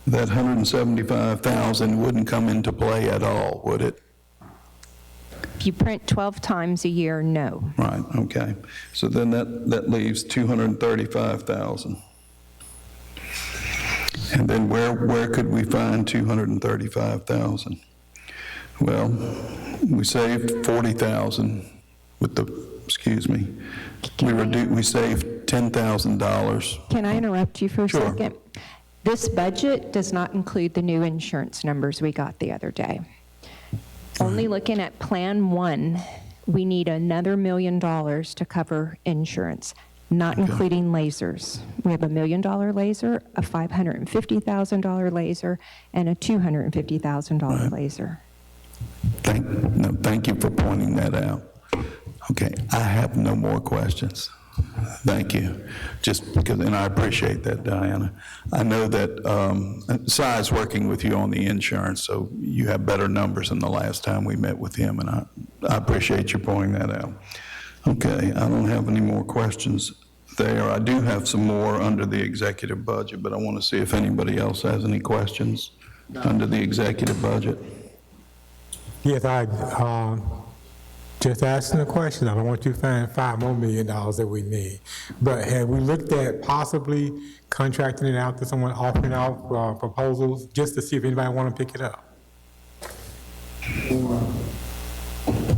that 175,000 wouldn't come into play at all, would it? If you print 12 times a year, no. Right, okay. So then that leaves 235,000. And then where could we find 235,000? Well, we saved 40,000 with the, excuse me, we saved $10,000. Can I interrupt you for a Sure. second? This budget does not include the new insurance numbers we got the other day. Only looking at Plan 1, we need another $1 million to cover insurance, not including lasers. We have a $1 million laser, a $550,000 laser, and a $250,000 laser. Thank you for pointing that out. Okay, I have no more questions. Thank you. Just because, and I appreciate that, Diana. I know that Si's working with you on the insurance, so you have better numbers than the last time we met with him, and I appreciate you pointing that out. Okay, I don't have any more questions there. I do have some more under the executive budget, but I want to see if anybody else has any questions under the executive budget. Yes, I just asking a question. I don't want you to find $5 more million that we need. But have we looked at possibly contracting it out to someone, offering out proposals, just to see if anybody want to pick it up?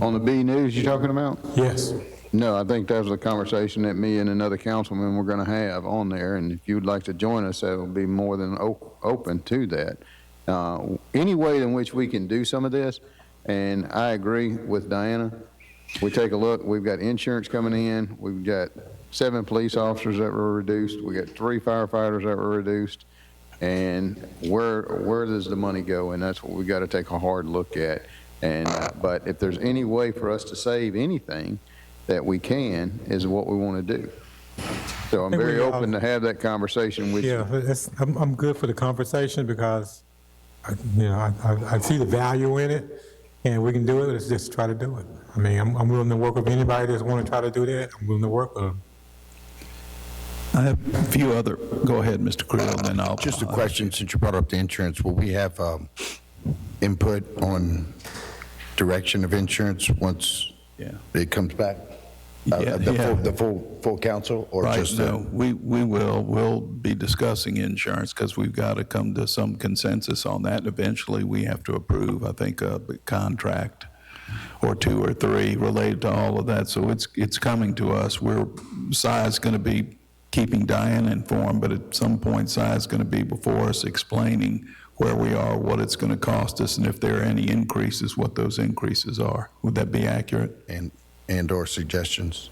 On the B News you're talking about? Yes. No, I think that was a conversation that me and another councilman were going to have on there, and if you would like to join us, that will be more than open to that. Any way in which we can do some of this, and I agree with Diana. We take a look, we've got insurance coming in, we've got 7 police officers that were reduced, we got 3 firefighters that were reduced, and where does the money go? And that's what we got to take a hard look at. And but if there's any way for us to save anything that we can, is what we want to do. So I'm very open to have that conversation with you. Yeah, I'm good for the conversation because, I see the value in it, and we can do it. Let's just try to do it. I mean, I'm willing to work with anybody that's want to try to do that. I'm willing to work with them. I have a few other, go ahead, Mr. Creel, and then I'll. Just a question, since you brought up the insurance, will we have input on direction of insurance once it comes back? The full council, or right, just? No, we'll be discussing insurance because we've got to come to some consensus on that. Eventually, we have to approve, I think, a contract or 2 or 3 related to all of that. So it's coming to us. Si's going to be keeping Diane informed, but at some point, Si's going to be before us explaining where we are, what it's going to cost us, and if there are any increases, what those increases are. Would that be accurate? And or suggestions?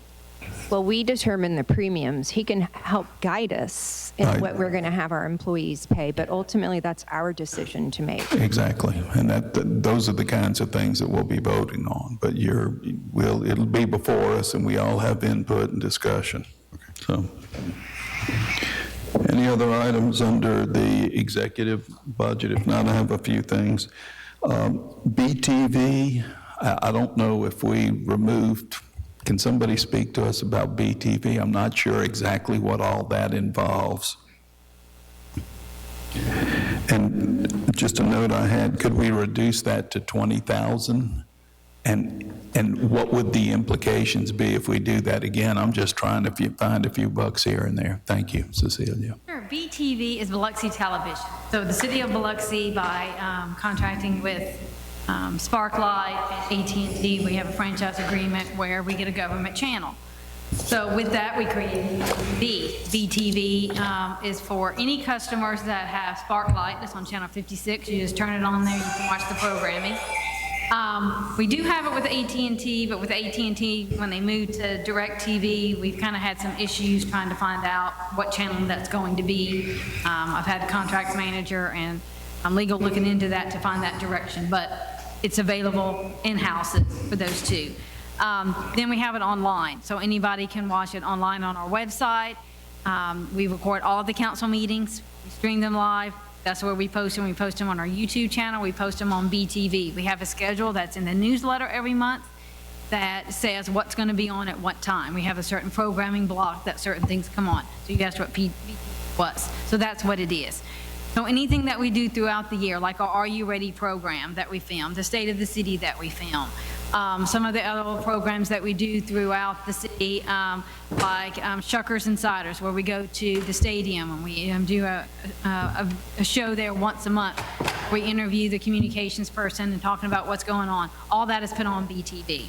Well, we determine the premiums. He can help guide us in Right. what we're going to have our employees pay, but ultimately that's our decision to make. Exactly, and those are the kinds of things that we'll be voting on. But it'll be before us, and we all have input and discussion. So, any other items under the executive budget? If not, I have a few things. BTV. I don't know if we removed Can somebody speak to us about BTV? I'm not sure exactly what all that involves. And just a note I had, could we reduce that to 20,000? And what would the implications be if we do that? Again, I'm just trying to find a few bucks here and there. Thank you, Cecilia. Sure. BTV is Biloxi Television. So the city of Biloxi, by contracting with Sparklight and AT&T, we have a franchise agreement where we get a government channel. So with that, we created BTV is for any customers that have Sparklight. It's on channel 56. You just turn it on there, you can watch the programming. We do have it with AT&T, but with AT&T, when they moved to DirecTV, we've kind of had some issues trying to find out what channel that's going to be. I've had the contract manager and legal looking into that to find that direction, but it's available in-house for those two. Then we have it online, so anybody can watch it online on our website. We record all of the council meetings, we stream them live. That's where we post them. We post them on our YouTube channel. We post them on BTV. We have a schedule that's in the newsletter every month that says what's going to be on at what time. We have a certain programming block that certain things come on. So you asked what BTV was. So that's what it is. So anything that we do throughout the year, like our Are You Ready program that we film, the State of the City that we film, some of the other programs that we do throughout the city, like Shuckers and Ciders, where we go to the stadium and we do a show there once a month. We interview the communications person and talking about what's going on. All that is put on BTV.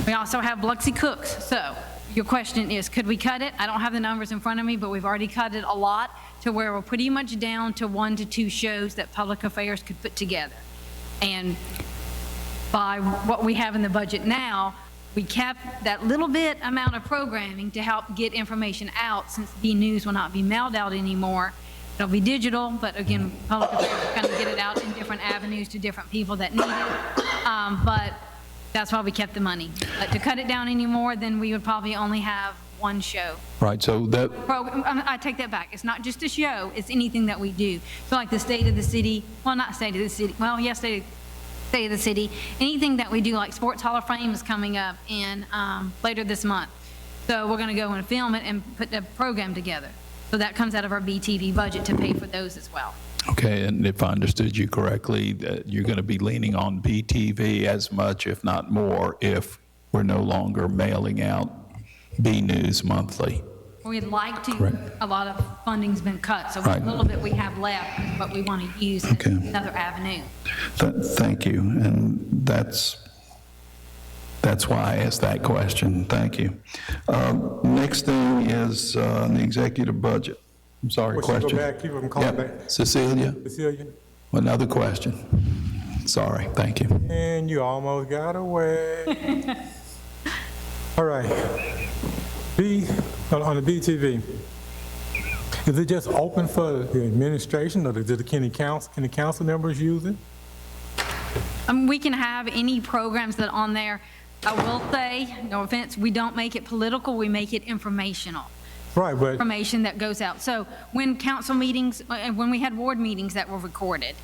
We also have Biloxi Cooks. So your question is, could we cut it? I don't have the numbers in front of me, but we've already cut it a lot to where we're pretty much down to 1 to 2 shows that Public Affairs could put together. And by what we have in the budget now, we kept that little bit amount of programming to help get information out, since B-News will not be mailed out anymore. It'll be digital, but again, Public Affairs is going to get it out in different avenues to different people that need it. But that's why we kept the money. But to cut it down anymore, then we would probably only have 1 show. Right, so that, I take that back. It's not just a show, it's anything that we do. So like the State of the City, well, not State of the City, well, yes, State of the City, anything that we do, like Sports Hall of Fame is coming up in later this month. So we're going to go and film it and put the program together. So that comes out of our BTV budget to pay for those as well. okay, and if I understood you correctly, that you're going to be leaning on BTV as much, if not more, if we're no longer mailing out B-News monthly. We'd like to. Correct. A lot of funding's been cut, so Right. a little bit we have left, but we want to use Okay. another avenue. Thank you, and that's why I asked that question. Thank you. Next thing is the executive budget. I'm sorry, Well, she go question? back, keep them calling Yep. back. Cecilia, Cecilia, another question. Sorry, thank you. and you almost got away. All right. On the BTV, is it just open for the administration, or can the council members use it? We can have any programs that on there. I will say, no offense, we don't make it political, we make it informational. Right, but, Information that goes out. So when council meetings, when we had ward meetings that were recorded,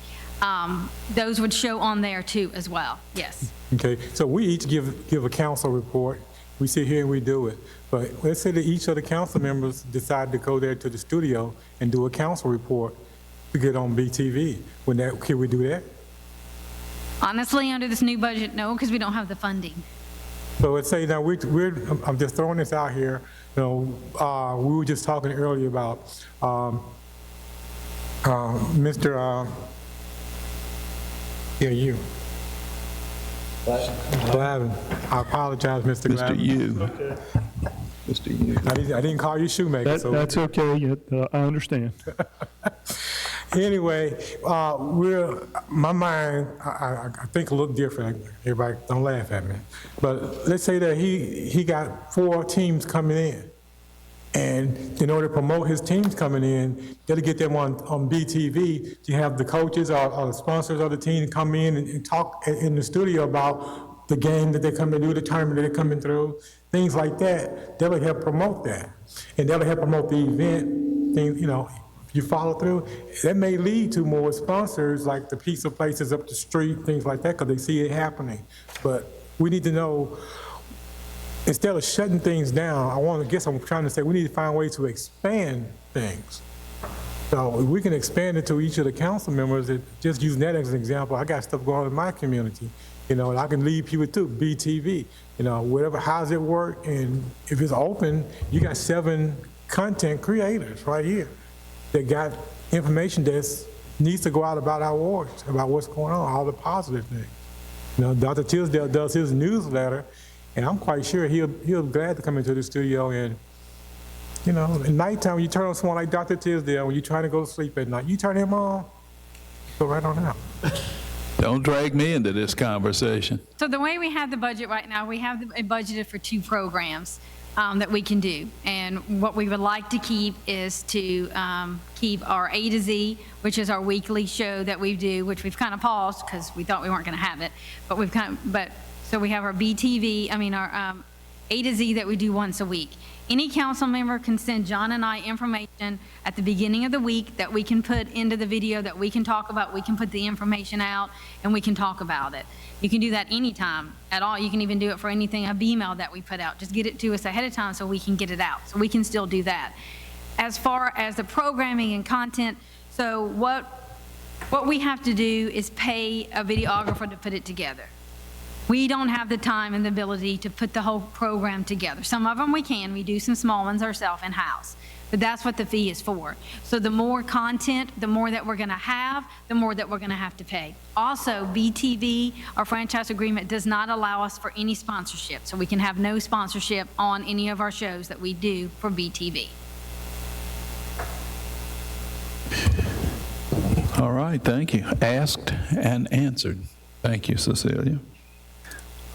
those would show on there too as well, yes. okay, so we each give a council report. We sit here and we do it. But let's say that each of the council members decide to go there to the studio and do a council report to get on BTV. Can we do that? Honestly, under this new budget, no, because we don't have the funding. So let's say now I'm just throwing this out here. You know, we were just talking earlier about Mr. You. Glavin. I apologize, Mr. Glavin. Mr. Yu. Mr. Yu. I didn't call you shoemaker. That's okay, I understand. Anyway, my mind, I think a little different. Everybody, don't laugh at me. But let's say that he got 4 teams coming in. And in order to promote his teams coming in, they'll get them on BTV to have the coaches or the sponsors of the team come in and talk in the studio about the game that they're coming to do, the tournament that they're coming through, things like that. That'll help promote that. And that'll help promote the event, things, you know. If you follow through, that may lead to more sponsors like the pizza places up the street, things like that, because they see it happening. But we need to know, instead of shutting things down, I'm trying to say we need to find ways to expand things. So we can expand it to each of the council members. Just using that as an example, I got stuff going on in my community. And I can lead people to BTV, whatever, how's it work? And if it's open, you got 7 content creators right here that got information that needs to go out about our wards, about what's going on, all the positive things. Dr. Tisdale does his newsletter, and I'm quite sure he'll be glad to come into the studio and, at nighttime, when you turn on someone like Dr. Tisdale, when you're trying to go to sleep at night, you turn him on, go right on out. Don't drag me into this conversation. So the way we have the budget right now, we have it budgeted for 2 programs that we can do. And what we would like to keep is to keep our A to Z, which is our weekly show that we do, which we've kind of paused because we thought we weren't going to have it. But so we have our BTV, our A to Z that we do once a week. Any council member can send John and I information at the beginning of the week that we can put into the video that we can talk about. We can put the information out and we can talk about it. You can do that anytime at all. You can even do it for anything, a email that we put out. Just get it to us ahead of time so we can get it out. So we can still do that. As far as the programming and content, so what we have to do is pay a videographer to put it together. We don't have the time and the ability to put the whole program together. Some of them we can. We do some small ones ourselves in-house. But that's what the fee is for. So the more content, the more that we're going to have, the more that we're going to have to pay. Also, BTV, our franchise agreement, does not allow us for any sponsorship. So we can have no sponsorship on any of our shows that we do for BTV. All right, thank you. Asked and answered. Thank you, Cecilia.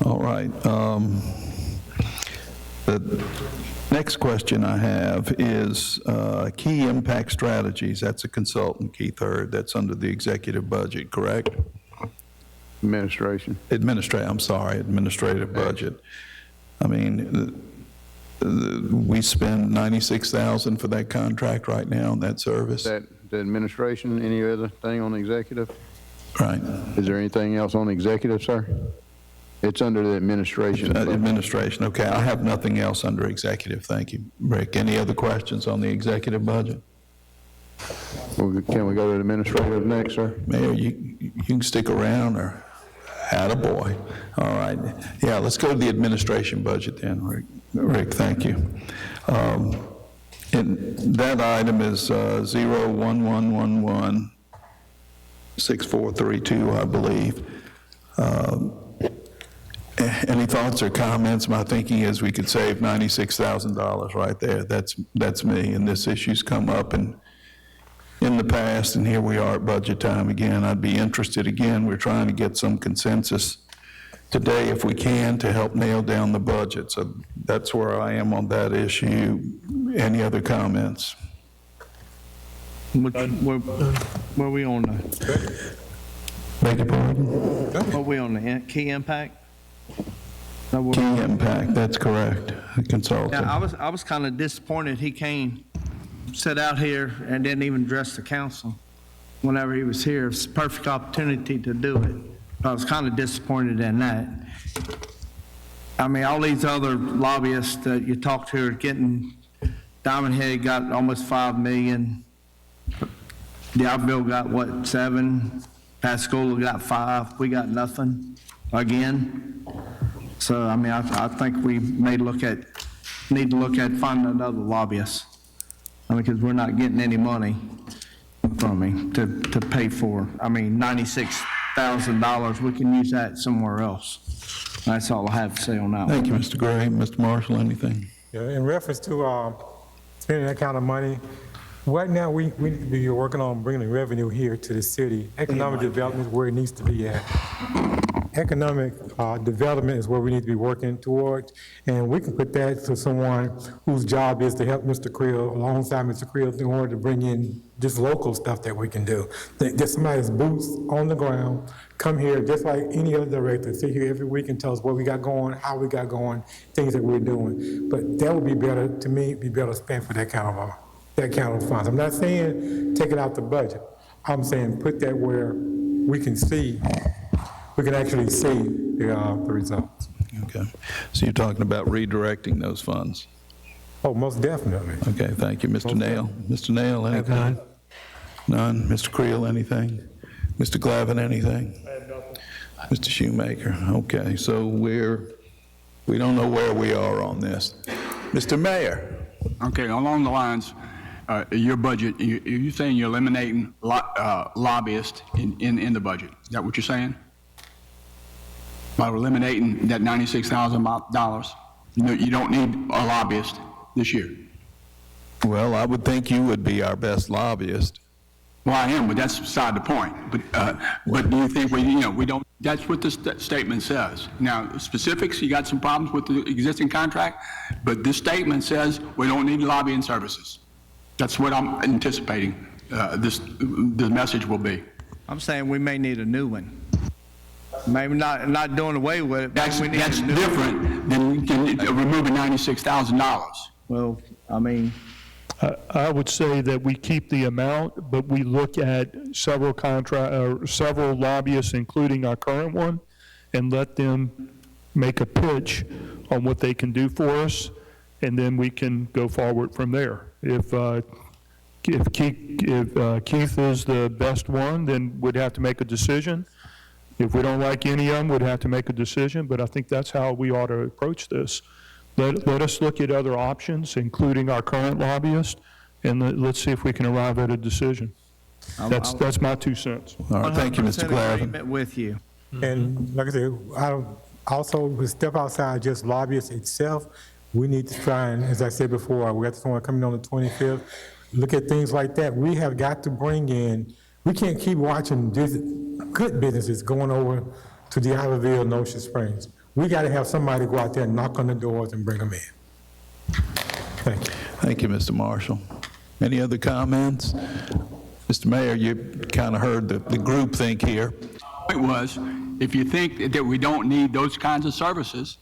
All right. The next question I have is key impact strategies. That's a consultant, Keith Hurd. That's under the executive budget, correct? Administration. Administrative budget. I mean, we spend $96,000 for that contract right now on that service. The administration, any other thing on the executive? Right. Is there anything else on the executive, sir? It's under the administration. Administration, okay. I have nothing else under executive. Thank you, Rick. Any other questions on the executive budget? Can we go to the administrative next, sir? Mayor, you can stick around or attaboy. All right. Yeah, let's go to the administration budget then, Rick, thank you. And that item is 01111-6432, I believe. Any thoughts or comments? My thinking is we could save $96,000 right there. That's me. And this issue's come up in the past, and here we are at budget time again. I'd be interested again. We're trying to get some consensus today, if we can, to help nail down the budget. So that's where I am on that issue. Any other comments? Where we on the, Beg your pardon? where we on the key impact? Key impact, that's correct. The consultant. Yeah, I was kind of disappointed he came, sat out here and didn't even address the council whenever he was here. It's a perfect opportunity to do it. I was kind of disappointed in that. I mean, all these other lobbyists that you talk to are getting, Diamond Head got almost $5 million. Diablo got, what, 7? Pascagoula got 5. We got nothing again. So, I mean, I think we need to look at finding another lobbyist. I mean, because we're not getting any money from him to pay for. I mean, $96,000, we can use that somewhere else. That's all I have to say on that. Thank you, Mr. Gray. Mr. Marshall, anything? Yeah, in reference to spending that kind of money, right now we need to be working on bringing revenue here to the city. Economic development is where it needs to be at. Economic development is where we need to be working towards, and we can put that to someone whose job is to help Mr. Creel, alongside Mr. Creel, in order to bring in just local stuff that we can do. Get somebody's boots on the ground, come here, just like any other director, sit here every week and tell us what we got going, how we got going, things that we're doing. But that would be better, to me, be better spent for that kind of funds. I'm not saying take it out the budget. I'm saying put that where we can see, we can actually see the results. Okay. So you're talking about redirecting those funds? Oh, most definitely. Okay, thank you. Mr. Nail? Mr. Nail, anything? None. None. Mr. Creel, anything? Mr. Glavin, anything? I have nothing. Mr. Shoemaker, okay, so we don't know where we are on this. Mr. Mayor? Okay, along the lines, your budget, you're saying you're eliminating lobbyists in the budget. Is that what you're saying? By eliminating that $96,000, you don't need a lobbyist this year? Well, I would think you would be our best lobbyist. Well, I am, but that's beside the point. But do you think we don't, that's what the statement says. Now, specifics, you got some problems with the existing contract, but this statement says we don't need lobbying services. That's what I'm anticipating the message will be. I'm saying we may need a new one. Maybe not doing away with it. That's we need a new different than removing $96,000. Well, I mean, I would say that we keep the amount, but we look at several lobbyists, including our current one, and let them make a pitch on what they can do for us, and then we can go forward from there. If Keith is the best one, then we'd have to make a decision. If we don't like any of them, we'd have to make a decision, but I think that's how we ought to approach this. Let us look at other options, including our current lobbyist, and let's see if we can arrive at a decision. That's my 2 cents. All right, thank you, Mr. 100% Glavin. agreement with you. And like I said, also, we step outside just lobbyists itself. We need to try and, as I said before, we got someone coming on the 25th, look at things like that. We have got to bring in, we can't keep watching good businesses going over to the Iberville and Ocean Springs. We got to have somebody go out there and knock on the doors and bring them in. Thank you. Thank you, Mr. Marshall. Any other comments? Mr. Mayor, you kind of heard the group think here. It was, if you think that we don't need those kinds of services,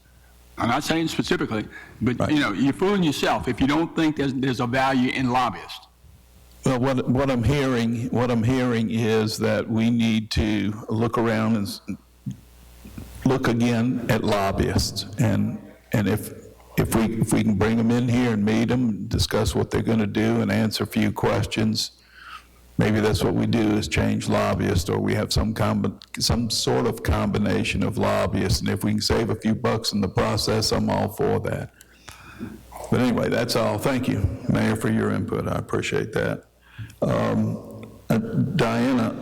I'm not saying specifically, but Right. You're fooling yourself if you don't think there's a value in lobbyists. Well, what I'm hearing is that we need to look around and look again at lobbyists, and if we can bring them in here and meet them, discuss what they're going to do, and answer a few questions, maybe that's what we do, is change lobbyists, or we have some sort of combination of lobbyists, and if we can save a few bucks in the process, I'm all for that. But anyway, that's all. Thank you, Mayor, for your input. I appreciate that. Diana,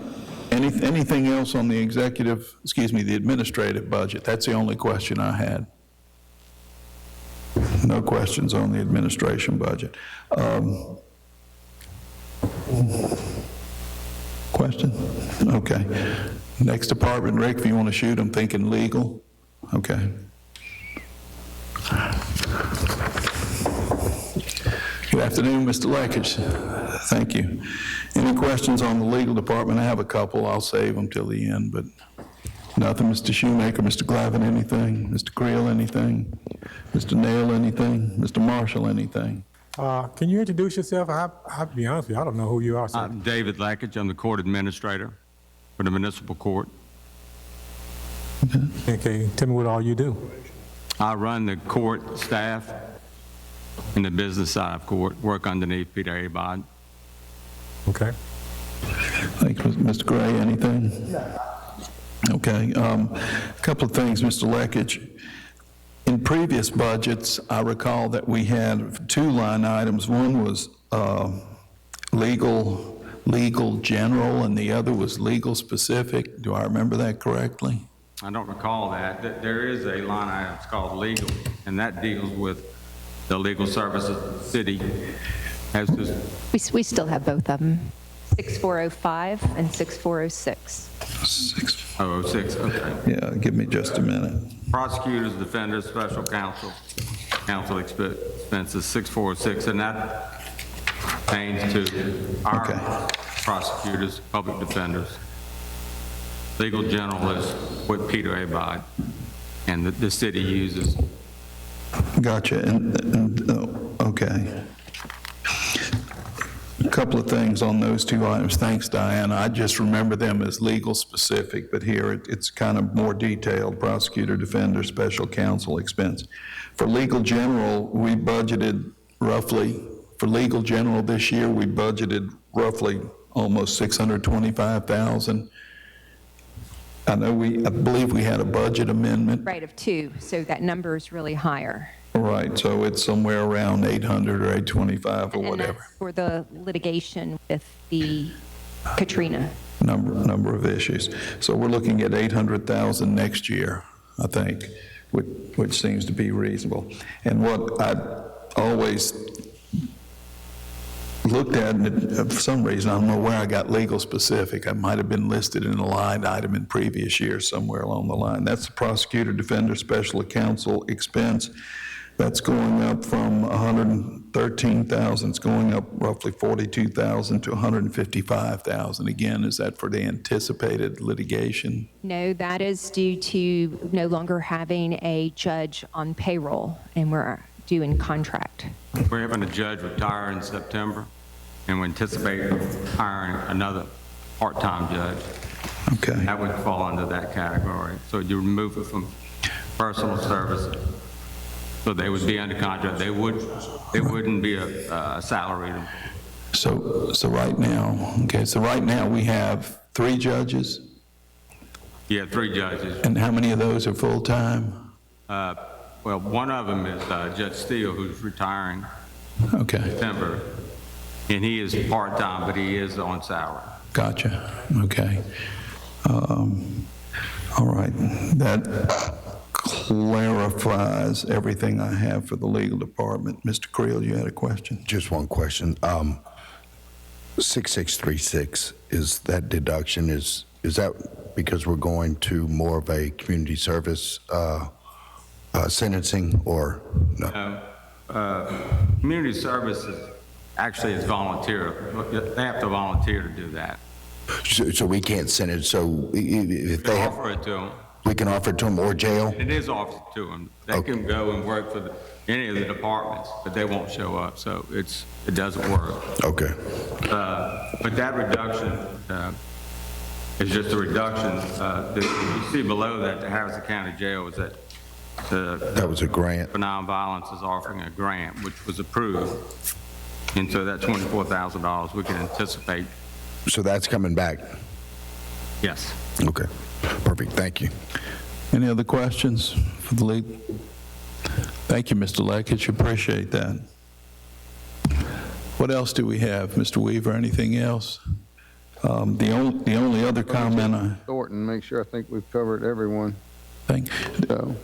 anything else on the the administrative budget? That's the only question I had. No questions on the administration budget. Question? Okay. Next department, Rick, if you want to shoot, I'm thinking legal. Okay. Good afternoon, Mr. Leckage. Thank you. Any questions on the legal department? I have a couple. I'll save them till the end, but nothing. Mr. Shoemaker, Mr. Glavin, anything? Mr. Creel, anything? Mr. Nail, anything? Mr. Marshall, anything? Can you introduce yourself? I'll be honest with you, I don't know who you are, sir. I'm David Lackage. I'm the court administrator for the municipal court. Okay, tell me what all you do. I run the court staff in the business side of court, work underneath Peter Abod. Okay. Thank you. Mr. Gray, anything? Okay. A couple of things, Mr. Leckage. In previous budgets, I recall that we had 2 line items. One was legal general, and the other was legal specific. Do I remember that correctly? I don't recall that. There is a line item, it's called legal, and that deals with the legal services the city has this. We still have both of them, 6405 and 6406. 006, okay. Yeah, give me just a minute. Prosecutors, defenders, special counsel expenses, 6406, and that pertains to our prosecutors, public defenders. Legal general is what Peter Abod and the city uses. Gotcha. Okay. couple of things on those two items. Thanks, Diana. I just remember them as legal specific, but here it's kind of more detailed, prosecutor, defender, special counsel expense. For legal general, we budgeted roughly, for legal general this year, we budgeted roughly almost $625,000. I believe we had a budget amendment. Right, of 2, so that number is really higher. Right, so it's somewhere around 800 or 825 or And whatever. that's for the litigation with the Katrina. Number of issues. So we're looking at 800,000 next year, I think, which seems to be reasonable. And what I always looked at, and for some reason, I don't know where I got legal specific. I might have been listed in a line item in previous years somewhere along the line. That's the prosecutor, defender, special counsel expense. That's going up from 113,000. It's going up roughly 42,000 to 155,000. Again, is that for the anticipated litigation? No, that is due to no longer having a judge on payroll, and we're doing contract. We're having a judge retire in September, and we anticipate hiring another part-time judge. Okay. That would fall under that category. So you remove it from personal services. So they would be under contract. They wouldn't be a salaried employee. So right now we have 3 judges, Yeah, 3 judges. and how many of those are full-time? Well, one of them is Judge Steele, who's retiring Okay, in December, and he is part-time, but he is on salary. gotcha, okay. All right, that clarifies everything I have for the legal department. Mr. Creel, you had a question? Just one question. 6636, is that deduction, is that because we're going to more of a community service sentencing, or no? Community services actually is volunteer. They have to volunteer to do that. So we can't send it, so if they have, Offer it to them. we can offer it to them, or jail? It is offered to them. They can go and work for any of the departments, but they won't show up, so it doesn't work. Okay. But that reduction is just a reduction. You see below that, the Harrison County Jail is that That was a grant. for nonviolence is offering a grant, which was approved. And so that $24,000 we can anticipate. So that's coming back? Yes. Okay, perfect, thank you. Any other questions for the league? Thank you, Mr. Lekich, appreciate that. What else do we have, Mr. Weaver, anything else? The only other comment I Thornton, make sure, I think we've covered everyone. think, So,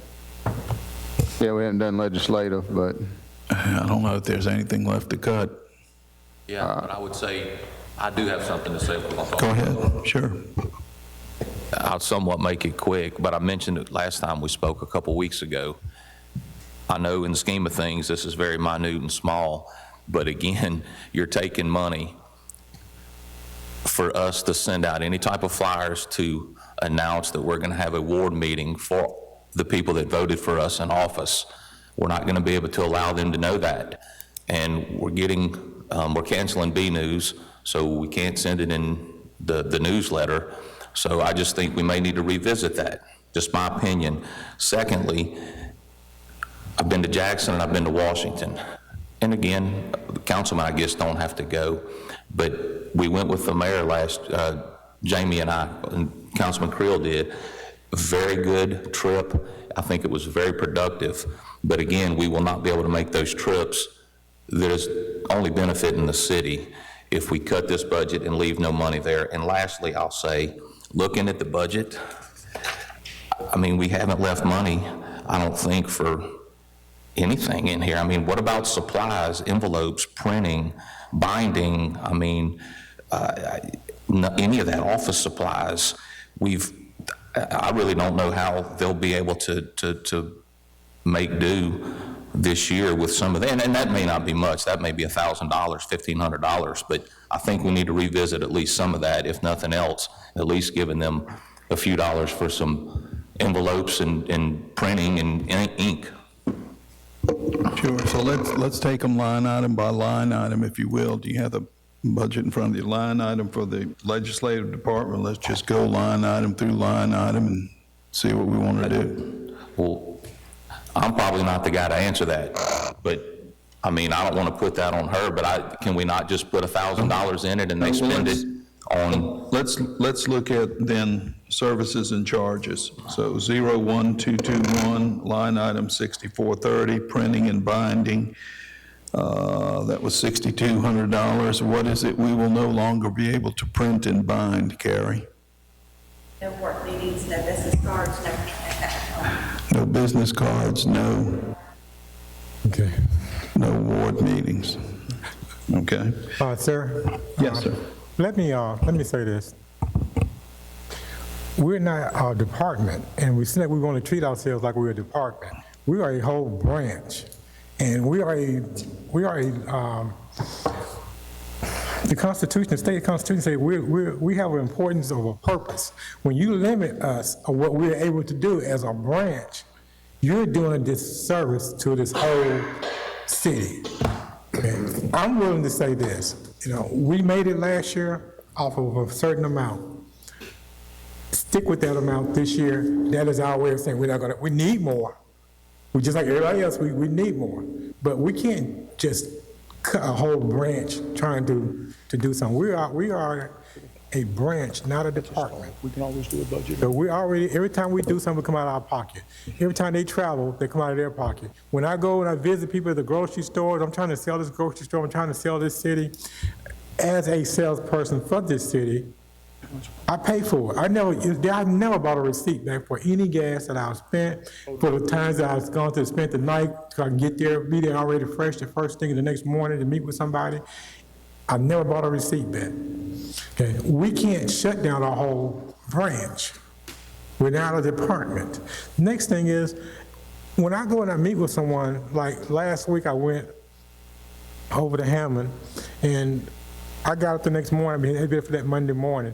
yeah, we haven't done legislative, but I don't know if there's anything left to cut. Yeah, but I would say, I do have something to say. Go ahead, sure. I'll somewhat make it quick, but I mentioned it last time we spoke a couple weeks ago. I know in the scheme of things, this is very minute and small, but again, you're taking money for us to send out any type of flyers to announce that we're going to have a ward meeting for the people that voted for us in office. We're not going to be able to allow them to know that. And we're canceling B News, so we can't send it in the newsletter. So I just think we may need to revisit that, just my opinion. Secondly, I've been to Jackson and I've been to Washington. And again, the councilmen, I guess, don't have to go, but we went with the mayor Jamie and I, and Councilman Creel did. A very good trip. I think it was very productive. But again, we will not be able to make those trips. There's only benefit in the city if we cut this budget and leave no money there. And lastly, I'll say, looking at the budget, I mean, we haven't left money, I don't think, for anything in here. I mean, what about supplies, envelopes, printing, binding? I mean, any of that, office supplies. I really don't know how they'll be able to make do this year with some of that. And that may not be much. That may be $1,000, $1,500. But I think we need to revisit at least some of that, if nothing else, at least giving them a few dollars for some envelopes and printing and ink. Sure, so let's take them line item by line item, if you will. Do you have the budget in front of you, line item for the legislative department. Let's just go line item through line item and see what we want to do. Well, I'm probably not the guy to answer that, but, I mean, I don't want to put that on her, but can we not just put $1,000 in it and they spend it on? Let's look at then services and charges. So 01221, line item 6430, printing and binding. That was $6,200. What is it we will no longer be able to print and bind, Carrie? No work meetings, no business cards, no anything like that. No business cards, no ward meetings. Okay? Sir? Yes, sir. Let me say this. We're not a department, and we said we want to treat ourselves like we're a department. We are a whole branch, and the Constitution, the state Constitution says we have an importance of a purpose. When you limit us of what we're able to do as a branch, you're doing a disservice to this whole city. Okay? I'm willing to say this. We made it last year off of a certain amount. Stick with that amount this year. That is our way of saying we need more. We just like everybody else, we need more. But we can't just cut a whole branch trying to do something. We are a branch, not a department. We can always do a budget. So every time we do something, we come out of our pocket. Every time they travel, they come out of their pocket. When I go and I visit people at the grocery stores, I'm trying to sell this grocery store, I'm trying to sell this city. As a salesperson for this city, I pay for it. I never bought a receipt back for any gas that I've spent, for the times that I've gone to spend the night, so I can be there already fresh the first thing the next morning to meet with somebody. I never bought a receipt back. Okay. We can't shut down our whole branch. We're not a department. Next thing is, when I go and I meet with someone, like last week I went over to Hammond, and I got up the next morning, I been for that Monday morning.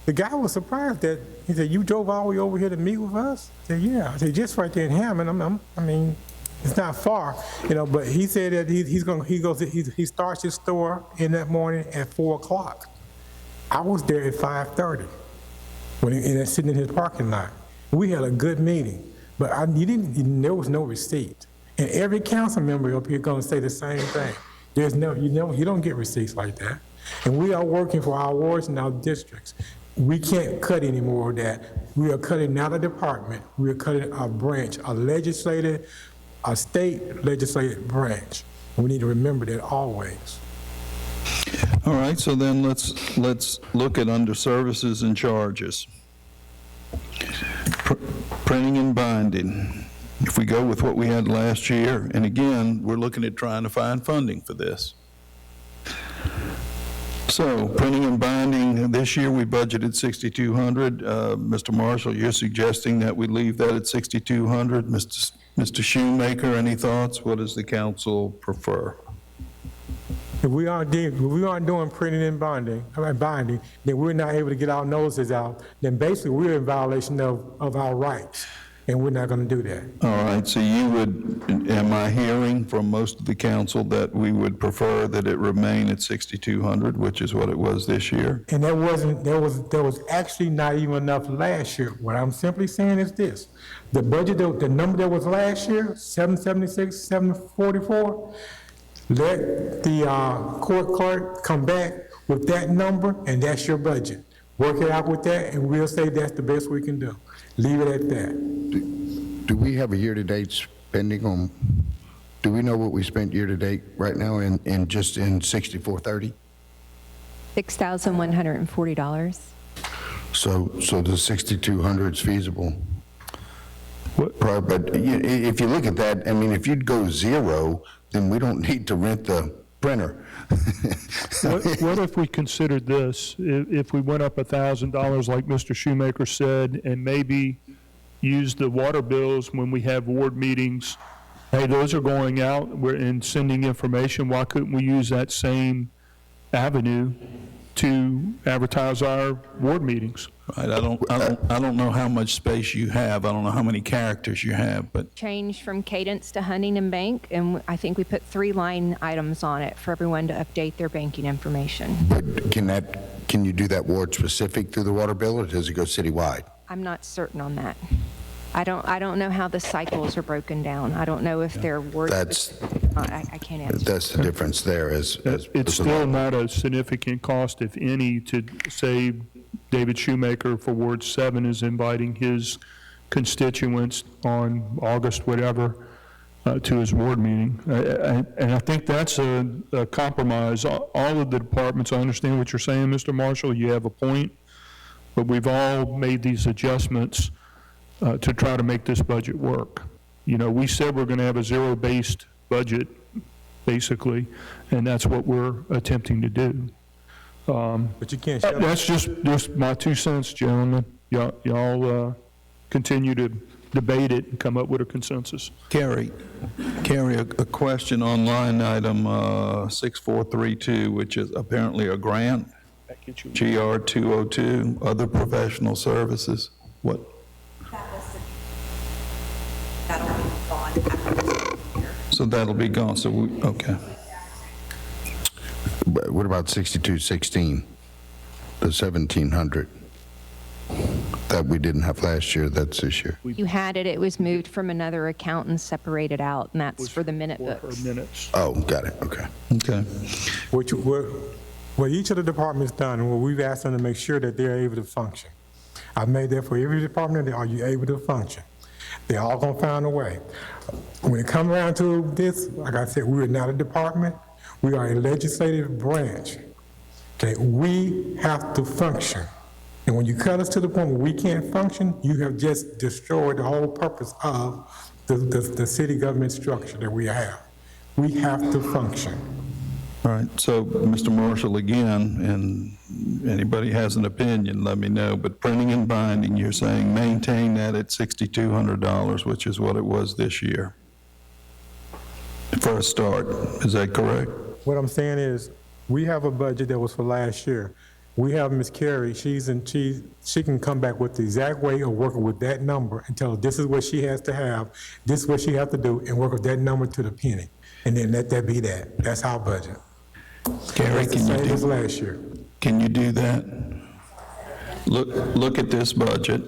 The guy was surprised that, he said, "You drove all the way over here to meet with us?" I said, "Yeah." I said, "Just right there in Hammond." I mean, it's not far, but he said that he starts his store in that morning at 4 o'clock. I was there at 5:30 and sitting in his parking lot. We had a good meeting, but there was no receipt. And every council member up here going to say the same thing. You don't get receipts like that. And we are working for our wards and our districts. We can't cut any more of that. We are cutting not a department. We are cutting a branch, a state legislative branch. We need to remember that always. All right, so then let's look at under services and charges. Printing and binding. If we go with what we had last year, and again, we're looking at trying to find funding for this. So printing and binding, this year we budgeted $6,200. Mr. Marshall, you're suggesting that we leave that at $6,200. Mr. Shoemaker, any thoughts? What does the council prefer? If we aren't doing printing and binding, then we're not able to get our noses out, then basically we're in violation of our rights, and we're not going to do that. All right, so am I hearing from most of the council that we would prefer that it remain at $6,200, which is what it was this year? And there was actually not even enough last year. What I'm simply saying is this: the budget, the number that was last year, 776, 744. Let the court clerk come back with that number, and that's your budget. Work it out with that, and we'll say that's the best we can do. Leave it at that. Do we have a year-to-date spending on, do we know what we spent year-to-date right now in 6430? $6,140. So the 6,200 is feasible. But if you look at that, I mean, if you'd go zero, then we don't need to rent the printer. What if we considered this? If we went up $1,000, like Mr. Shoemaker said, and maybe use the water bills when we have ward meetings? Hey, those are going out and sending information. Why couldn't we use that same avenue to advertise our ward meetings. Right, I don't know how much space you have, I don't know how many characters you have, but Change from Cadence to Huntington Bank, and I think we put 3 line items on it for everyone to update their banking information. But can you do that ward specific through the water bill, or does it go citywide? I'm not certain on that. I don't know how the cycles are broken down. I don't know if they're word. I can't answer. That's the difference there is. It's still not a significant cost, if any, to say David Shoemaker for Ward 7 is inviting his constituents on August whatever to his ward meeting. And I think that's a compromise. All of the departments, I understand what you're saying, Mr. Marshall, you have a point, but we've all made these adjustments to try to make this budget work. You know, we said we're going to have a zero-based budget, basically, and that's what we're attempting to do. But you can't shut That's just my 2 cents, gentlemen. Y'all continue to debate it and come up with a consensus. Carrie, a question on line item 6432, which is apparently a grant, GR 202, other professional services. What? That'll be gone after this year. So that'll be gone, so okay. But what about 6216, the 1,700 that we didn't have last year, that's this year? You had it, it was moved from another account and separated out, and that's for the minute books. Minutes. Oh, got it, okay. Okay. What each of the departments done, and what we've asked them to make sure that they're able to function. I've made that for every department, are you able to function? They're all gonna find a way. When it comes around to this, like I said, we are not a department, we are a legislative branch. Okay, we have to function. And when you cut us to the point where we can't function, you have just destroyed the whole purpose of the city government structure that we have. We have to function. All right, so Mr. Marshall, again, and anybody has an opinion, let me know, but printing and binding, you're saying maintain that at $6,200, which is what it was this year, for a start, is that correct? What I'm saying is, we have a budget that was for last year. We have Ms. Carey, she can come back with the exact way of working with that number and tell her this is what she has to have, this is what she has to do, and work with that number to the penny. And then let that be that. That's our budget. Carrie, That's the same as last year. Can you do that? Look at this budget,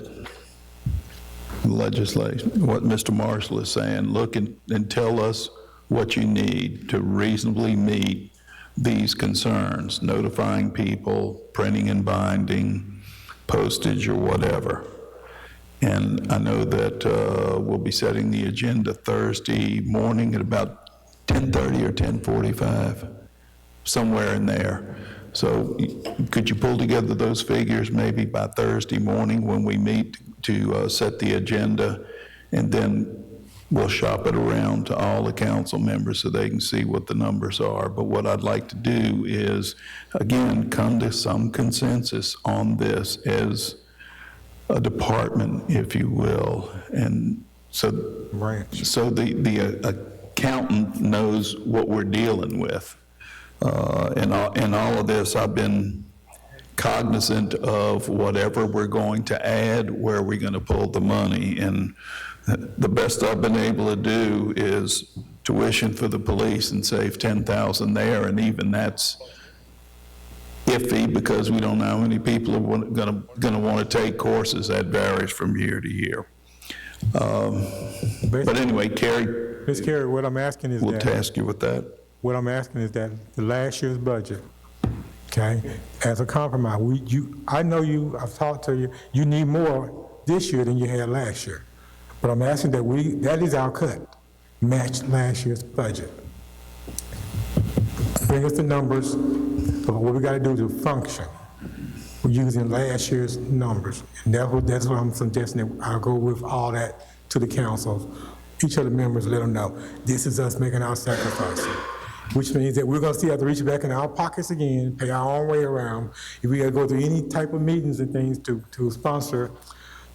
legislation, what Mr. Marshall is saying. Look and tell us what you need to reasonably meet these concerns, notifying people, printing and binding, postage or whatever. And I know that we'll be setting the agenda Thursday morning at about 10:30 or 10:45, somewhere in there. So could you pull together those figures maybe by Thursday morning when we meet to set the agenda, and then we'll shop it around to all the council members so they can see what the numbers are. But what I'd like to do is, again, come to some consensus on this as a department, if you will. And so the accountant knows what we're dealing with. In all of this, I've been cognizant of whatever we're going to add, where we're going to pull the money. And the best I've been able to do is tuition for the police and save $10,000 there, and even that's iffy because we don't know how many people are going to want to take courses. That varies from year to year. But anyway, Carrie. Ms. Carey, what I'm asking is we'll task you with that. What I'm asking is that the last year's budget, okay, as a compromise, I know I've talked to you, you need more this year than you had last year. But I'm asking that is our cut, match last year's budget. Bring us the numbers of what we got to do to function. We're using last year's numbers. And that's what I'm suggesting, that I'll go with all that to the council. Each of the members, let them know, this is us making our sacrifice. Which means that we're going to still have to reach back in our pockets again, pay our own way around. If we got to go through any type of meetings and things to sponsor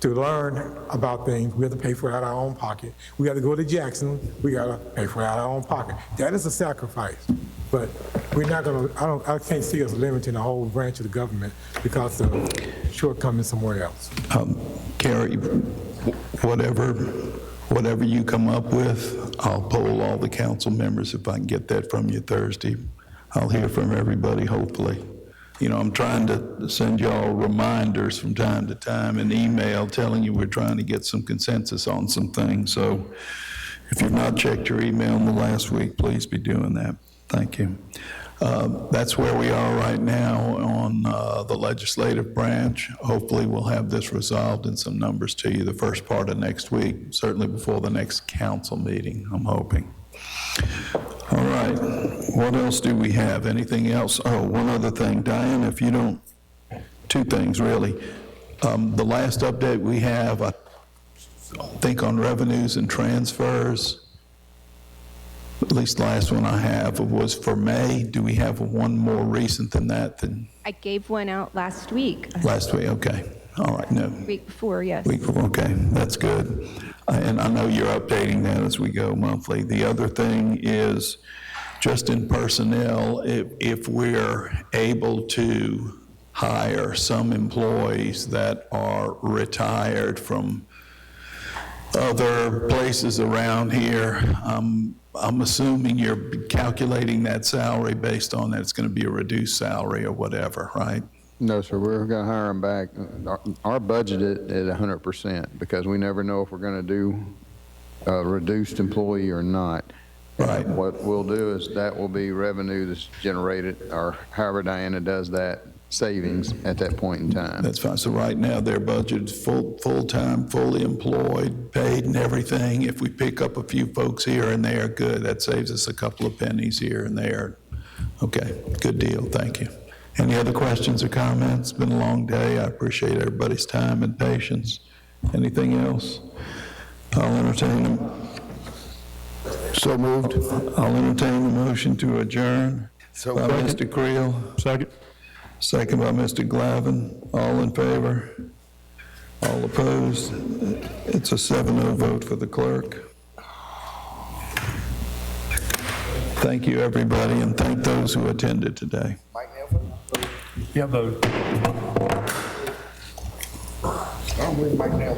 to learn about things, we have to pay for it out of our own pocket. We got to go to Jackson, we got to pay for it out of our own pocket. That is a sacrifice. But we're not going to, I can't see us limiting a whole branch of the government because of shortcomings somewhere else. Carrie, whatever you come up with, I'll poll all the council members if I can get that from you Thursday. I'll hear from everybody, hopefully. You know, I'm trying to send y'all reminders from time to time, an email telling you we're trying to get some consensus on some things. So if you've not checked your email in the last week, please be doing that. Thank you. That's where we are right now on the legislative branch. Hopefully we'll have this resolved in some numbers to you the first part of next week, certainly before the next council meeting, I'm hoping. All right, what else do we have? Anything else? Oh, one other thing, Diane, if you don't, two things really. The last update we have, I think on revenues and transfers, at least the last one I have was for May. Do we have one more recent than that? I gave one out last week. Last week, okay. All right, no. Week before, yes. Okay, that's good. And I know you're updating that as we go monthly. The other thing is just in personnel, if we're able to hire some employees that are retired from other places around here, I'm assuming you're calculating that salary based on that it's going to be a reduced salary or whatever, right? No, sir, we're going to hire them back. Our budget at 100% because we never know if we're going to do a reduced employee or not. Right. What we'll do is that will be revenue that's generated, or however Diana does that, savings at that point in time. That's fine. So right now, their budget is full-time, fully employed, paid and everything. If we pick up a few folks here and there, good. That saves us a couple of pennies here and there. Okay, good deal. Thank you. Any other questions or comments? It's been a long day. I appreciate everybody's time and patience. Anything else? I'll entertain them. So moved. I'll entertain the motion to adjourn. So by Mr. Creel. Second. Second by Mr. Glavin. All in favor? All opposed? It's a 7-0 vote for the clerk. Thank you, everybody, and thank those who attended today. Yeah, vote. I'm with Mike now.